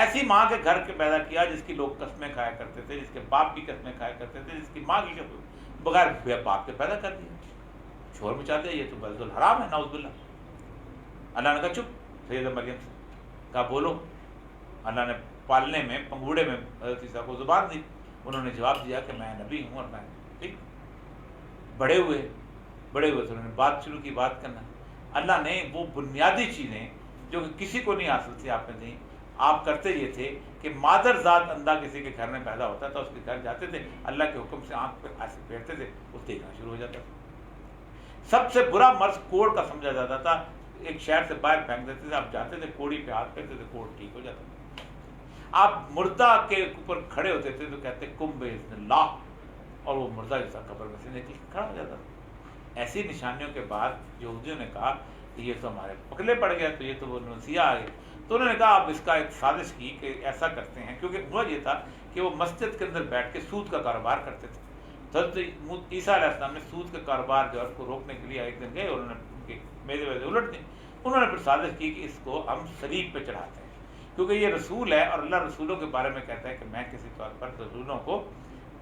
Speaker 1: ایسی ماں کے گھر کے پیدا کیا جس کی لوگ قسمیں کھایا کرتے تھے، جس کے باپ کی قسمیں کھایا کرتے تھے، جس کی ماں کی بغیر باپ کے پیدا کر دیا، شور مچا دیا، یہ تو بلد الحرام ہے، نعوذ باللہ۔ اللہ نے کہا چپ، سیدہ مریم سے کہا بولو۔ اللہ نے پالنے میں، پنگوڑے میں حضرت عیسیٰ کو زبان دی، انہوں نے جواب دیا کہ میں نبی ہوں، اور میں ٹھیک بڑے ہوئے تو انہوں نے بات شروع کی، بات کرنا۔ اللہ نے وہ بنیادی چیزیں جو کہ کسی کو نہیں حاصل تھی آپ نے دیں۔ آپ کرتے یہ تھے کہ مادر ذات اندھا کسی کے گھر میں پیدا ہوتا تھا، اس کے گھر جاتے تھے، اللہ کے حکم سے آنکھ پہ ایسے پھیرتے تھے، وہ دیکھنا شروع ہو جاتا تھا۔ سب سے برا مرض کوڑ کا سمجھا جاتا تھا، ایک شہر سے باہر پھینک دیتے تھے، آپ جاتے تھے کوڑی پہ ہاتھ پھیرتے تھے، کوڑ ٹھیک ہو جاتا تھا۔ آپ مردہ کے اوپر کھڑے ہوتے تھے تو کہتے کم باذن اللہ، اور وہ مردہ جیسا قبر میں سے نکل کے کھڑا ہو جاتا تھا۔ ایسی نشانیوں کے بعد یہودیوں نے کہا کہ یہ تو ہمارے پکڑے پڑ گیا، تو یہ تو وہ نسیہ آ گئے۔ تو انہوں نے کہا اب اس کا ایک سازش کی کہ ایسا کرتے ہیں، کیونکہ ہوا یہ تھا کہ وہ مسجد کے اندر بیٹھ کے سود کا کاروبار کرتے تھے۔ حضرت عیسیٰ علیہ السلام نے سود کا کاروبار جو ہے اس کو روکنے کے لیے ایک دن گئے، انہوں نے ان کے میزے ویزے الٹ دی، انہوں نے پھر سازش کی کہ اس کو ہم صلیب پہ چڑھاتے ہیں، کیونکہ یہ رسول ہے اور اللہ رسولوں کے بارے میں کہتا ہے کہ میں کسی طور پر رسولوں کو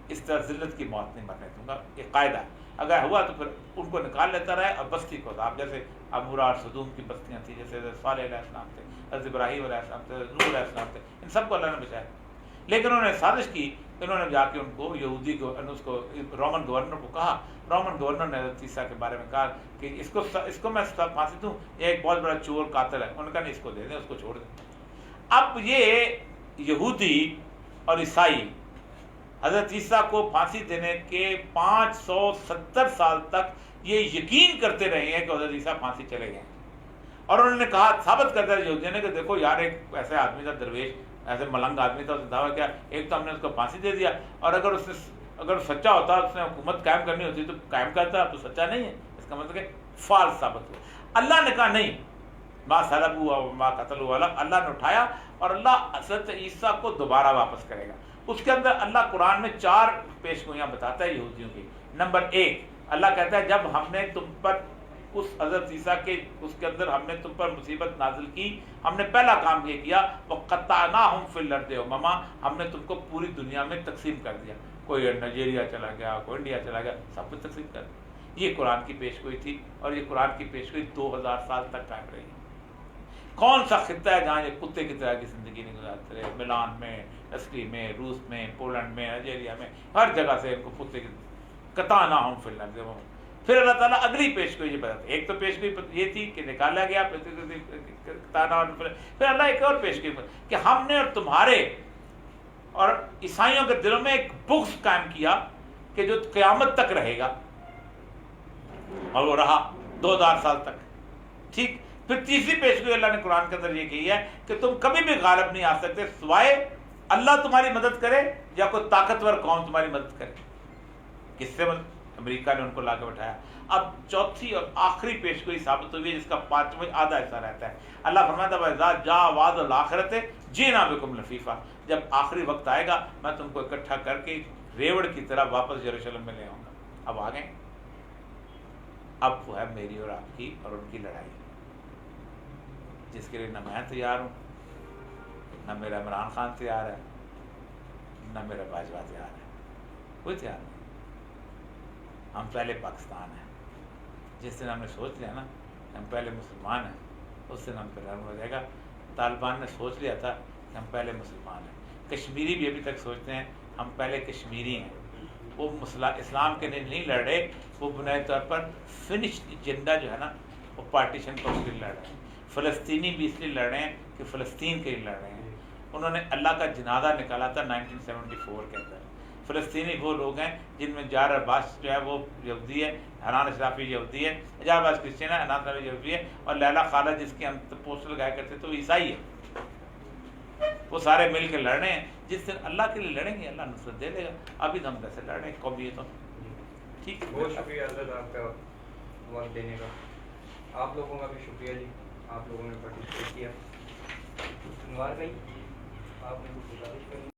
Speaker 1: اس طرح ذلت کی موت نہیں مرنے دوں گا، یہ قاعدہ ہے۔ اگر ہوا تو پھر ان کو نکال لیتا رہے اور بستی کو عذاب، جیسے عمورہ اور صدوم کی بستیاں تھیں، جیسے حضرت صالح علیہ السلام تھے، حضرت ابراہیم علیہ السلام تھے، حضرت نوح علیہ السلام تھے، ان سب کو اللہ نے بچایا۔ لیکن انہوں نے سازش کی، انہوں نے جا کے ان کو یہودی کو، اس کو رومن گورنر کو کہا، رومن گورنر نے حضرت عیسیٰ کے بارے میں کہا کہ اس کو میں پھانسی دوں، یہ ایک بہت بڑا چور قاتل ہے۔ انہوں نے کہا نہیں، اس کو دے دیں، اس کو چھوڑ دیں۔ اب یہ یہودی اور عیسائی حضرت عیسیٰ کو پھانسی دینے کے 570 سال تک یہ یقین کرتے رہے ہیں کہ حضرت عیسیٰ پھانسی چلے گئے، اور انہوں نے کہا، ثابت کر دیا یہودیوں نے کہ دیکھو یار، ایک ایسے آدمی تھا، درویش ایسے ملنگ آدمی تھا، اس نے دعویٰ کیا، ایک تو ہم نے اس کو پھانسی دے دیا، اور اگر سچا ہوتا، اس نے حکومت قائم کرنی ہوتی تو قائم کرتا، تو سچا نہیں ہے، اس کا مطلب کہ فالس ثابت ہوا۔ اللہ نے کہا نہیں، ما صلبوا وما قتلوا، اللہ نے اٹھایا، اور اللہ حضرت عیسیٰ کو دوبارہ واپس کرے گا۔ اس کے اندر اللہ قرآن میں 4 پیشگوئیاں بتاتا ہے یہودیوں کی۔ نمبر 1، اللہ کہتا ہے جب ہم نے تم پر اس حضرت عیسیٰ کے اس کے اندر ہم نے تم پر مصیبت نازل کی، ہم نے پہلا کام یہ کیا، وَقَطَّعْنَاهُمْ فِي الْأَرْضِ أُمَمًا، ہم نے تم کو پوری دنیا میں تقسیم کر دیا، کوئی نائجیریا چلا گیا، کوئی انڈیا چلا گیا، سب کچھ تقسیم کر دیا۔ یہ قرآن کی پیشگوئی تھی، اور یہ قرآن کی پیشگوئی 2000 سال تک قائم رہی۔ کون سا خطہ ہے جہاں یہ کتے کی طرح کی زندگی نہیں گزارتے رہے؟ ملان میں، اسٹری میں، روس میں، پولینڈ میں، نائجیریا میں، ہر جگہ سے ان کو کتے کی قطعناہم فی الارض۔ پھر اللہ تعالیٰ اگلی پیشگوئی یہ بتاتا ہے، ایک تو پیشگوئی یہ تھی کہ نکالا گیا، پھر اللہ ایک اور پیشگوئی کہ ہم نے اور تمہارے اور عیسائیوں کے دلوں میں ایک بغض قائم کیا کہ جو قیامت تک رہے گا، اور وہ رہا 2000 سال تک، ٹھیک۔ پھر تیسری پیشگوئی اللہ نے قرآن کے اندر یہ کی ہے کہ تم کبھی بھی غالب نہیں آ سکتے سوائے اللہ تمہاری مدد کرے یا کوئی طاقتور قوم تمہاری مدد کرے۔ کس سے امریکہ نے ان کو لا کے بٹھایا۔ اب چوتھی اور آخری پیشگوئی ثابت ہوئی ہے، جس کا 5واں آدھا حصہ رہتا ہے۔ اللہ فرماتا ہے وَإِذَا جَاءَ وَعْدُ الْآخِرَةِ جِئْنَا بِكُمْ لَفِيفًا، جب آخری وقت آئے گا میں تم کو اکٹھا کر کے ریوڑ کی طرح واپس یروشلم میں لے آؤں گا۔ اب آ گئے، اب وہ ہے میری اور آپ کی اور ان کی لڑائی، جس کے لیے نہ میں تیار ہوں، نہ میرا عمران خان تیار ہے، نہ میرا باجوہ تیار ہے، کوئی تیار نہیں۔ ہم پہلے پاکستان ہیں، جس دن ہم نے سوچ لیا نا کہ ہم پہلے مسلمان ہیں، اس دن ہم پہ رن ہو جائے گا۔ طالبان نے سوچ لیا تھا کہ ہم پہلے مسلمان ہیں، کشمیری بھی ابھی تک سوچتے ہیں ہم پہلے کشمیری ہیں۔ وہ اسلام کے نہیں لڑ رہے، وہ بنیادی طور پر فنش ایجنڈا جو ہے نا، وہ پارٹیشن کو اس لیے لڑ رہے ہیں۔ فلسطینی بھی اس لیے لڑ رہے ہیں کہ فلسطین کے لیے لڑ رہے ہیں۔ انہوں نے اللہ کا جنازہ نکالا تھا 1974 کے اندر۔ فلسطینی وہ لوگ ہیں جن میں جار عباس جو ہے وہ یہودی ہے، حنان اشرافی یہودی ہے، جار عباس کرسچن ہے، حنان اشرافی یہودی ہے، اور لیلا خالد جس کی ہم پوسٹر لگایا کرتے تو وہ عیسائی ہے۔ وہ سارے مل کے لڑ رہے ہیں، جس دن اللہ کے لیے لڑیں گے اللہ نصرت دے دے گا۔ ابھی تو ہم کیسے لڑ رہے ہیں قومیتوں، ٹھیک ہے۔
Speaker 8: بہت شکریہ حضرت آپ کا وقت دینے کا، آپ لوگوں کا بھی شکریہ جی، آپ لوگوں نے پارٹیسپیٹ کیا۔ انوار بھائی آپ نے کچھ گزارش کرنی؟